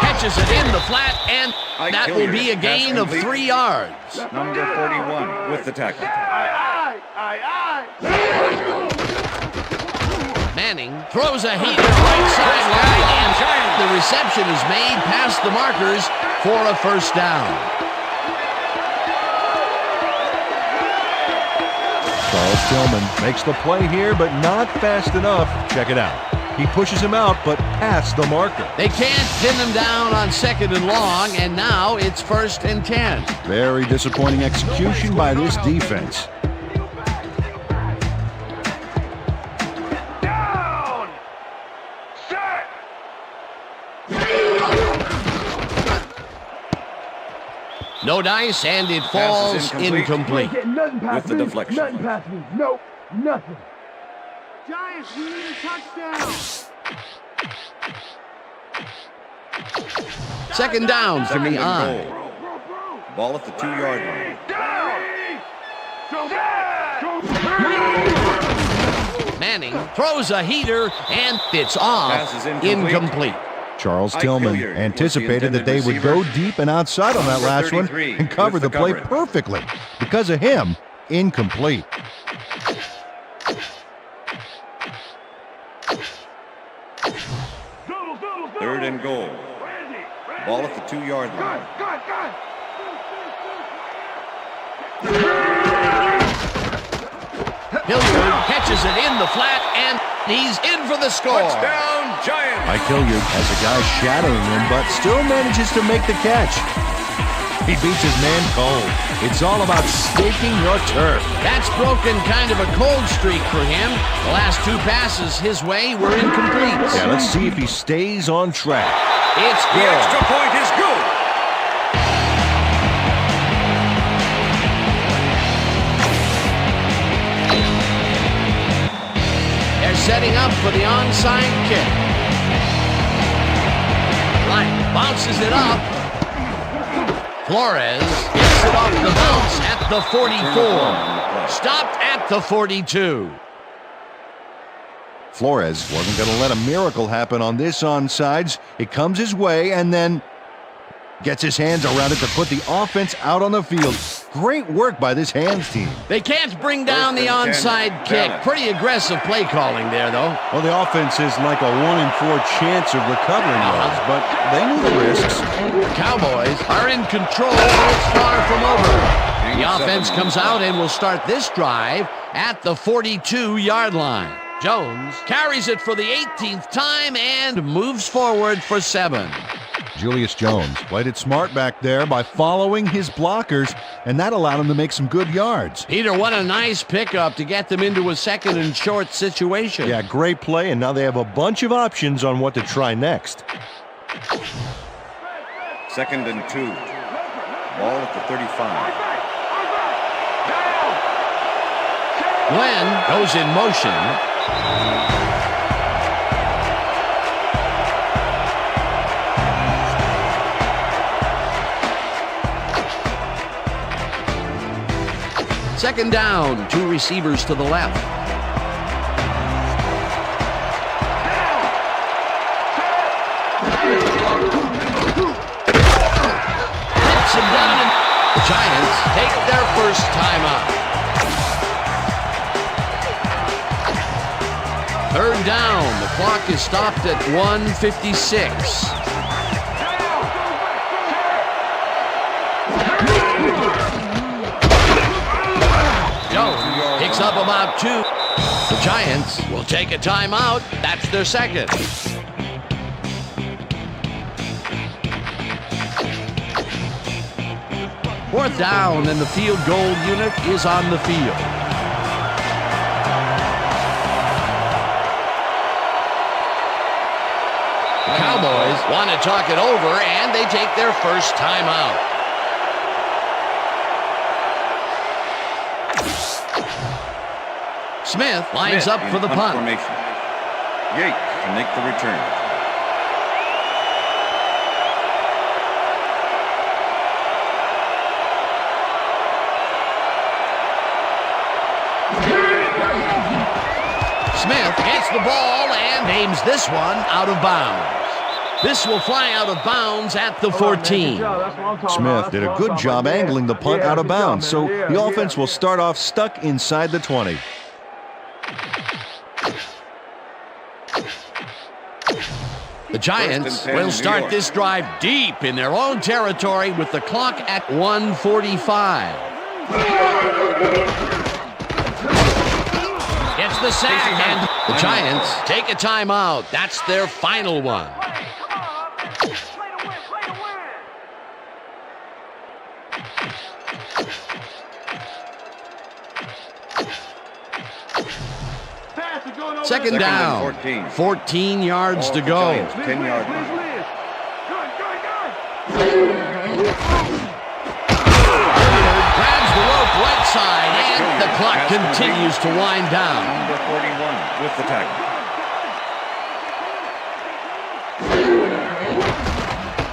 Catches it in the flat, and that will be a gain of 3 yards. Number 41 with the tackle. Manning throws a heater right sideline, and the reception is made past the markers for a first down. Charles Tillman makes the play here, but not fast enough. Check it out. He pushes him out, but past the marker. They can't pin him down on 2nd and long, and now it's 1st and 10. Very disappointing execution by this defense. No dice, and it falls incomplete. With the deflection. Nothing past me. Nope, nothing. Giants, we need a touchdown. 2nd down from the eye. Ball at the 2-yard line. Manning throws a heater, and it's off. Pass is incomplete. Charles Tillman anticipated that they would go deep and outside on that last one and cover the play perfectly. Because of him, incomplete. Third and goal. Ball at the 2-yard line. Hilliard catches it in the flat, and he's in for the score. Touchdown, Giants! Mike Hilliard has a guy shadowing him, but still manages to make the catch. He beats his man cold. It's all about staking your turf. That's broken kind of a cold streak for him. The last 2 passes his way were incomplete. Yeah, let's see if he stays on track. It's The good. extra point is good. They're setting up for the onside kick. Right, bounces it up. Flores gets it off the bounce at the 44. Stopped at the 42. Flores wasn't going to let a miracle happen on this onside. It comes his way and then gets his hands around it to put the offense out on the field. Great work by this hands team. They can't bring down the onside kick. Pretty aggressive play calling there, though. Well, the offense is like a 1 in 4 chance of recovering those, but they knew the risks. The Cowboys are in control, but it's far from over. The offense comes out and will start this drive at the 42-yard line. Jones carries it for the 18th time and moves forward for 7. Julius Jones played it smart back there by following his blockers, and that allowed him to make some good yards. Peter, what a nice pickup to get them into a 2nd and short situation. Yeah, great play, and now they have a bunch of options on what to try next. 2nd and 2. Ball at the 35. Glenn goes in motion. Second down, 2 receivers to the left. Hits him down, and the Giants take their first timeout. 3rd down, the clock is stopped at 1:56. Jones picks up about 2. The Giants will take a timeout. That's their 2nd. Fourth down, and the field goal unit is on the field. The Cowboys want to talk it over, and they take their first timeout. Smith lines up for the punt. Formation. Yates to make the return. Smith gets the ball and aims this one out of bounds. This will fly out of bounds at the 14. Smith did a good job angling the punt out of bounds, so the offense will start off stuck inside the 20. The Giants will start this drive deep in their own territory with the clock at 1:45. Gets the sack, and the Giants take a timeout. That's their final one. Second down, 14 yards to go. 10-yard line. Grabs the rope right side, and the clock continues to wind down. Number 41 with the tackle.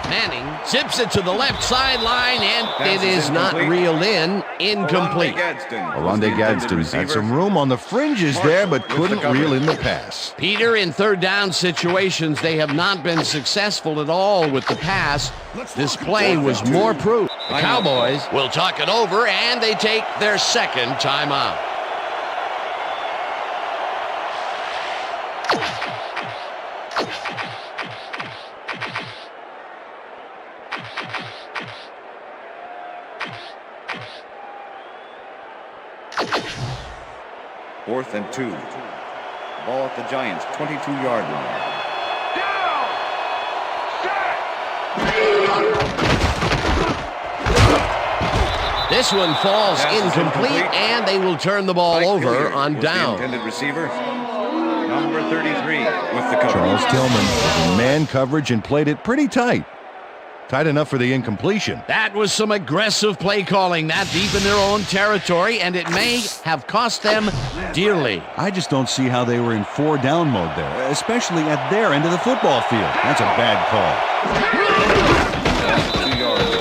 Manning zips it to the left sideline, and it is not reeled in. Incomplete. Oronde Gadsden had some room on the fringes there, but couldn't reel in the pass. Peter, in third down situations, they have not been successful at all with the pass. This play was more proof. The Cowboys will talk it over, and they take their second timeout. Fourth and 2. Ball at the Giants' 22-yard line. This one falls incomplete, and they will turn the ball over on down. The intended receiver, number 33 with the coverage. Charles Tillman was in man coverage and played it pretty tight. Tight enough for the incompletion. That was some aggressive play calling that deep in their own territory, and it may have cost them dearly. I just don't see how they were in 4-down mode there, especially at their end of the football field. That's a bad call. 2 yards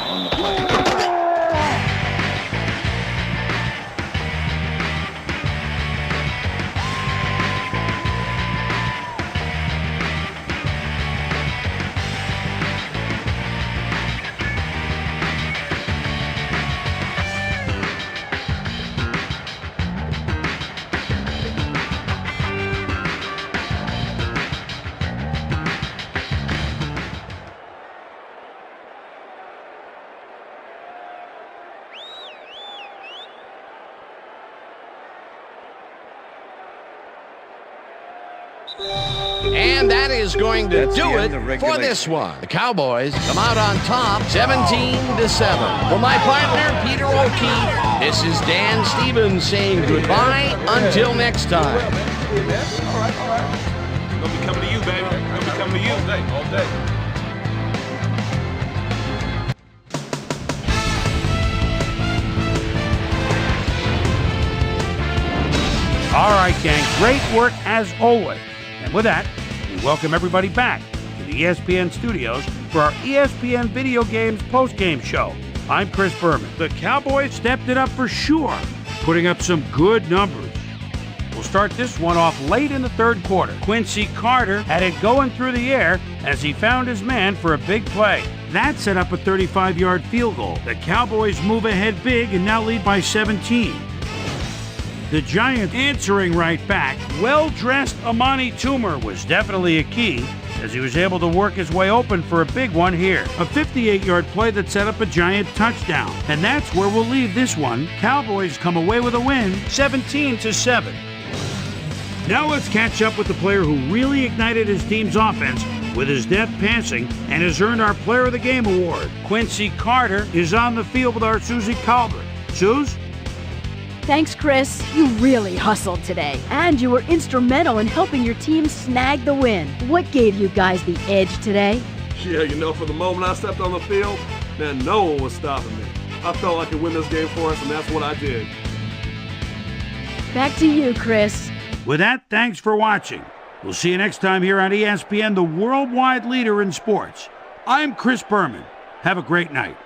on the play. And that is going to do it for this one. The Cowboys come out on top 17-7. For my partner, Peter O'Keefe, this is Dan Stevens saying goodbye until next time. All right. Gonna be coming to you, baby. Gonna be coming to you all day. All right, gang, great work as always. And with that, we welcome everybody back to the ESPN studios for our ESPN Video Games post-game show. I'm Chris Berman. The Cowboys stepped it up for sure, putting up some good numbers. We'll start this one off late in the third quarter. Quincy Carter had it going through the air as he found his man for a big play. That set up a 35-yard field goal. The Cowboys move ahead big and now lead by 17. The Giants answering right back. Well-dressed Amani Toomer was definitely a key as he was able to work his way open for a big one here. A 58-yard play that set up a Giant touchdown. And that's where we'll leave this one. Cowboys come away with a win, 17-7. Now let's catch up with the player who really ignited his team's offense with his deft passing and has earned our Player of the Game award. Quincy Carter is on the field with our Susie Calvert. Suze? Thanks, Chris. You really hustled today, and you were instrumental in helping your team snag the win. What gave you guys the edge today? Yeah, from the moment I stepped on the field, man, no one was stopping me. I felt I could win this game for us, and that's what I did. Back to you, Chris. With that, thanks for watching. We'll see you next time here on ESPN, the worldwide leader in sports. I'm Chris Berman. Have a great night.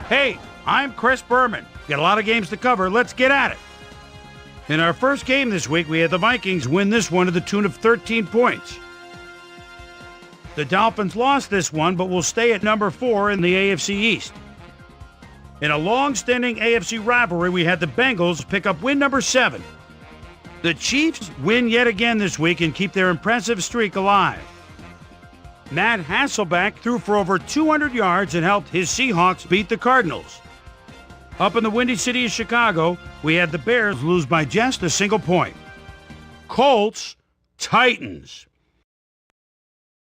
Hey, I'm Chris Berman. Got a lot of games to cover. Let's get at it. In our first game this week, we had the Vikings win this one to the tune of 13 points. The Dolphins lost this one, but will stay at number 4 in the AFC East. In a long-standing AFC rivalry, we had the Bengals pick up win number 7. The Chiefs win yet again this week and keep their impressive streak alive. Matt Hasselbeck threw for over 200 yards and helped his Seahawks beat the Cardinals. Up in the Windy City of Chicago, we had the Bears lose by just a single point. Colts, Titans.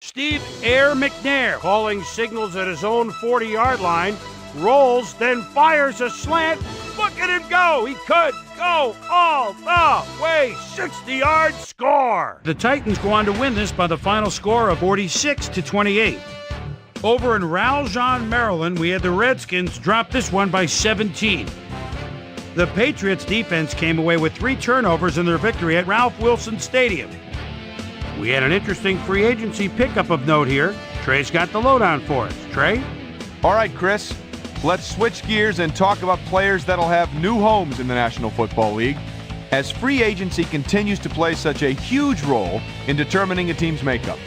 Steve Air McNair calling signals at his own 40-yard line, rolls, then fires a slant. Look at him go! He could go all the way. 60-yard score! The Titans go on to win this by the final score of 46-28. Over in Raljean, Maryland, we had the Redskins drop this one by 17. The Patriots defense came away with 3 turnovers in their victory at Ralph Wilson Stadium. We had an interesting free agency pickup of note here. Trey's got the lowdown for us. Trey? All right, Chris. Let's switch gears and talk about players that'll have new homes in the National Football League, as free agency continues to play such a huge role in determining a team's makeup.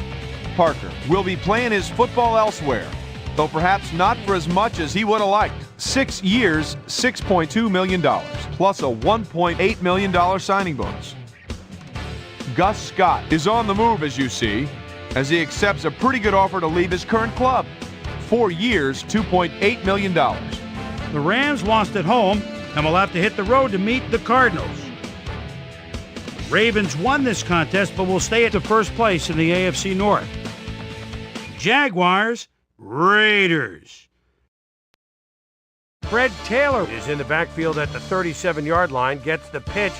Parker will be playing his football elsewhere, though perhaps not for as much as he would have liked. 6 years, $6.2 million, plus a $1.8 million signing bonus. Gus Scott is on the move, as you see, as he accepts a pretty good offer to leave his current club. 4 years, $2.8 million. The Rams lost at home and will have to hit the road to meet the Cardinals. Ravens won this contest but will stay at the first place in the AFC North. Jaguars, Raiders. Fred Taylor is in the backfield at the 37-yard line, gets the pitch,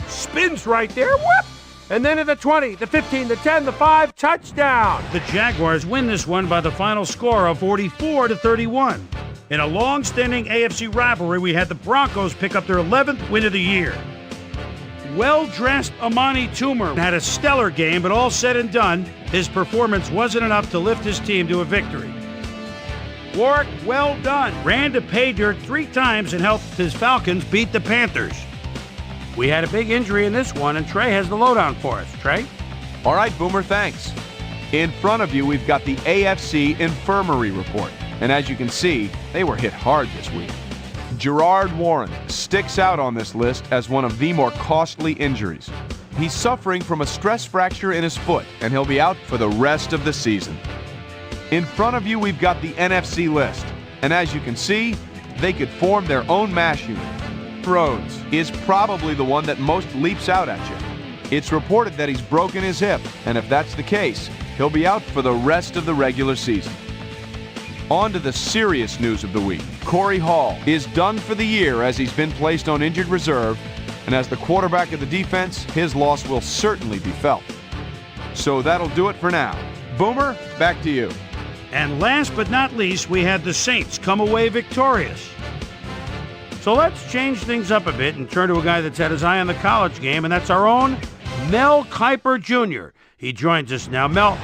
spins right there, whoop! And then at the 20, the 15, the 10, the 5, touchdown! The Jaguars win this one by the final score of 44-31. In a long-standing AFC rivalry, we had the Broncos pick up their 11th win of the year. Well-dressed Amani Toomer had a stellar game, but all said and done, his performance wasn't enough to lift his team to a victory. Warwick, well done, ran to pay dirt 3 times and helped his Falcons beat the Panthers. We had a big injury in this one, and Trey has the lowdown for us. Trey? All right, Boomer, thanks. In front of you, we've got the AFC Infirmary Report. And as you can see, they were hit hard this week. Gerard Warren sticks out on this list as one of the more costly injuries. He's suffering from a stress fracture in his foot, and he'll be out for the rest of the season. In front of you, we've got the NFC list. And as you can see, they could form their own MASH unit. Rhodes is probably the one that most leaps out at you. It's reported that he's broken his hip, and if that's the case, he'll be out for the rest of the regular season. On to the serious news of the week. Corey Hall is done for the year as he's been placed on injured reserve, and as the quarterback of the defense, his loss will certainly be felt. So that'll do it for now. Boomer, back to you. And last but not least, we had the Saints come away victorious. So let's change things up a bit and turn to a guy that's had his eye on the college game, and that's our own Mel Kiper Jr. He joins us now. Mel,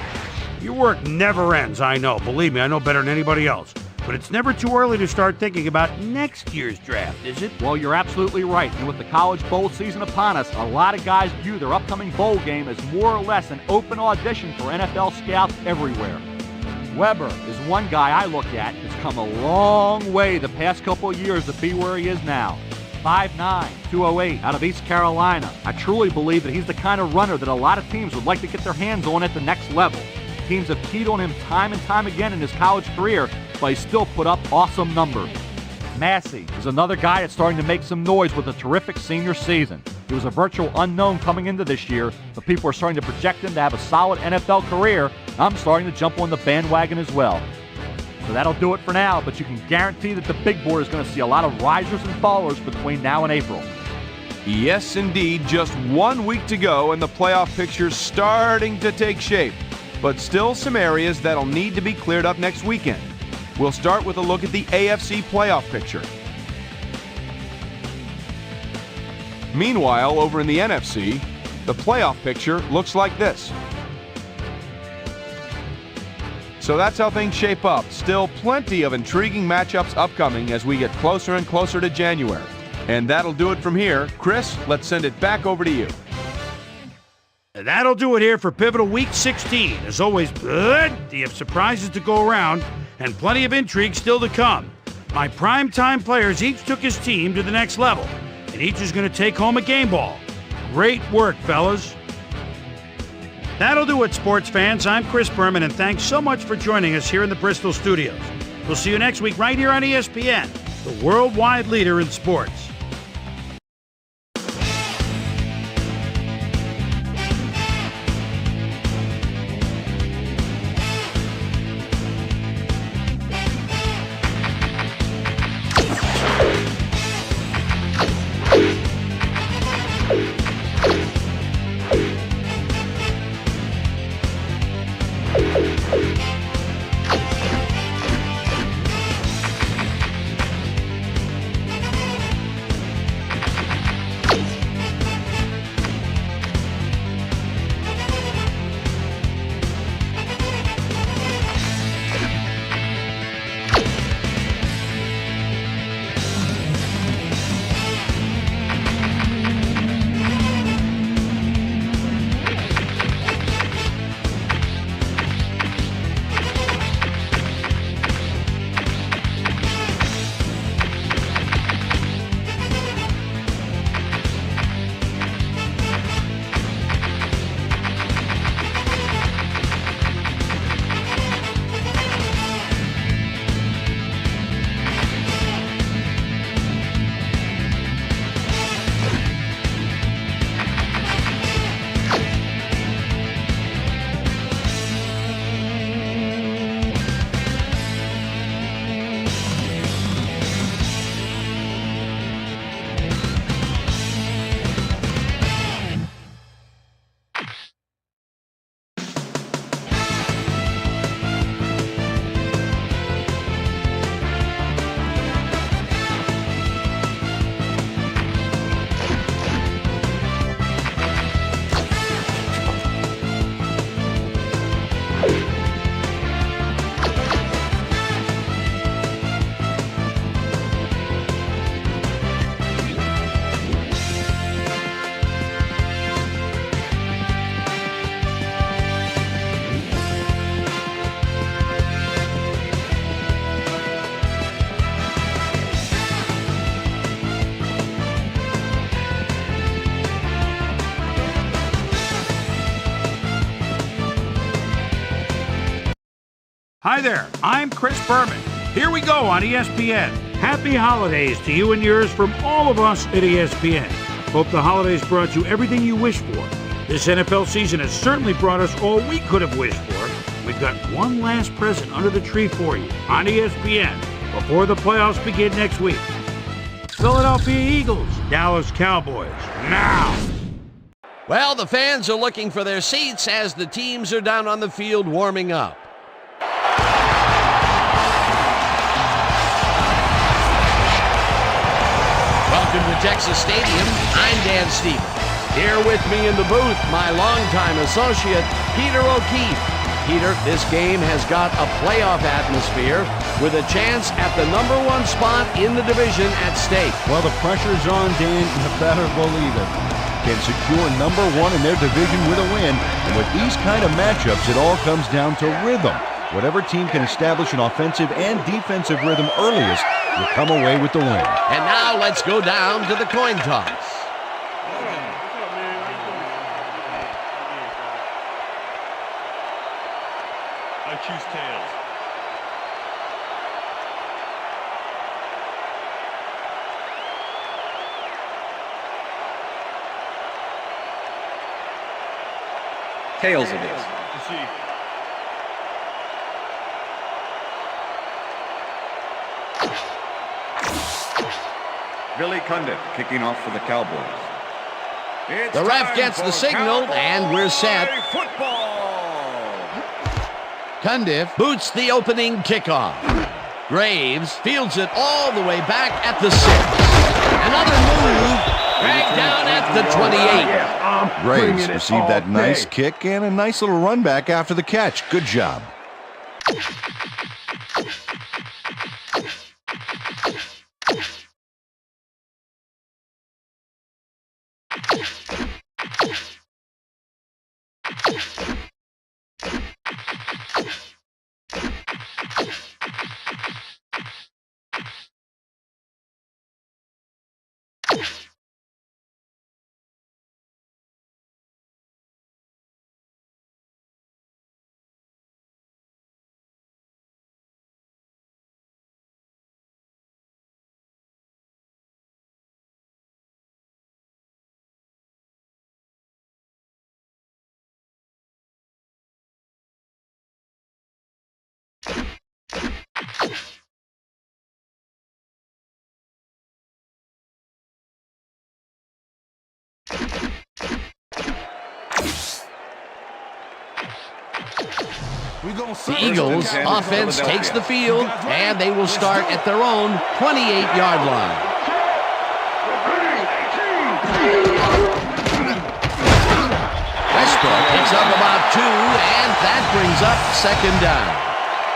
your work never ends, I know. Believe me, I know better than anybody else. But it's never too early to start thinking about next year's draft, is it? Well, you're absolutely right. And with the college bowl season upon us, a lot of guys view their upcoming bowl game as more or less an open audition for NFL scouts everywhere. Weber is one guy I look at who's come a long way the past couple of years to be where he is now. 5'9", 208, out of East Carolina. I truly believe that he's the kind of runner that a lot of teams would like to get their hands on at the next level. Teams have keyed on him time and time again in his college career, but he still put up awesome numbers. Massey is another guy that's starting to make some noise with a terrific senior season. He was a virtual unknown coming into this year, but people are starting to project him to have a solid NFL career. I'm starting to jump on the bandwagon as well. So that'll do it for now, but you can guarantee that the big board is going to see a lot of risers and fallers between now and April. Yes, indeed. Just 1 week to go, and the playoff picture's starting to take shape. But still some areas that'll need to be cleared up next weekend. We'll start with a look at the AFC playoff picture. Meanwhile, over in the NFC, the playoff picture looks like this. So that's how things shape up. Still plenty of intriguing matchups upcoming as we get closer and closer to January. And that'll do it from here. Chris, let's send it back over to you. And that'll do it here for Pivotal Week 16. As always, plenty of surprises to go around and plenty of intrigue still to come. My primetime players each took his team to the next level, and each is going to take home a game ball. Great work, fellas. That'll do it, sports fans. I'm Chris Berman, and thanks so much for joining us here in the Bristol studios. We'll see you next week right here on ESPN, the worldwide leader in sports. Hi there, I'm Chris Berman. Here we go on ESPN. Happy holidays to you and yours from all of us at ESPN. Hope the holidays brought you everything you wished for. This NFL season has certainly brought us all we could have wished for. We've got one last present under the tree for you on ESPN before the playoffs begin next week. Philadelphia Eagles, Dallas Cowboys, now. Well, the fans are looking for their seats as the teams are down on the field warming up. Texas Stadium, I'm Dan Stevens. Here with me in the booth, my longtime associate, Peter O'Keefe. Peter, this game has got a playoff atmosphere with a chance at the #1 spot in the division at stake. Well, the pressure's on, Dan. You better believe it. Can secure #1 in their division with a win. And with these kind of matchups, it all comes down to rhythm. Whatever team can establish an offensive and defensive rhythm earliest will come away with the win. And now let's go down to the coin toss. I choose tails. Tails it is. Billy Cundiff kicking off for the Cowboys. It's The ref time gets the for signal, Cowboy and we're set. Football. Cundiff boots the opening kickoff. Graves fields it all the way back at the 6. Another move, dragged down at the 28. Graves received that nice kick and a nice little run back after the catch. Good job. The Eagles' offense takes the field, and they will start at their own 28-yard line. Westbrook picks up about 2, and that brings up 2nd down.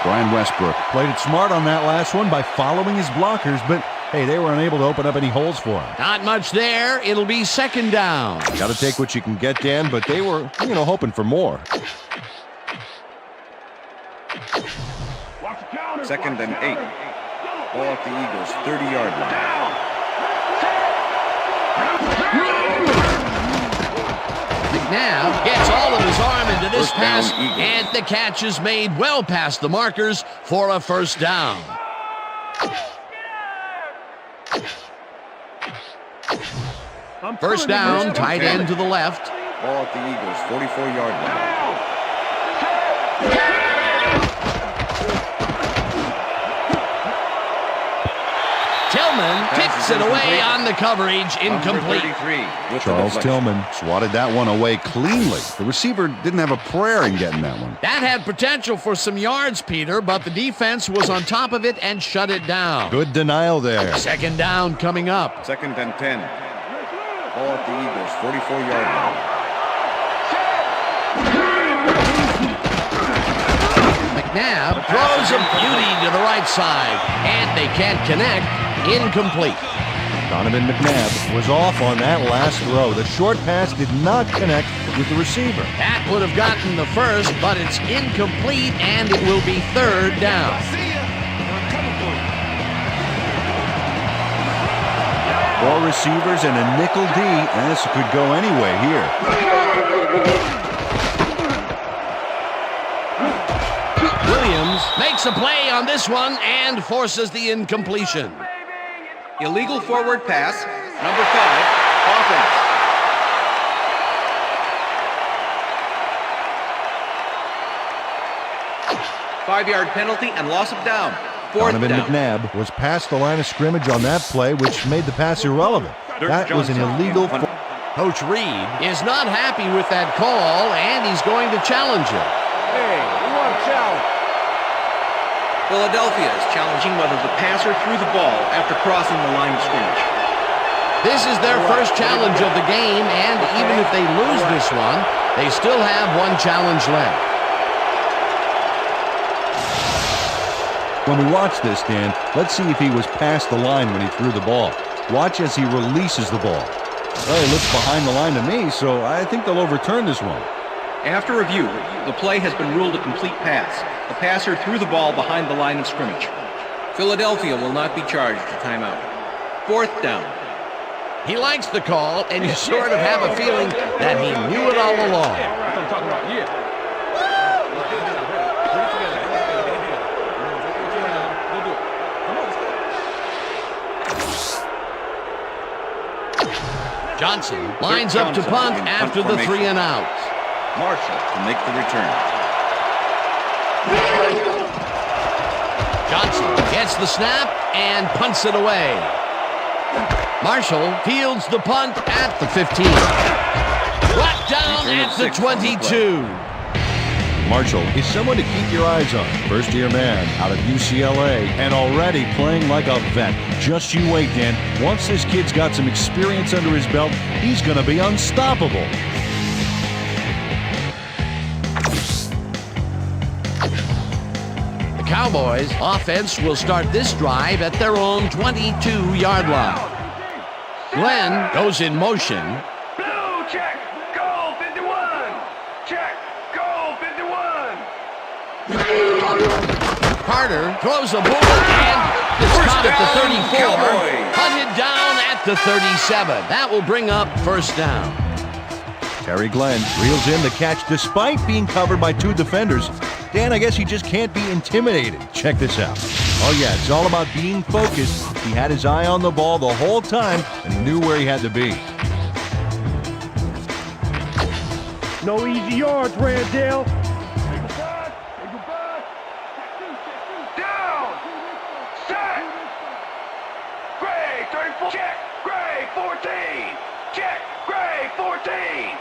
Brian Westbrook Played it smart on that last one by following his blockers, but hey, they were unable to open up any holes for him. Not much there. It'll be 2nd down. got to take what you can get, Dan, but they were, hoping for more. 2nd and 8. Ball at the Eagles' 30-yard line. McNabb gets all of his arm into this First down, pass, Eagles. and the catch is made well past the markers for a 1st down. First down, tight end to the left. Ball at the Eagles' 44-yard line. Tillman kicks it away on the coverage, incomplete. Charles Tillman swatted that one away cleanly. The receiver didn't have a prayer in getting that one. That had potential for some yards, Peter, but the defense was on top of it and shut it down. Good denial there. 2nd down coming up. 2nd and 10. Ball at the Eagles' 44-yard line. McNabb throws a beauty to the right side, and they can't connect. Incomplete. Donovan McNabb was off on that last throw. The short pass did not connect with the receiver. That would have gotten the 1st, but it's incomplete, and it will be 3rd down. Four receivers and a nickel D, and this could go anyway here. Williams makes a play on this one and forces the incompletion. Illegal forward pass, number 5, offense. Five-yard penalty and loss of down. 4th Donovan down. McNabb was past the line of scrimmage on that play, which made the pass irrelevant. That was an illegal. Coach Reed is not happy with that call, and he's going to challenge it. Hey, we want a challenge. Philadelphia is challenging whether the passer threw the ball after crossing the line of scrimmage. This is their first challenge of the game, and even if they lose this one, they still have one challenge left. When we watch this, Dan, let's see if he was past the line when he threw the ball. Watch as he releases the ball. Well, he looks behind the line to me, so I think they'll overturn this one. After review, the play has been ruled a complete pass. The passer threw the ball behind the line of scrimmage. Philadelphia will not be charged a timeout. 4th down. He likes the call, and you sort of have a feeling that he knew it all along. That's what I'm talking about, yeah. Johnson lines up to punt after the 3 and out. Marshall to make the return. Johnson gets the snap and punts it away. Marshall fields the punt at the 15. Brought down at the 22. Marshall is someone to keep your eyes on. First-year man out of UCLA and already playing like a vet. Just you wait, Dan. Once this kid's got some experience under his belt, he's going to be unstoppable. The Cowboys offense will start this drive at their own 22-yard line. Glenn goes in motion. Blue check, goal 51. Check, goal 51. Carter throws a bullet and it's caught at the 34. Hunted down at the 37. That will bring up 1st down. Terry Glenn reels in the catch despite being covered by 2 defenders. Dan, I guess he just can't be intimidated. Check this out. Oh yeah, it's all about being focused. He had his eye on the ball the whole time and knew where he had to be. No easy yards, Randall. Down. Set. Gray, 34. Check. Gray, 14. Check. Gray, 14.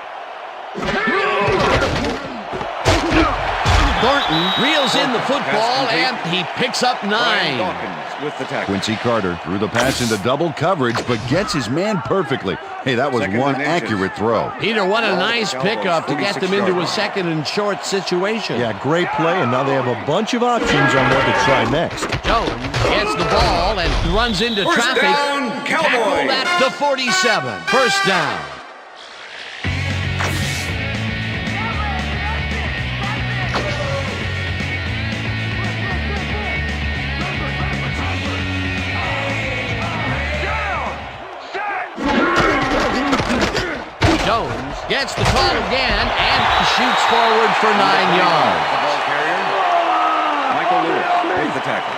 Thornton reels in the football and he picks up 9. With the tackle. Quincy Carter threw the pass into double coverage, but gets his man perfectly. Hey, that was one accurate throw. Peter, what a nice pickup to get them into a 2nd and short situation. Yeah, great play, and now they have a bunch of options on what to try next. Jones gets the ball and runs into traffic. Down, Cowboys. Tackled at the 47. 1st down. Jones gets the call again and shoots forward for 9 yards. The ball carrier, Michael Lewis with the tackle.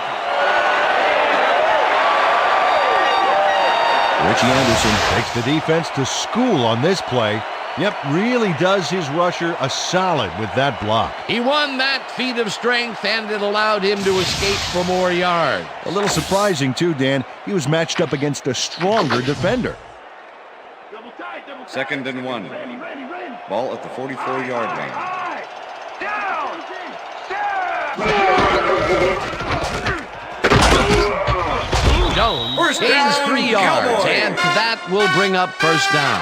Richie Anderson takes the defense to school on this play. Yep, really does his rusher a solid with that block. He won that feat of strength, and it allowed him to escape for more yards. A little surprising, too, Dan. He was matched up against a stronger defender. 2nd and 1. Ball at the 44-yard line. Down. Jones gains 3 yards, and that will bring up 1st down.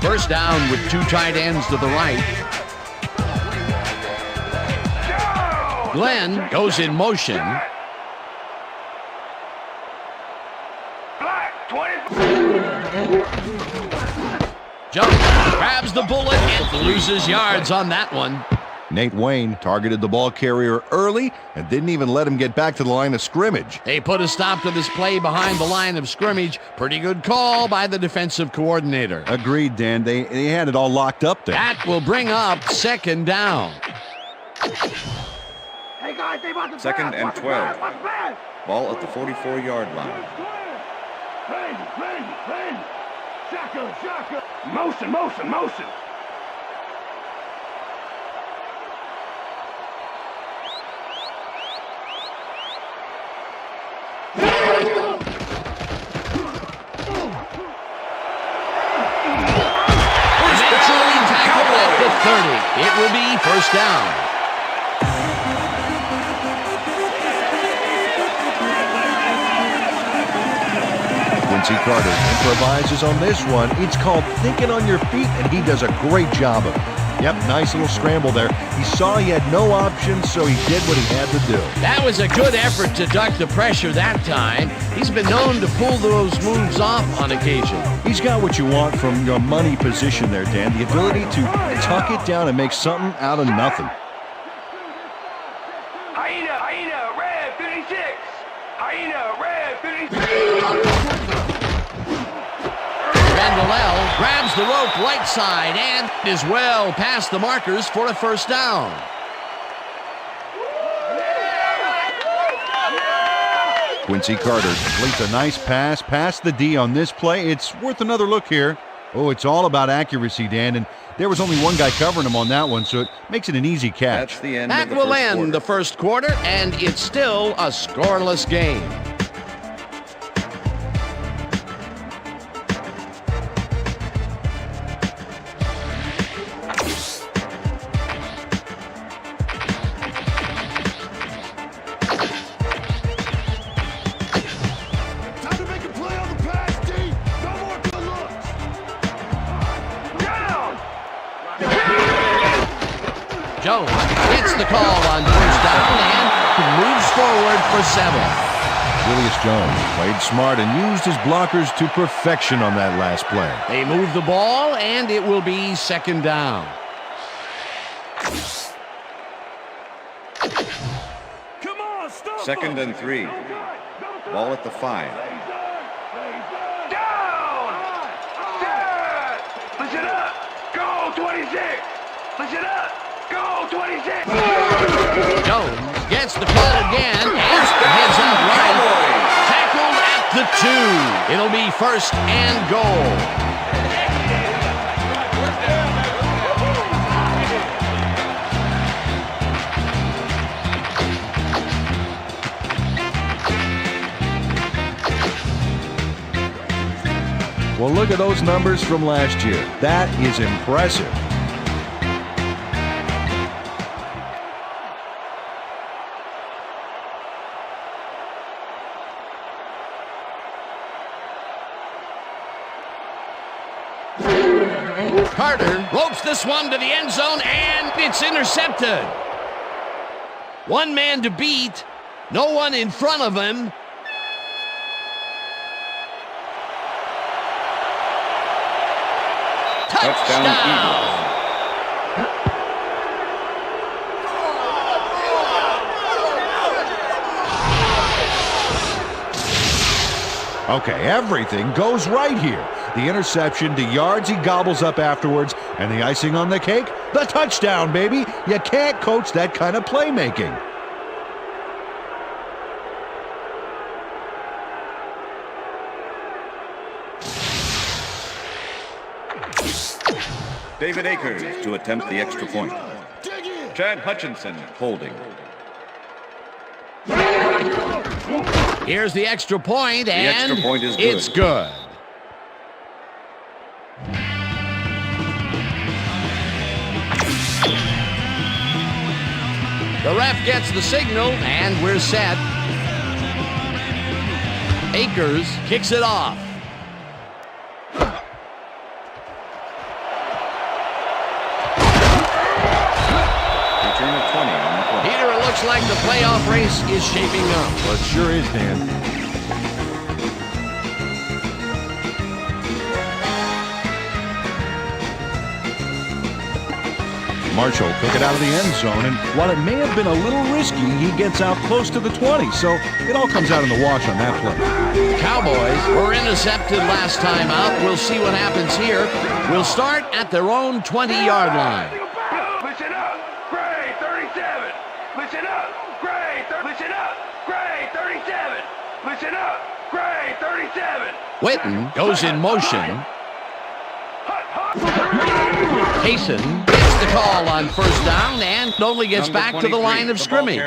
First down with 2 tight ends to the right. Glenn goes in motion. Jones grabs the bullet and loses yards on that one. Nate Wayne targeted the ball carrier early and didn't even let him get back to the line of scrimmage. They put a stop to this play behind the line of scrimmage. Pretty good call by the defensive coordinator. Agreed, Dan. They had it all locked up there. That will bring up 2nd down. Hey guys, they about to 2nd and 12. Ball at the 44-yard line. Ready. Shaka. Motion. 30. It will be first down. Quincy Carter improvises on this one. It's called thinking on your feet, and he does a great job of it. Yep, nice little scramble there. He saw he had no options, so he did what he had to do. That was a good effort to duck the pressure that time. He's been known to pull those moves off on occasion. He's got what you want from your money position there, Dan. The ability to tuck it down and make something out of nothing. Hyena, red 56. Hyena, red 56. Randall grabs the rope right side and is well past the markers for a first down. Quincy Carter completes a nice pass past the D on this play. It's worth another look here. Oh, it's all about accuracy, Dan, and there was only one guy covering him on that one, so it makes it an easy catch. That's the end that of the will first end quarter. the first quarter, and it's still a scoreless game. Jones gets the call on first down and moves forward for 7. Julius Jones played smart and used his blockers to perfection on that last play. They move the ball, and it will be second down. Come on, stop. 2nd and 3. Ball at the 5. Down. Set. Listen up. Go 26. Listen up. Go 26. Jones gets the call again and heads out right. Tackled at the 2. It'll be first and goal. Well, look at those numbers from last year. That is impressive. Carter ropes this one to the end zone, and it's intercepted. One man to beat, no one in front of him. Touchdown Eagles. Okay, everything goes right here. The interception, the yards he gobbles up afterwards, and the icing on the cake, the touchdown, baby. You can't coach that kind of playmaking. David Akers to attempt the extra point. Chad Hutchinson holding. Here's the extra point, and extra point is good. It's good. The ref gets the signal, and we're set. Akers kicks it off. Return of 20 on the play. Peter, it looks like the playoff race is shaping up. Well, it sure is, Dan. Marshall took it out of the end zone, and while it may have been a little risky, he gets out close to the 20, so it all comes out in the wash on that play. The Cowboys were intercepted last time out. We'll see what happens here. We'll start at their own 20-yard line. Listen up, Gray 37. Listen up, Gray. Listen up, Gray 37. Listen up, Gray 37. Witten goes in motion. Payson gets the call on first down and only gets back to the line of scrimmage.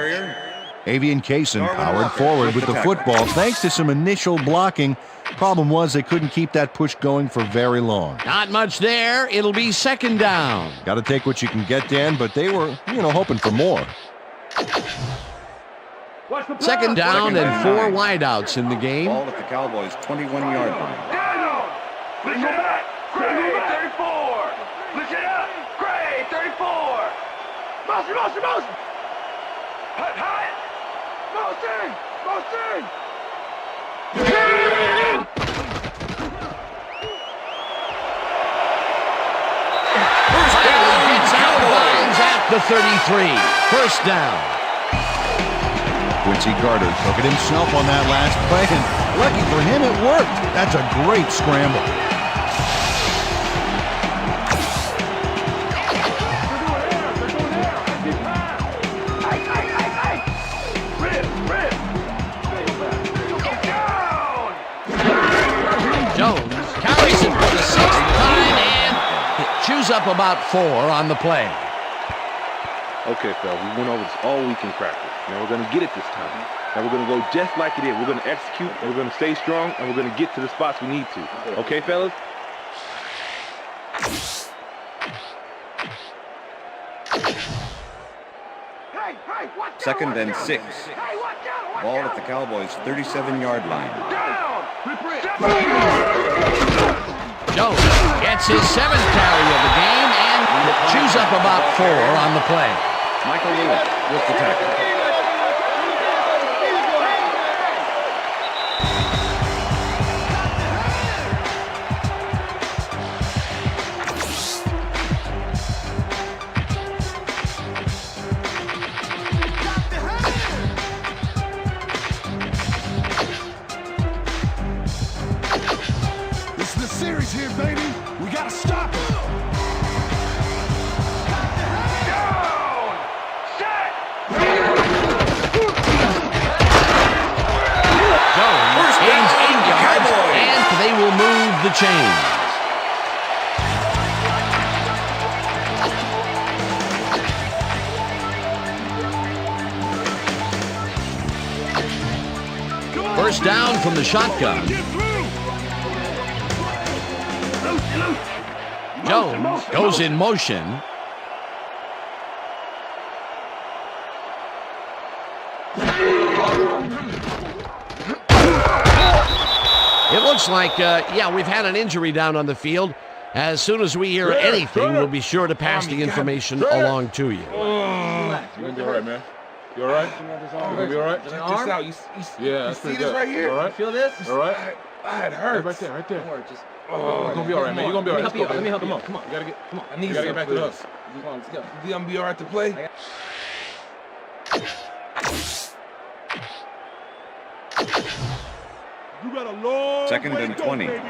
Avian Kaysen powered forward with the football thanks to some initial blocking. Problem was they couldn't keep that push going for very long. Not much there. It'll be second down. Got to take what you can get, Dan, but they were, hoping for more. Second down and 4 wideouts in the game. Ball at the Cowboys' 21-yard line. Down! Listen up! Gray 34! Listen up! Gray 34! Motion! Hut! Motion! Gets out of bounds at the 33. First down. Quincy Carter took it himself on that last play, and lucky for him, it worked. That's a great scramble. Jones carries it for the 6th time and chews up about 4 on the play. Okay, fellas, we went over this all week in practice. Now we're going to get it this time. Now we're going to go just like it is. We're going to execute, and we're going to stay strong, and we're going to get to the spots we need to. Okay, fellas? Second and 6. Ball at the Cowboys' 37-yard line. Jones gets his 7th carry of the game and chews up about 4 on the play. Michael Lewis with the tackle. This is the series here, baby. We gotta stop it. Jones gains 8 yards, and they will move the chains. First down from the shotgun. Jones goes in motion. It looks like, we've had an injury down on the field. As soon as we hear anything, we'll be sure to pass the information along to you. You're going to be all right, man. You all right? You're going to be all right? Check this out. You see this right here? All right? Feel this? All right? It hurts. Right there. Don't worry, just... You're going to be all right, man. You're going to be all right. Let me help you. Come on. You got to get, Come on. I need get back to the house. Come on, let's go. You gonna be all right to play? You got a long Second way and to 20. Go, baby.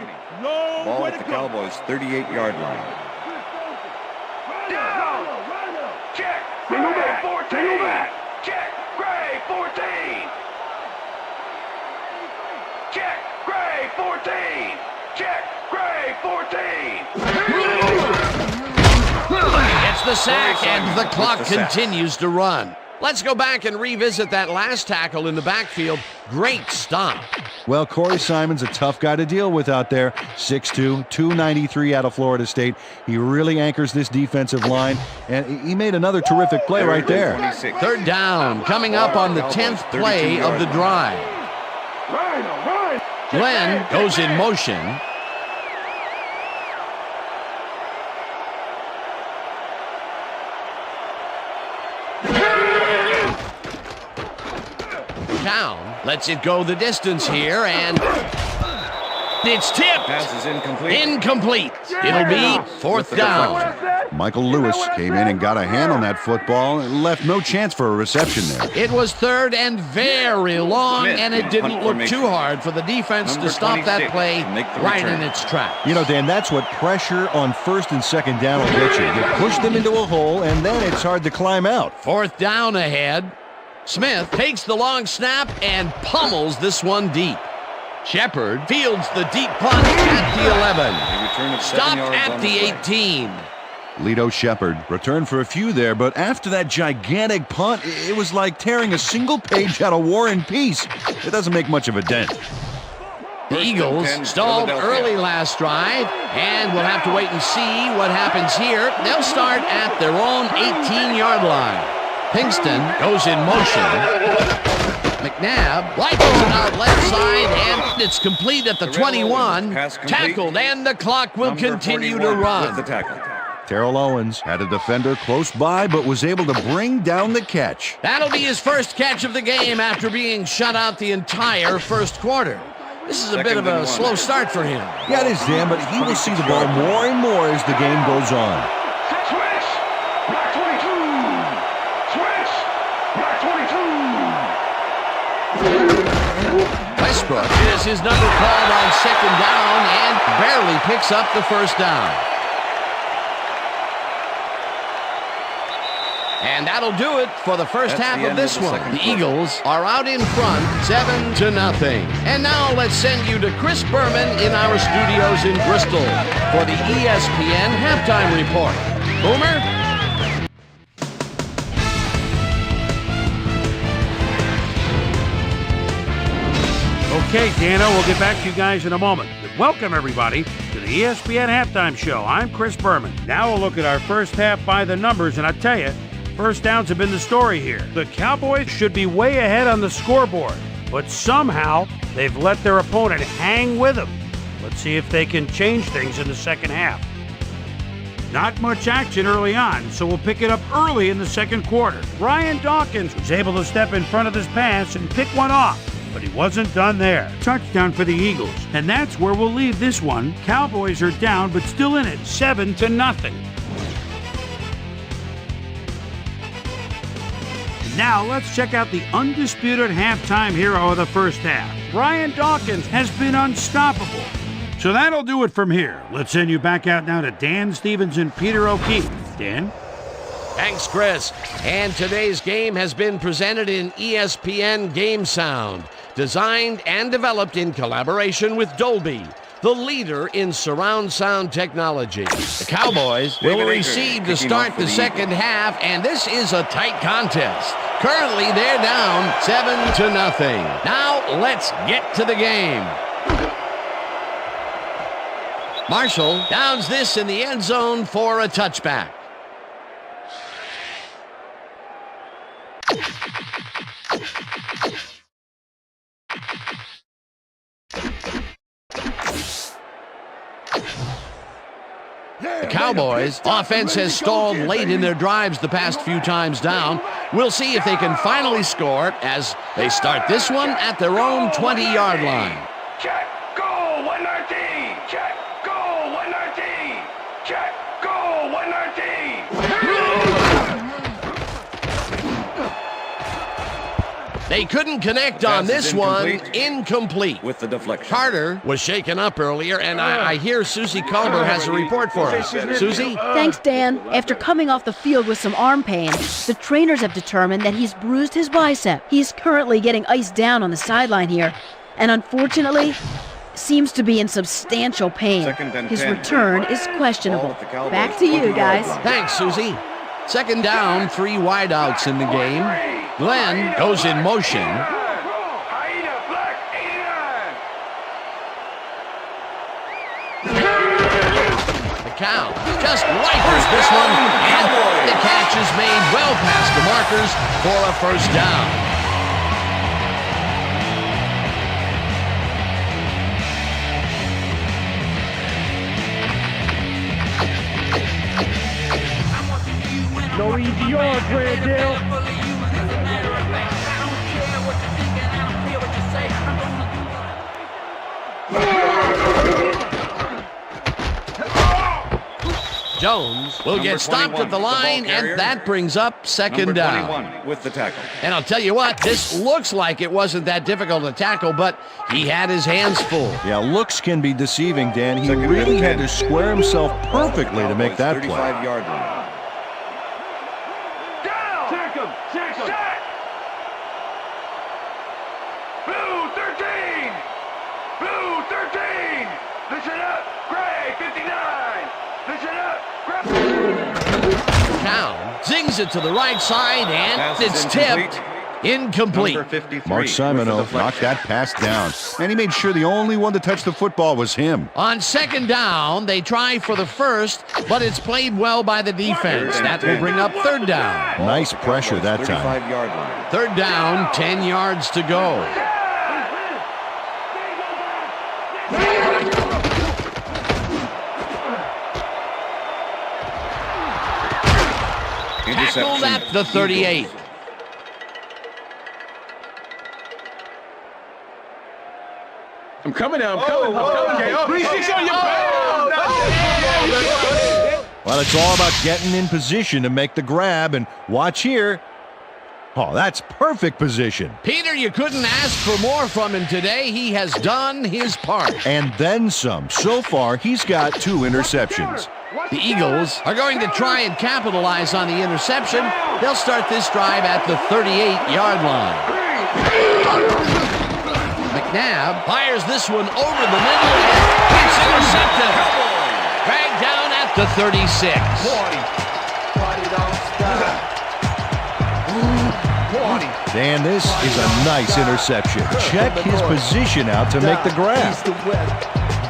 Long Ball way at to the go. Cowboys' 38-yard line. Down! Check! Gray 14! Check! Gray 14! Check! Gray 14! Check! Gray 14! Gets the sack, and the clock With the sack. continues to run. Let's go back and revisit that last tackle in the backfield. Great stop. Well, Corey Simon's a tough guy to deal with out there. 6'2", 293 out of Florida State. He really anchors this defensive line, and he made another terrific play right there. 26. Third down, coming up on the 10th play of the drive. Glenn goes in motion. Town lets it go the distance here, and it's tipped. Pass is incomplete. Incomplete. It'll be fourth down. Michael Lewis came in and got a hand on that football and left no chance for a reception there. It was third and very long, Smith, and it didn't punt look formation. too hard for the defense Number to stop that 26 play to make the right return. in its tracks. You know, Dan, that's what pressure on first and second down will get you. You push them into a hole, and then it's hard to climb out. Fourth down ahead. Smith takes the long snap and pummels this one deep. Shepard fields the deep punt at the 11. A return of 7 Stopped yards at on the play. 18. Lito Shepherd returned for a few there, but after that gigantic punt, it was like tearing a single page out of War and Peace. It doesn't make much of a dent. The Eagles stalled early last drive, and we'll have to wait and see what happens here. They'll start at their own 18-yard line. Pinkston goes in motion. McNabb rifles it out left side, and it's complete at the 21. Tackled, and the clock will continue to run. Terrell Owens had a defender close by, but was able to bring down the catch. That'll be his first catch of the game after being shut out the entire first quarter. This is a bit of a slow start for him. Yeah, it is, Dan, but he will see the ball more and more as the game goes on. Switch! Black 22! Switch! Black 22! Westbrook is his number called on second down and barely picks up the first down. And that'll do it for the first half of this one. The Eagles are out in front, 7-0. And now let's send you to Chris Berman in our studios in Bristol for the ESPN Halftime Report. Boomer? Okay, Dano, we'll get back to you guys in a moment. But welcome, everybody, to the ESPN Halftime Show. I'm Chris Berman. Now we'll look at our first half by the numbers, and I tell you, first downs have been the story here. The Cowboys should be way ahead on the scoreboard, but somehow they've let their opponent hang with them. Let's see if they can change things in the second half. Not much action early on, so we'll pick it up early in the second quarter. Ryan Dawkins was able to step in front of this pass and pick one off, but he wasn't done there. Touchdown for the Eagles, and that's where we'll leave this one. Cowboys are down, but still in it, 7-0. Now let's check out the undisputed halftime hero of the first half. Ryan Dawkins has been unstoppable. So that'll do it from here. Let's send you back out now to Dan Stevens and Peter O'Keefe. Dan? Thanks, Chris. And today's game has been presented in ESPN Game Sound, designed and developed in collaboration with Dolby, the leader in surround sound technology. The Cowboys will receive to start the second half, and this is a tight contest. Currently, they're down 7-0. Now, let's get to the game. Marshall downs this in the end zone for a touchback. The Cowboys' offense has stalled late in their drives the past few times down. We'll see if they can finally score as they start this one at their own 20-yard line. Check, goal, 119. Check, goal, 119. Check, goal, 119. They couldn't connect on this one. Incomplete. With the deflection. Carter was shaken up earlier, and I hear Susie Culver has a report for us. Susie? Thanks, Dan. After coming off the field with some arm pain, the trainers have determined that he's bruised his bicep. He's currently getting iced down on the sideline here, and unfortunately, seems to be in substantial pain. His return is questionable. Back to you, guys. Thanks, Susie. Second down, 3 wideouts in the game. Glenn goes in motion. The Cow just wipers this one, and the catch is made well past the markers for a first down. No easy yards, Randall. Jones will get stopped at the line, and that brings up second down. With the tackle. And I'll tell you what, this looks like it wasn't that difficult to tackle, but he had his hands full. Yeah, looks can be deceiving, Dan. He really had to square himself perfectly to make that play. 35-yard line. Check him! Check him! Check! Blue 13! Blue 13! Listen up! Gray 59! Listen up. Cow zings it to the right side, and Pass it's is tipped. Incomplete. Number 53 Mark with the Simoneau deflection. knocked that pass down, and he made sure the only one to touch the football was him. On second down, they try for the first, but it's played well by the defense. That will bring up third down. Nice pressure that time. 35-yard line. Third down, 10 yards to go. Tackled at the 38. I'm coming now. I'm coming. Well, it's all about getting in position to make the grab, and watch here. Oh, that's perfect position. Peter, you couldn't ask for more from him today. He has done his part. And then some. So far, he's got 2 interceptions. The Eagles are going to try and capitalize on the interception. They'll start this drive at the 38-yard line. McNabb fires this one over the middle, and it's intercepted. Dragged down at the 36. Dan, this is a nice interception. Check his position out to make the grab.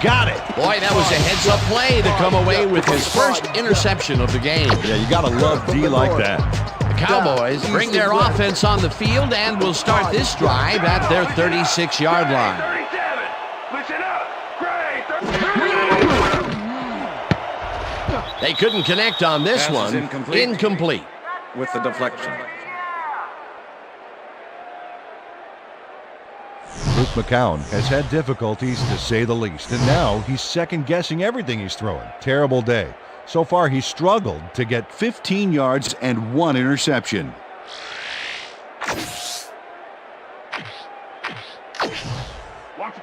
Got it. Boy, that was a heads-up play to come away with his first interception of the game. Yeah, you got to love D like that. The Cowboys bring their offense on the field and will start this drive at their 36-yard line. 37. Listen up. Great. They couldn't connect on this Pass is one. Incomplete. With the deflection. Luke McCown has had difficulties, to say the least, and now he's second-guessing everything he's throwing. Terrible day. So far, he's struggled to get 15 yards and 1 interception.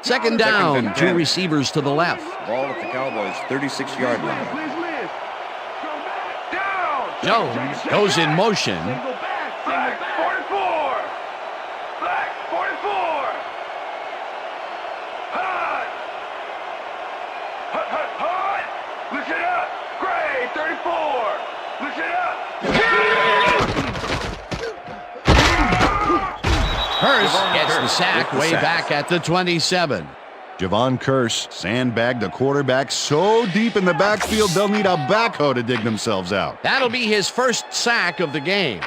Second down, 2 receivers to the left. Ball at the Cowboys' 36-yard line. Jones goes in motion. Black 44. Black 44. Hot. Hot, hot, hot. Listen up. Gray 34. Listen up. Hurst gets the sack way back at the 27. Javon Curse sandbagged the quarterback so deep in the backfield they'll need a backhoe to dig themselves out. That'll be his first sack of the game.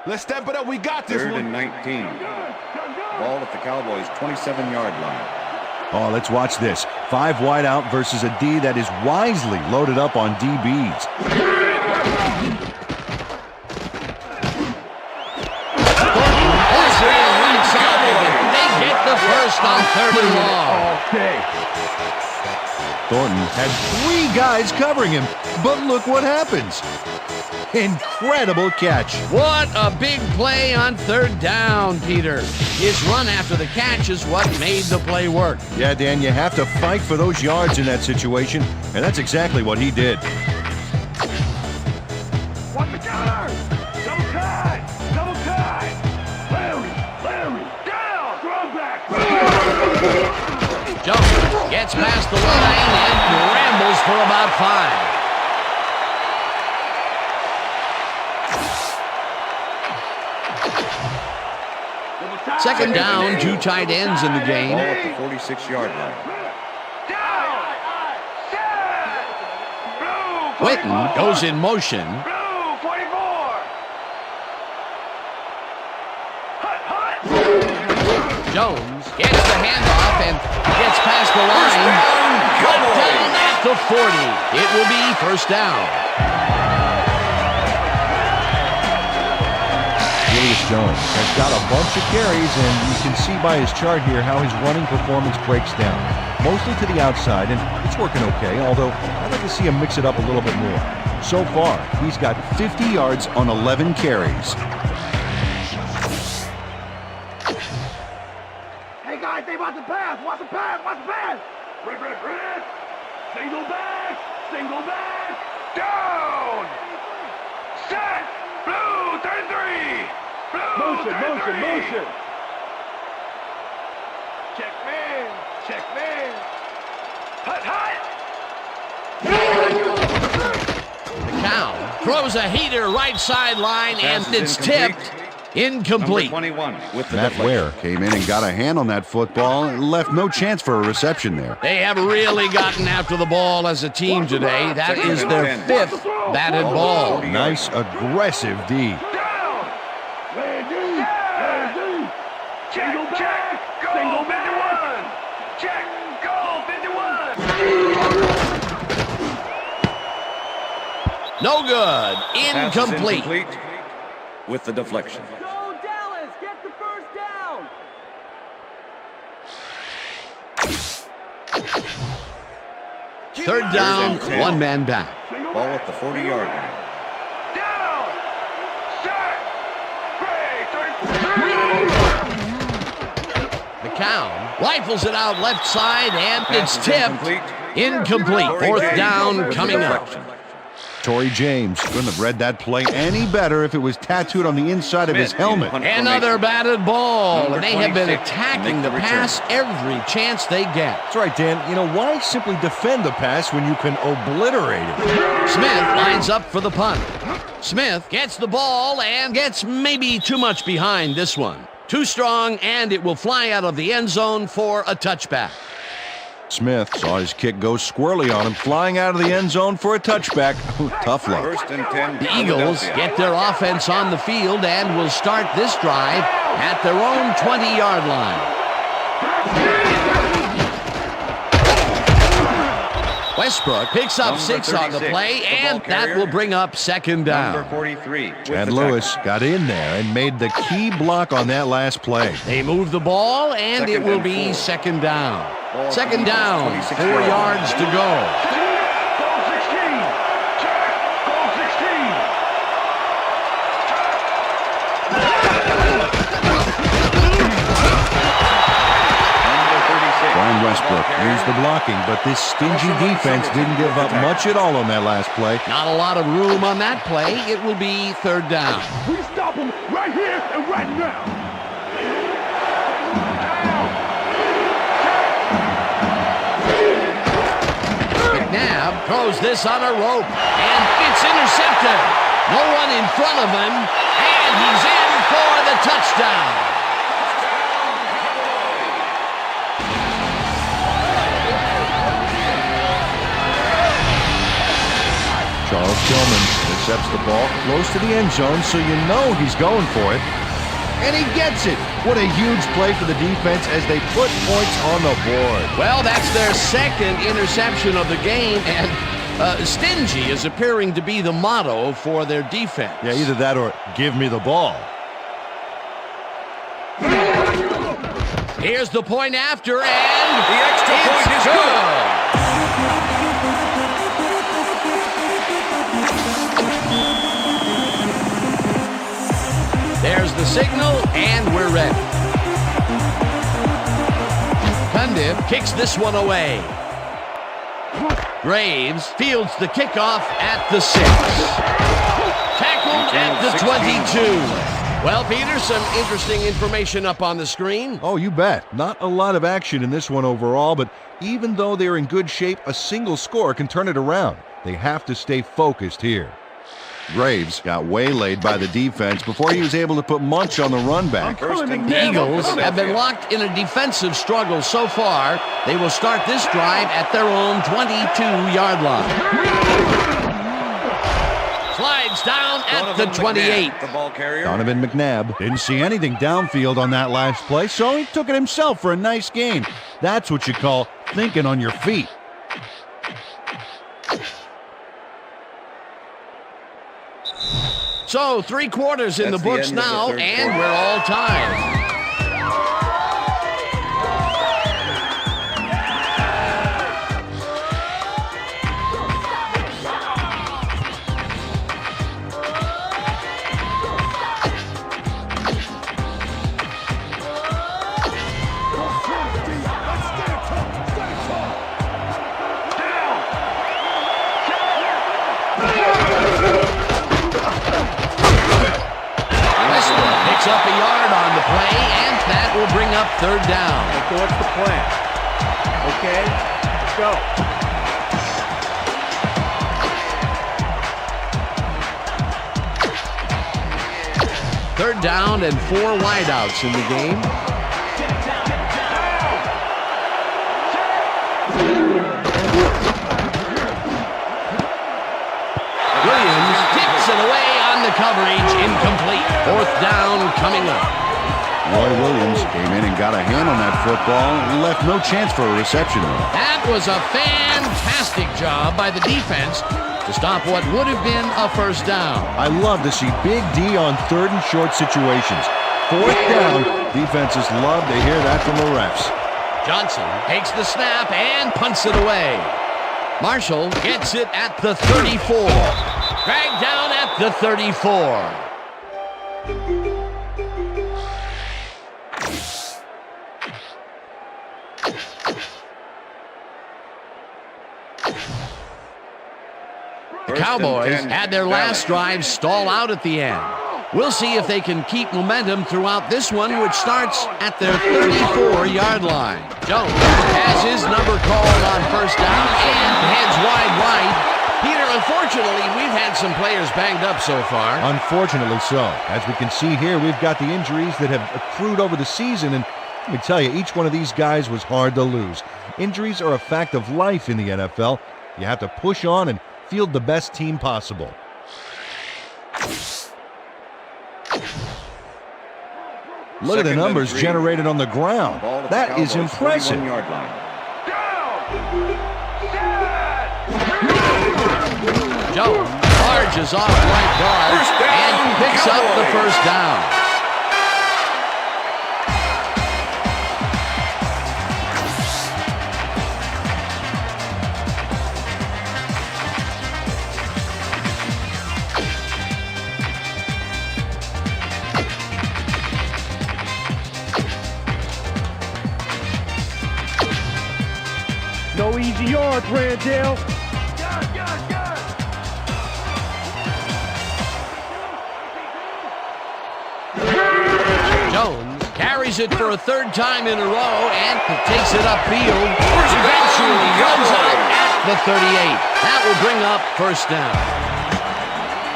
Let's step it up. We got this Third one. and 19. Ball at the Cowboys' 27-yard line. Oh, let's watch this. 5 wide out versus a D that is wisely loaded up on DBs. They get the first on 3rd and long. Thornton had 3 guys covering him, but look what happens. Incredible catch. What a big play on 3rd down, Peter. His run after the catch is what made the play work. Yeah, Dan, you have to fight for those yards in that situation, and that's exactly what he did. Watch the counter. Double tie. Double tie. Larry. Down. Throw back. Jones gets past the line and rambles for about 5. Second down, 2 tight ends in the game. Ball at the 46-yard line. Witten goes in motion. Blue 44. Jones gets the handoff and gets past the line. Cut down at the 40. It will be first down. Jones has got a bunch of carries, and you can see by his chart here how his running performance breaks down. Mostly to the outside, and it's working okay, although I'd like to see him mix it up a little bit more. So far, he's got 50 yards on 11 carries. Hey guys, they about to pass. Watch the pass. Red. Single back. Down. Set. Blue 33. Motion. Check, man. Hut, hut. Cow throws a heater right sideline, and it's tipped. Incomplete. 21 with the Matt deflection. Ware came in and got a hand on that football and left no chance for a reception there. They have really gotten after the ball as a team today. That is their 5th batted ball. Nice aggressive D. Check, check. Goal 51. Check. Goal 51. No good. Pass is Incomplete. incomplete with the deflection. Go Dallas, get the first down. Third down, 1 man back. Ball at the 40-yard line. Down. Sack. Great. McCown rifles it out left side, and it's tipped. Incomplete. 4th down coming up. Torrey James couldn't have read that play any better if it was tattooed on the inside of his helmet. Another batted ball, Number and they have been 26 attacking the make the pass every chance they get. That's right, Dan. You know, why simply defend the pass when you can obliterate it? Smith lines up for the punt. Smith gets the ball and gets maybe too much behind this one. Too strong, and it will fly out of the end zone for a touchback. Smith saw his kick go squirrely on him, flying out of the end zone for a touchback. Tough luck. First and 10. The Eagles get their offense on the field and will start this drive at their own 20-yard line. Westbrook picks up 6 on the play, and that will bring up 2nd down. Number 43. Chad Lewis got in there and made the key block on that last play. They move the ball, and it will be 2nd down. 2nd down, 4 yards to go. Goal 16. Check. Goal 16. Brian Westbrook used the blocking, but this stingy defense didn't give up much at all on that last play. Not a lot of room on that play. It will be 3rd down. We stop him right here and right now. McNabb throws this on a rope, and it's intercepted. No one in front of him, and he's in for the touchdown. Charles Tillman intercepts the ball close to the end zone, so you know he's going for it. And he gets it. What a huge play for the defense as they put points on the board. Well, that's their 2nd interception of the game, and stingy is appearing to be the motto for their defense. Yeah, either that or give me the ball. Here's the point after, and The extra point is good. There's the signal, and we're ready. Cundiff kicks this one away. Graves fields the kickoff at the 6. Tackled at the 22. Well, Peter, some interesting information up on the screen. Oh, you bet. Not a lot of action in this one overall, but even though they're in good shape, a single score can turn it around. They have to stay focused here. Graves got waylaid by the defense before he was able to put Munch on the run back. The Eagles have been locked in a defensive struggle so far. They will start this drive at their own 22-yard line. Slides down at the 28. The ball carrier. Donovan McNabb didn't see anything downfield on that last play, so he took it himself for a nice gain. That's what you call thinking on your feet. So 3 quarters in the books now, and we're all tied. Up a yard on the play, and that will bring up 3rd down. Okay, what's the plan? Okay, let's go. Third down and 4 wideouts in the game. Williams kicks it away on the coverage, incomplete. Fourth down coming up. Roy Williams came in and got a hand on that football and left no chance for a reception. That was a fantastic job by the defense to stop what would have been a first down. I love to see Big D on third and short situations. Fourth down, defenses love to hear that from the refs. Johnson takes the snap and punts it away. Marshall gets it at the 34. Dragged down at the 34. The Cowboys had their last drive stall out at the end. We'll see if they can keep momentum throughout this one, which starts at their 34-yard line. Jones has his number called on first down and heads wide. Peter, unfortunately, we've had some players banged up so far. Unfortunately so. As we can see here, we've got the injuries that have accrued over the season, and let me tell you, each one of these guys was hard to lose. Injuries are a fact of life in the NFL. You have to push on and field the best team possible. Look at the numbers generated on the ground. That is impressive. Jones charges off right guard and picks up the first down. No easy yards, Randall. Jones carries it for a third time in a row and takes it upfield. Eventually runs out at the 38. That will bring up first down.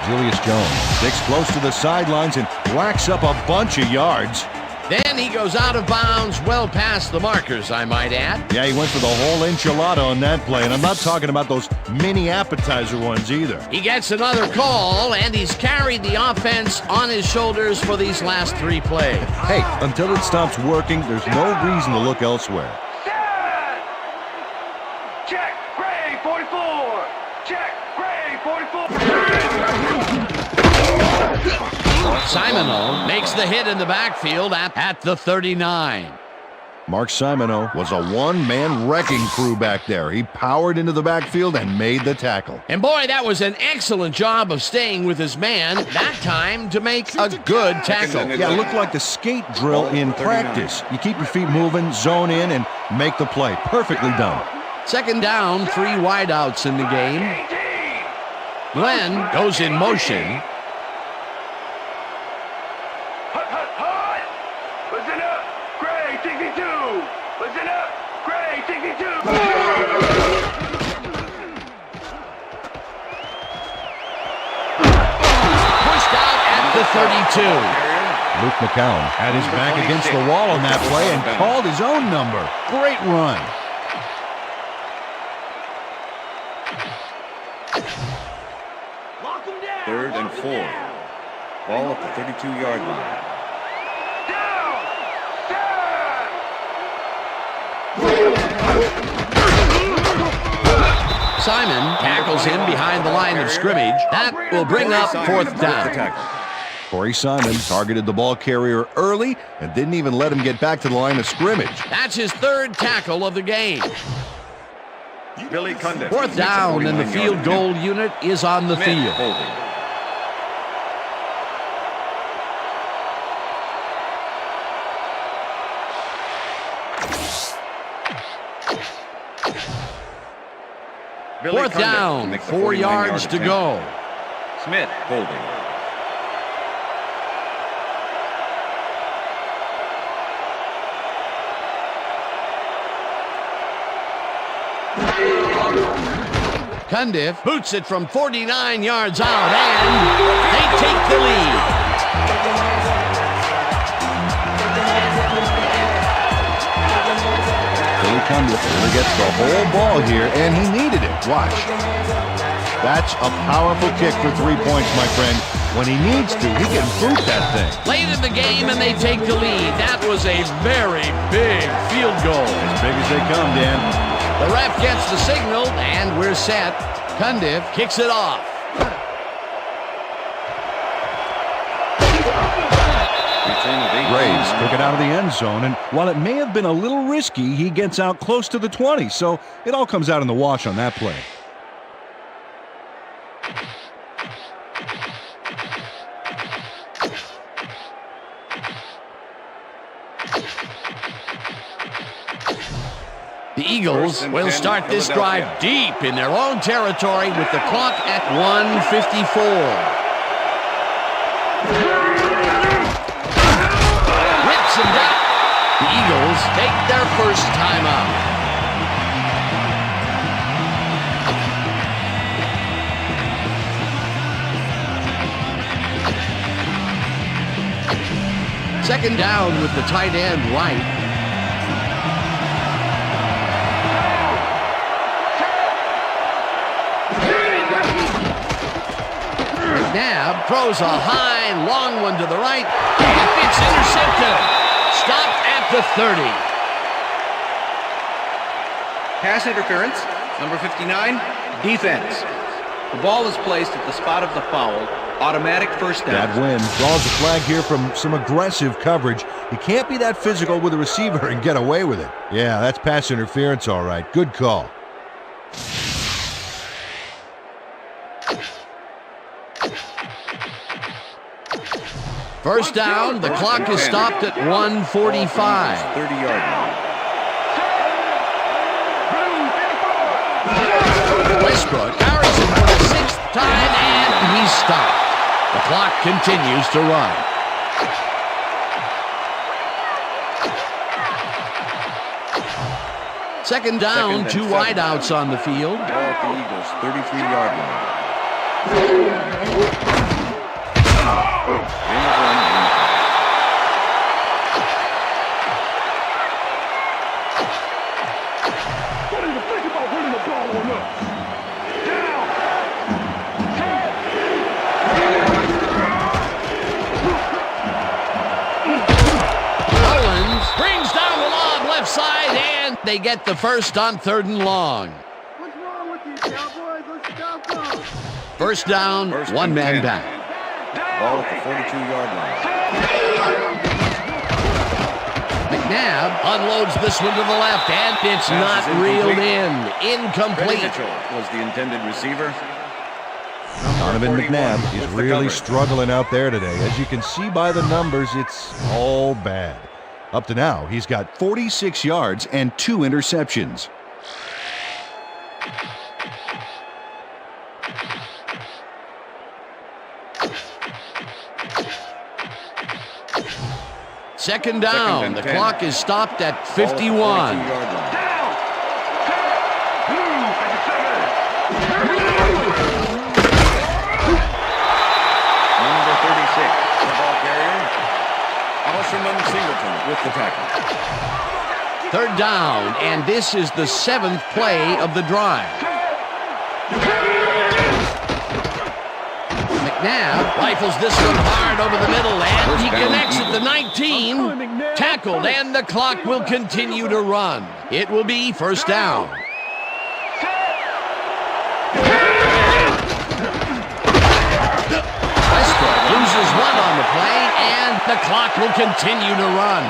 Julius Jones sticks close to the sidelines and racks up a bunch of yards. Then he goes out of bounds well past the markers, I might add. Yeah, he went for the whole enchilada on that play, and I'm not talking about those mini appetizer ones either. He gets another call, and he's carried the offense on his shoulders for these last 3 plays. Hey, until it stops working, there's no reason to look elsewhere. Check, Gray, 44. Check, Gray, 44. Simoneau makes the hit in the backfield at the 39. Mark Simoneau was a one-man wrecking crew back there. He powered into the backfield and made the tackle. And boy, that was an excellent job of staying with his man, that time to make a good tackle. Yeah, it looked like the skate drill in practice. You keep your feet moving, zone in, and make the play. Perfectly done. Second down, 3 wideouts in the game. Glenn goes in motion. Listen up, Gray, 62. Listen up, Gray, 62. Pushed out at the 32. Luke McCown had his back against the wall on that play and called his own number. Great run. Third and 4. Ball at the 32-yard line. Simon tackles him behind the line of scrimmage. That will bring up fourth down. Corey Simon targeted the ball carrier early and didn't even let him get back to the line of scrimmage. That's his third tackle of the game. Billy Cundiff. Fourth down, and the field goal unit is on the field. Fourth down, 4 yards to go. Smith holding. Cundiff boots it from 49 yards out, and they take the lead. Cundiff really gets the whole ball here, and he needed it. Watch. That's a powerful kick for 3 points, my friend. When he needs to, he can boot that thing. Late in the game, and they take the lead. That was a very big field goal. As big as they come, Dan. The ref gets the signal, and we're set. Cundiff kicks it off. Graves took it out of the end zone, and while it may have been a little risky, he gets out close to the 20, so it all comes out in the wash on that play. The Eagles will start this drive deep in their own territory with the clock at 1:54. Rips him down. The Eagles take their first timeout. Second down with the tight end right. McNabb throws a high, long one to the right. It's intercepted. Stopped at the 30. Pass interference, number 59, defense. The ball is placed at the spot of the foul. Automatic first down. That win draws a flag here from some aggressive coverage. You can't be that physical with a receiver and get away with it. Yeah, that's pass interference, all right. Good call. First down, the clock is stopped at 1:45. 30-yard line. Westbrook carries it for the 6th time, and he's stopped. The clock continues to run. Second down, two wideouts on the field. Ball at the Eagles, 33-yard line. Don't even think about running the ball on us. Owens brings down the lob left side, and they get the first on 3rd and long. What's wrong with you, Cowboys? Let's go. First down, one man back. Ball at the 42-yard line. McNabb unloads this one to the left, and it's not reeled in. Incomplete. Mitchell was the intended receiver. Donovan McNabb is really struggling out there today. As you can see by the numbers, it's all bad. Up to now, he's got 46 yards and 2 interceptions. Second down. The clock is stopped at 51. Number 36, the ball carrier. Alsherman Singleton with the tackle. Third down, and this is the 7th play of the drive. McNabb rifles this one hard over the middle, and he connects at the 19. Tackled, and the clock will continue to run. It will be first down. Westbrook loses one on the play, and the clock will continue to run.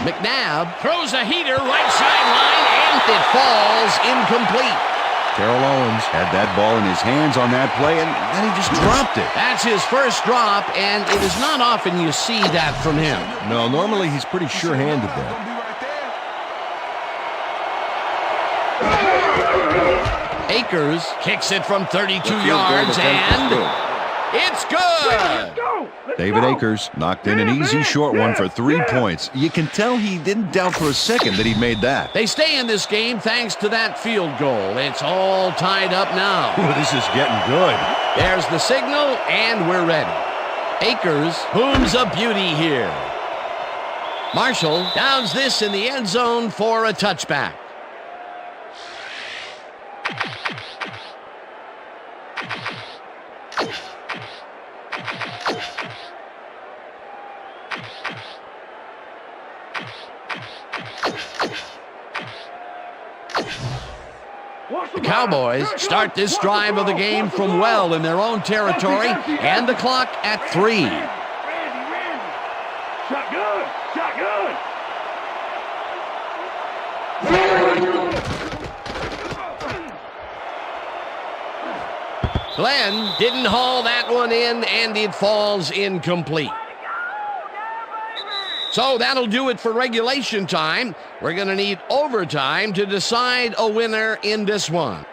McNabb throws a heater right sideline, and it falls incomplete. Terrell Owens had that ball in his hands on that play, and then he just dropped it. That's his first drop, and it is not often you see that from him. No, normally he's pretty sure-handed there. Akers kicks it from 32 yards, and It's good. David Akers knocked in an easy short one for 3 points. You can tell he didn't doubt for a second that he made that. They stay in this game thanks to that field goal. It's all tied up now. Ooh, this is getting good. There's the signal, and we're ready. Akers booms a beauty here. Marshall downs this in the end zone for a touchback. The Cowboys start this drive of the game from well in their own territory, and the clock at 3. Shotgun! Shotgun! Glenn didn't haul that one in, and it falls incomplete. So that'll do it for regulation time. We're going to need overtime to decide a winner in this one.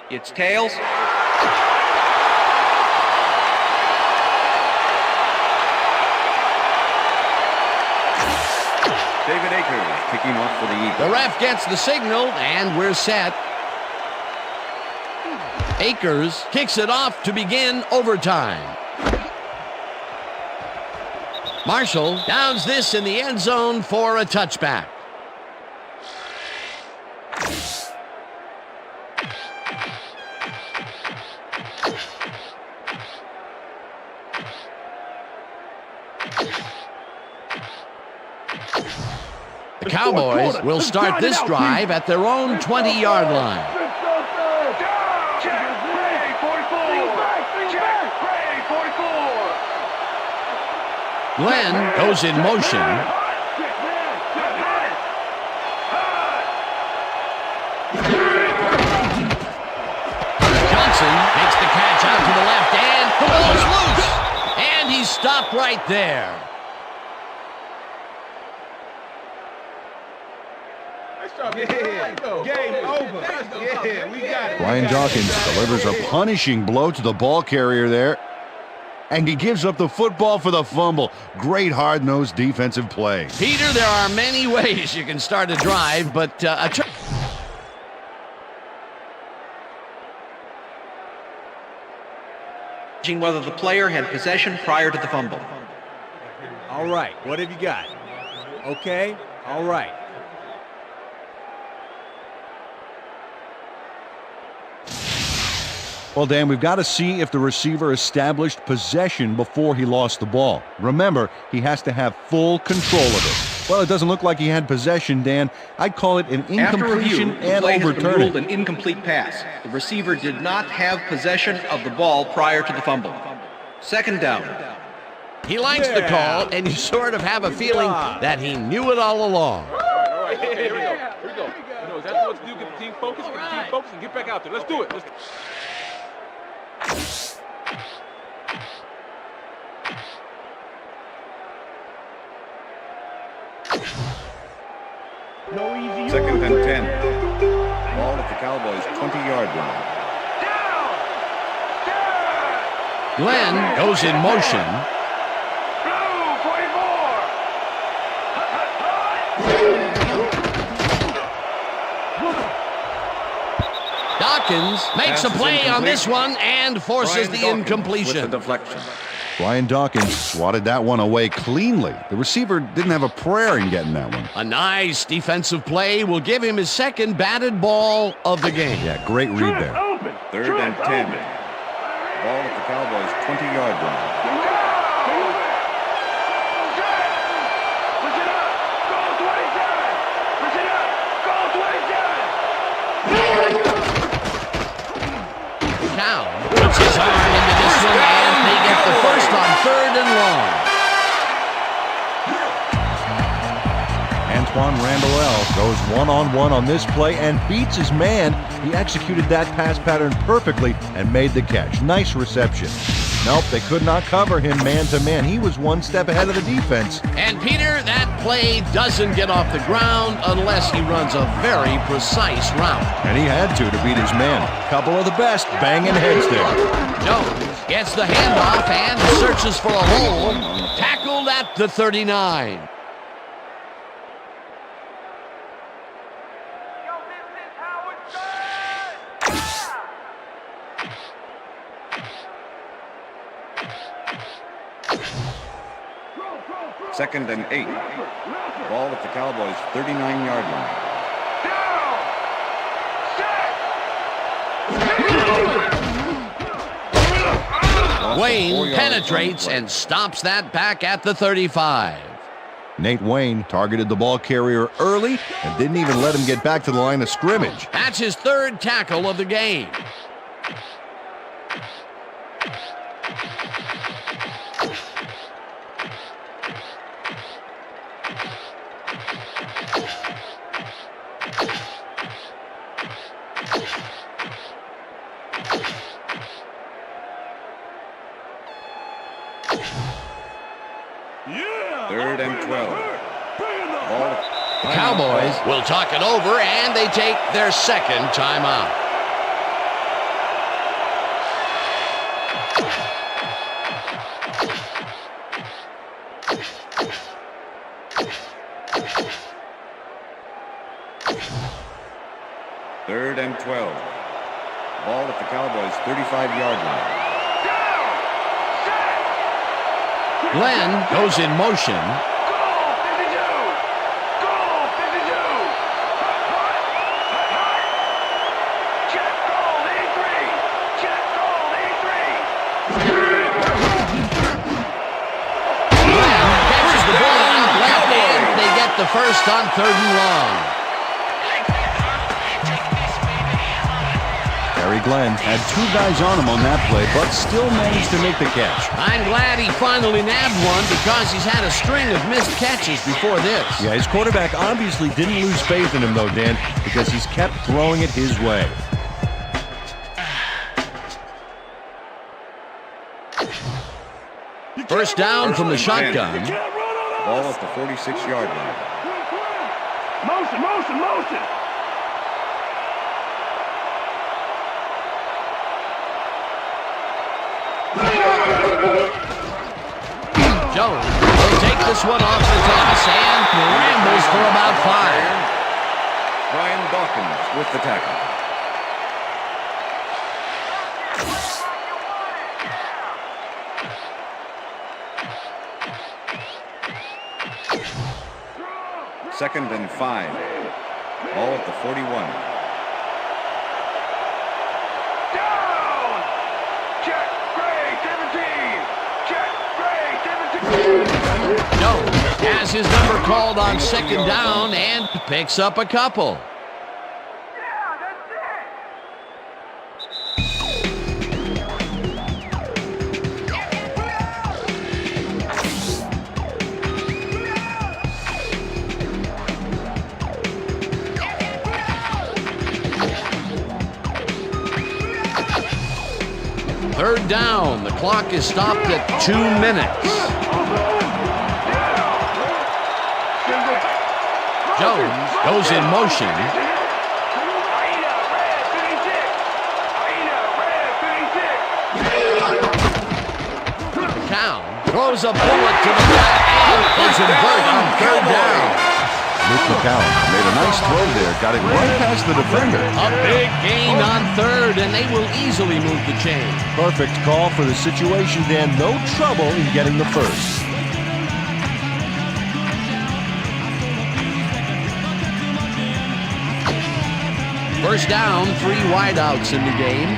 It's tails. David Akers kicking off for the Eagles. The ref gets the signal, and we're set. Akers kicks it off to begin overtime. Marshall downs this in the end zone for a touchback. The Cowboys will start this drive at their own 20-yard line. Check! Ray, 44! Check! Ray, 44! Glenn goes in motion. Johnson makes the catch out to the left, and the ball's loose. And he's stopped right there. Game over. Yeah, we got it. Brian Dawkins delivers a punishing blow to the ball carrier there. And he gives up the football for the fumble. Great hard-nosed defensive play. Peter, there are many ways you can start a drive, but Whether the player had possession prior to the fumble. All right, what have you got? Okay, all right. Well, Dan, we've got to see if the receiver established possession before he lost the ball. Remember, he has to have full control of it. Well, it doesn't look like he had possession, Dan. I'd call it an incompletion and overturning. Ruled an incomplete pass. The receiver did not have possession of the ball prior to the fumble. Second down. he likes the call, and you sort of have a feeling that he knew it all along. All right. Okay, here we go. Here we go. You know exactly what to do. Get the team focused. Get the team focused, and get back out there. Let's do it. Second and 10. Ball at the Cowboys' 20-yard line. Glenn goes in motion. Dawkins makes a play on this one and forces the incompletion. With the deflection. Brian Dawkins swatted that one away cleanly. The receiver didn't have a prayer in getting that one. A nice defensive play will give him his second batted ball of the game. Yeah, great read there. Third and 10. Ball at the Cowboys' 20-yard line. Now puts his arm into this one, and they get the first on 3rd and long. And Antoine Randall goes one-on-one on this play and beats his man. He executed that pass pattern perfectly and made the catch. Nice reception. Nope, they could not cover him man-to-man. He was one step ahead of the defense. And Peter, that play doesn't get off the ground unless he runs a very precise route. And he had to beat his man. Couple of the best banging heads there. Jones gets the handoff and searches for a hole. Tackled at the 39. Second and 8. Ball at the Cowboys' 39-yard line. Wayne penetrates and stops that back at the 35. Nate Wayne targeted the ball carrier early and didn't even let him get back to the line of scrimmage. That's his third tackle of the game. Third and 12. The Cowboys will talk it over, and they take their second timeout. Third and 12. Ball at the Cowboys' 35-yard line. Glenn goes in motion. Catches the ball out left, and they get the first on 3rd and long. Glenn had 2 guys on him on that play, but still managed to make the catch. I'm glad he finally nabbed one because he's had a string of missed catches before this. Yeah, his quarterback obviously didn't lose faith in him, though, Dan, because he's kept throwing it his way. First down from the shotgun. Ball at the 46-yard line. Motion. Jones will take this one off the toss and rambles for about 5. Brian Dawkins with the tackle. Second and 5. Ball at the 41. Jones has his number called on 2nd down and picks up a couple. Third down. The clock is stopped at 2 minutes. Jones goes in motion. McCown throws a bullet to the back and is invert on 3rd down. Luke McCown made a nice throw there, got it right past the defender. A big gain on 3rd, and they will easily move the chain. Perfect call for the situation, Dan. No trouble in getting the first. First down, 3 wideouts in the game.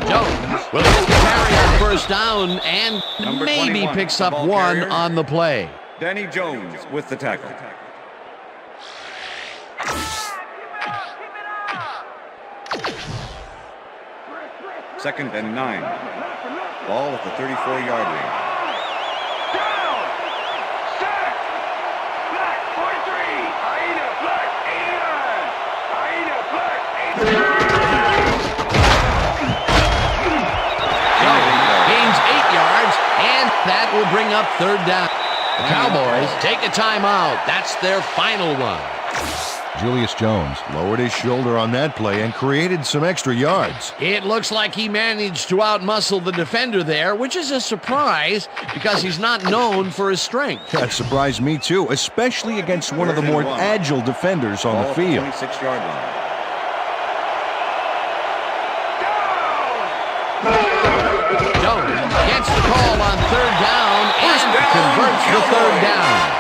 Jones will carry on first down and Number maybe 21, picks up ball 1 carrier. on the play. Danny Jones with the tackle. Second and 9. Ball at the 34-yard line. that will bring up third down. The Cowboys take a timeout. That's their final one. Julius Jones lowered his shoulder on that play and created some extra yards. It looks like he managed to outmuscle the defender there, which is a surprise because he's not known for his strength. That surprised me too, especially against one of the more agile defenders on the field. 26-yard line. Jones gets the call on third down and converts the third down.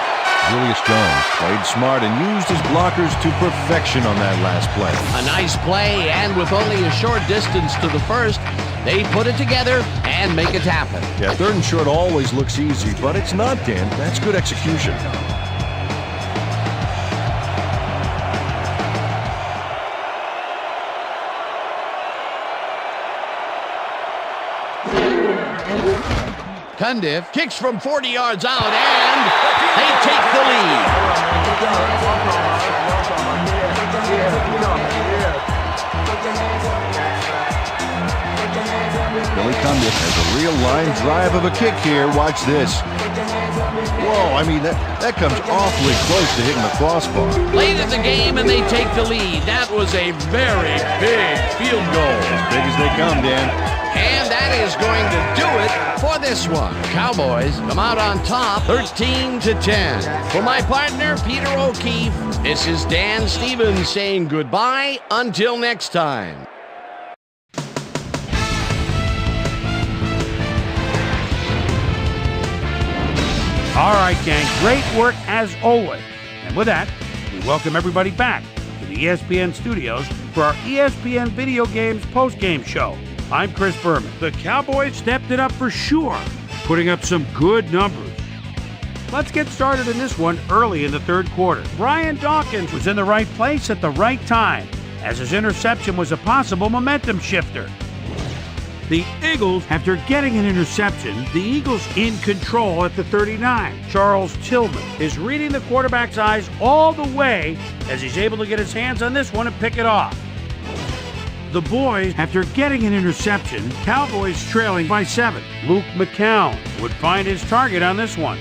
Julius Jones played smart and used his blockers to perfection on that last play. A nice play, and with only a short distance to the first, they put it together and make it happen. Yeah, third and short always looks easy, but it's not, Dan. That's good execution. Cundiff kicks from 40 yards out, and they take the lead. Billy Cundiff has a real line drive of a kick here. Watch this. Whoa, I mean, that comes awfully close to hitting the crossbar. Late in the game, and they take the lead. That was a very big field goal. As big as they come, Dan. And that is going to do it for this one. Cowboys come out on top, 13-10. For my partner, Peter O'Keefe, this is Dan Stevens saying goodbye until next time. All right, gang, great work as always. And with that, we welcome everybody back to the ESPN studios for our ESPN Video Games post-game show. I'm Chris Berman. The Cowboys stepped it up for sure, putting up some good numbers. Let's get started in this one early in the third quarter. Brian Dawkins was in the right place at the right time, as his interception was a possible momentum shifter. The Eagles, after getting an interception, the Eagles in control at the 39. Charles Tillman is reading the quarterback's eyes all the way as he's able to get his hands on this one and pick it off. The boys, after getting an interception, Cowboys trailing by 7. Luke McCown would find his target on this one.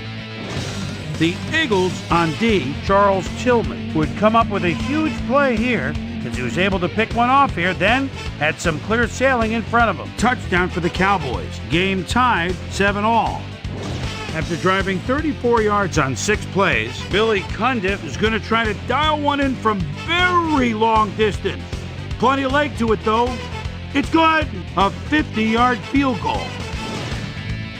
The Eagles on D, Charles Tillman, would come up with a huge play here as he was able to pick one off here, then had some clear sailing in front of him. Touchdown for the Cowboys. Game tied 7-all. After driving 34 yards on 6 plays, Billy Cundiff is going to try to dial one in from very long distance. Plenty of leg to it, though. It's good. A 50-yard field goal.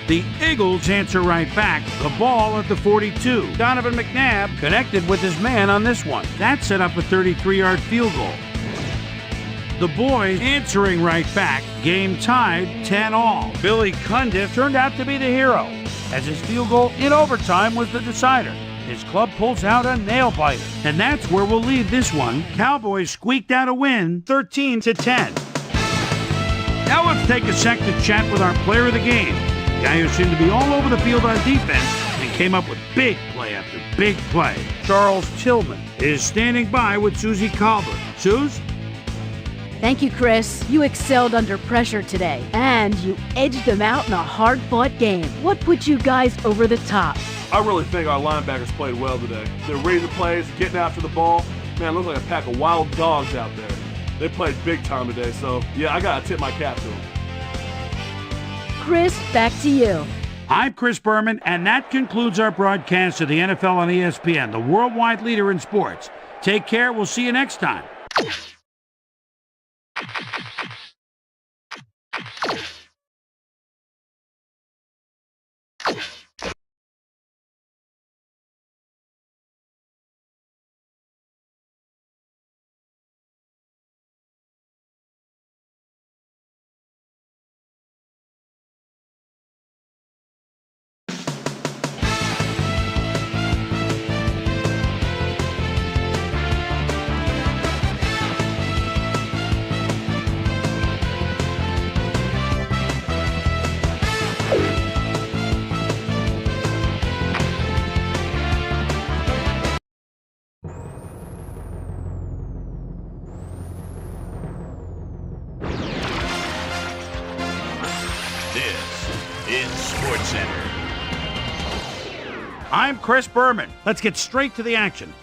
The Eagles answer right back. The ball at the 42. Donovan McNabb connected with his man on this one. That set up a 33-yard field goal. The boys answering right back. Game tied 10-all. Billy Cundiff turned out to be the hero, as his field goal in overtime was the decider. His club pulls out a nail-biter. And that's where we'll leave this one. Cowboys squeaked out a win, 13-10. Now let's take a sec to chat with our player of the game. The guy who seemed to be all over the field on defense and came up with big play after big play. Charles Tillman is standing by with Susie Colbert. Suze? Thank you, Chris. You excelled under pressure today, and you edged them out in a hard-fought game. What put you guys over the top? I really think our linebackers played well today. They're reading the plays, getting after the ball. Man, it looks like a pack of wild dogs out there. They played big time today, so yeah, I gotta tip my cap to them. Chris, back to you. I'm Chris Berman, and that concludes our broadcast of the NFL on ESPN, the worldwide leader in sports. Take care. We'll see you next time. This is SportsCenter. I'm Chris Berman. Let's get straight to the action.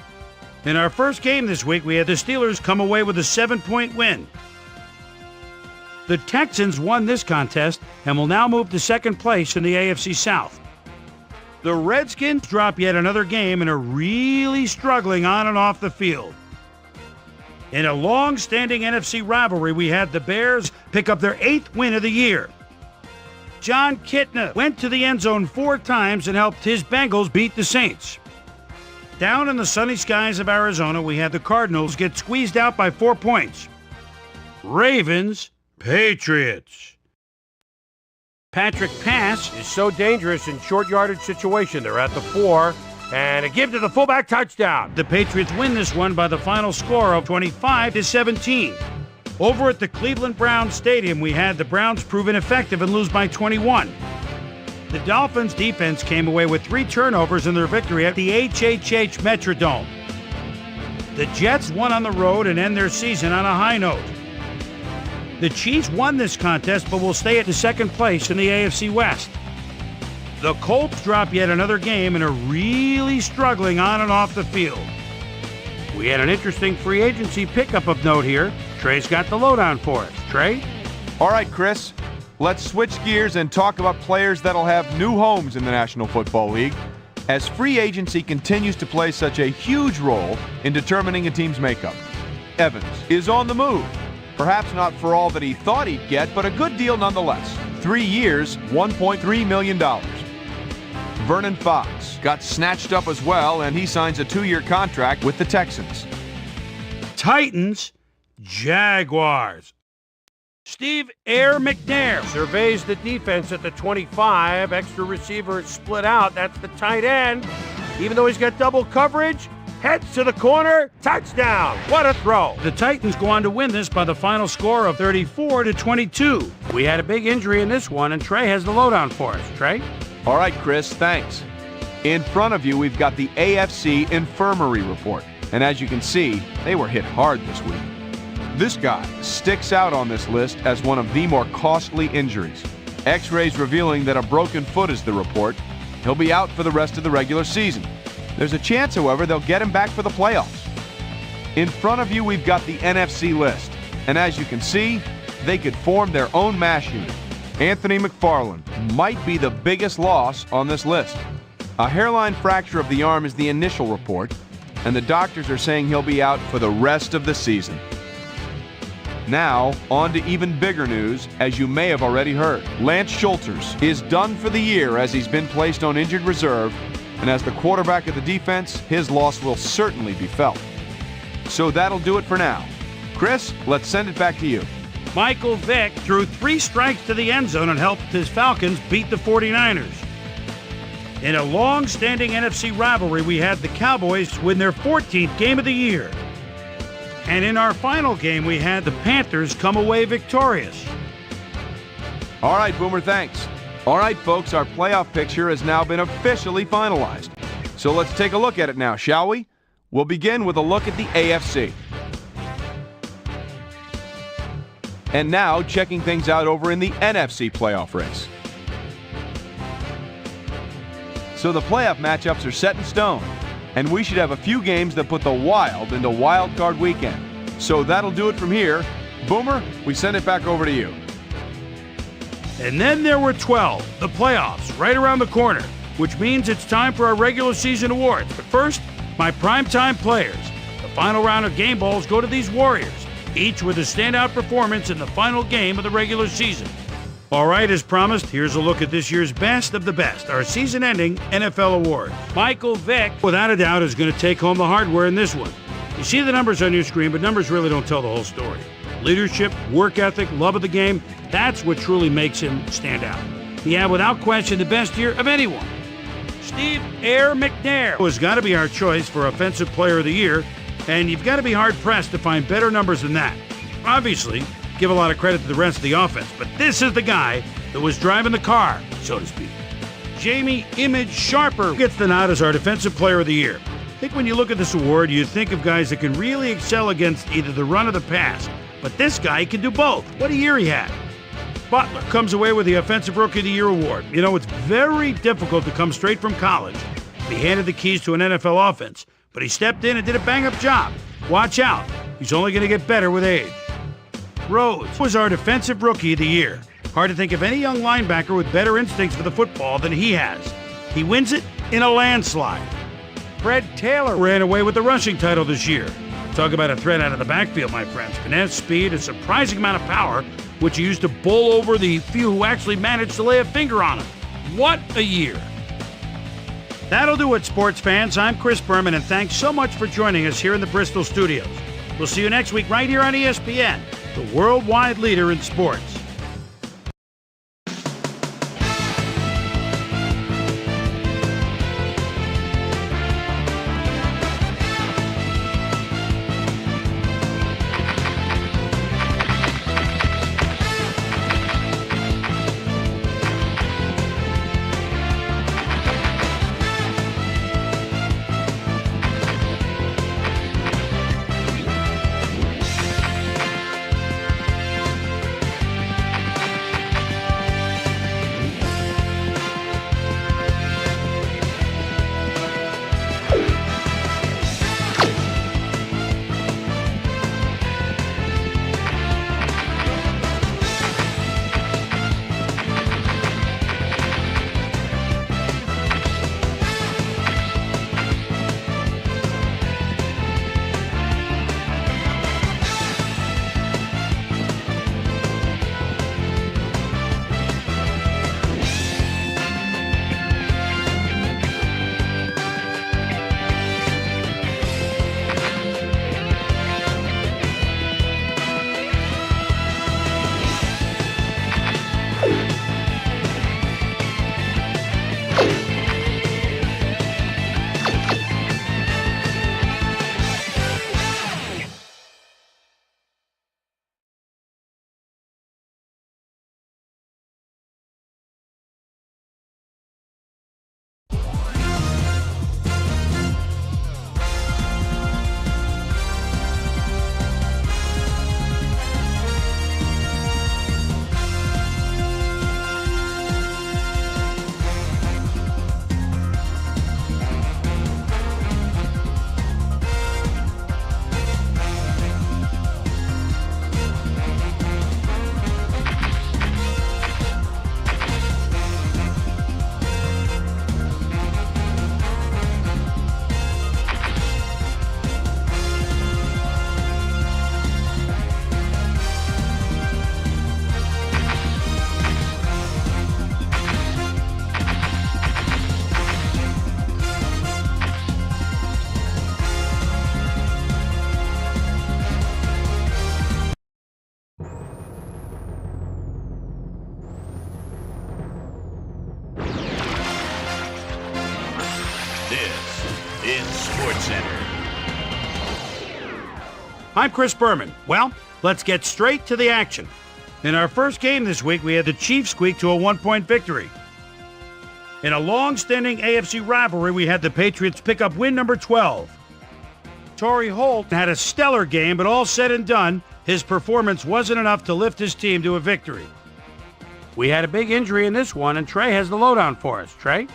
In our first game this week, we had the Steelers come away with a 7-point win. The Texans won this contest and will now move to second place in the AFC South. The Redskins drop yet another game and are really struggling on and off the field. In a long-standing NFC rivalry, we had the Bears pick up their 8th win of the year. John Kitna went to the end zone 4 times and helped his Bengals beat the Saints. Down in the sunny skies of Arizona, we had the Cardinals get squeezed out by 4 points. Ravens, Patriots. Patrick Pass is so dangerous in short yardage situation. They're at the 4, and a give to the fullback, touchdown. The Patriots win this one by the final score of 25-17. Over at the Cleveland Browns Stadium, we had the Browns prove ineffective and lose by 21. The Dolphins defense came away with 3 turnovers in their victory at the HHH Metrodome. The Jets won on the road and end their season on a high note. The Chiefs won this contest but will stay at the second place in the AFC West. The Colts drop yet another game and are really struggling on and off the field. We had an interesting free agency pickup of note here. Trey's got the lowdown for us. Trey? All right, Chris. Let's switch gears and talk about players that'll have new homes in the National Football League, as free agency continues to play such a huge role in determining a team's makeup. Evans is on the move. Perhaps not for all that he thought he'd get, but a good deal nonetheless. 3 years, $1.3 million. Vernon Fox got snatched up as well, and he signs a 2-year contract with the Texans. Titans, Jaguars. Steve Air McNair surveys the defense at the 25. Extra receiver split out. That's the tight end. Even though he's got double coverage, heads to the corner, touchdown. What a throw. The Titans go on to win this by the final score of 34-22. We had a big injury in this one, and Trey has the lowdown for us. Trey? All right, Chris, thanks. In front of you, we've got the AFC Infirmary Report. And as you can see, they were hit hard this week. This guy sticks out on this list as one of the more costly injuries. X-rays revealing that a broken foot is the report. He'll be out for the rest of the regular season. There's a chance, however, they'll get him back for the playoffs. In front of you, we've got the NFC list. And as you can see, they could form their own mash unit. Anthony McFarland might be the biggest loss on this list. A hairline fracture of the arm is the initial report, and the doctors are saying he'll be out for the rest of the season. Now, on to even bigger news, as you may have already heard. Lance Schulters is done for the year as he's been placed on injured reserve, and as the quarterback of the defense, his loss will certainly be felt. So that'll do it for now. Chris, let's send it back to you. Michael Vick threw 3 strikes to the end zone and helped his Falcons beat the 49ers. In a long-standing NFC rivalry, we had the Cowboys win their 14th game of the year. And in our final game, we had the Panthers come away victorious. All right, Boomer, thanks. All right, folks, our playoff picture has now been officially finalized. So let's take a look at it now, shall we? We'll begin with a look at the AFC. And now, checking things out over in the NFC playoff race. So the playoff matchups are set in stone, and we should have a few games that put the Wild into Wild Card Weekend. So that'll do it from here. Boomer, we send it back over to you. And then there were 12, the playoffs, right around the corner, which means it's time for our regular season awards. But first, my primetime players. The final round of game balls go to these Warriors, each with a standout performance in the final game of the regular season. All right, as promised, here's a look at this year's best of the best, our season-ending NFL awards. Michael Vick, without a doubt, is going to take home the hardware in this one. You see the numbers on your screen, but numbers really don't tell the whole story. Leadership, work ethic, love of the game, that's what truly makes him stand out. He had, without question, the best year of anyone. Steve Air McNair has got to be our choice for Offensive Player of the Year, and you've got to be hard-pressed to find better numbers than that. Obviously, give a lot of credit to the rest of the offense, but this is the guy that was driving the car, so to speak. Jamie Image Sharper gets the nod as our Defensive Player of the Year. I think when you look at this award, you think of guys that can really excel against either the run or the pass, but this guy can do both. What a year he had. Butler comes away with the Offensive Rookie of the Year award. You know, it's very difficult to come straight from college be handed the keys to an NFL offense, but he stepped in and did a bang-up job. Watch out. He's only going to get better with age. Rhodes was our defensive rookie of the year. Hard to think of any young linebacker with better instincts for the football than he has. He wins it in a landslide. Fred Taylor ran away with the rushing title this year. Talk about a threat out of the backfield, my friends. Finesse, speed, a surprising amount of power, which he used to bowl over the few who actually managed to lay a finger on him. What a year. That'll do it, sports fans. I'm Chris Berman, and thanks so much for joining us here in the Bristol studios. We'll see you next week right here on ESPN, the worldwide leader in sports. I'm Chris Berman. Well, let's get straight to the action. In our first game this week, we had the Chiefs squeak to a one-point victory. In a long-standing AFC rivalry, we had the Patriots pick up win number 12. Torrey Holt had a stellar game, but all said and done, his performance wasn't enough to lift his team to a victory. We had a big injury in this one, and Trey has the lowdown for us. Trey?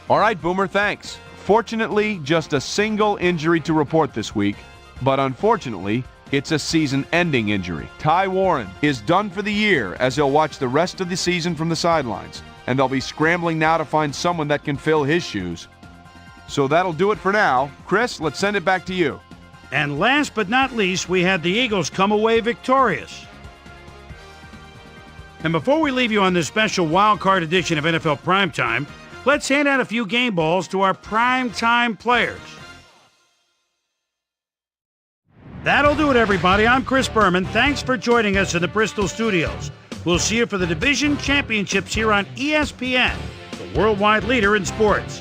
All right, Boomer, thanks. Fortunately, just a single injury to report this week, but unfortunately, it's a season-ending injury. Ty Warren is done for the year as he'll watch the rest of the season from the sidelines, and they'll be scrambling now to find someone that can fill his shoes. So that'll do it for now. Chris, let's send it back to you. And last but not least, we had the Eagles come away victorious. And before we leave you on this special wild card edition of NFL Primetime, let's hand out a few game balls to our primetime players. That'll do it, everybody. I'm Chris Berman. Thanks for joining us in the Bristol studios. We'll see you for the division championships here on ESPN, the worldwide leader in sports.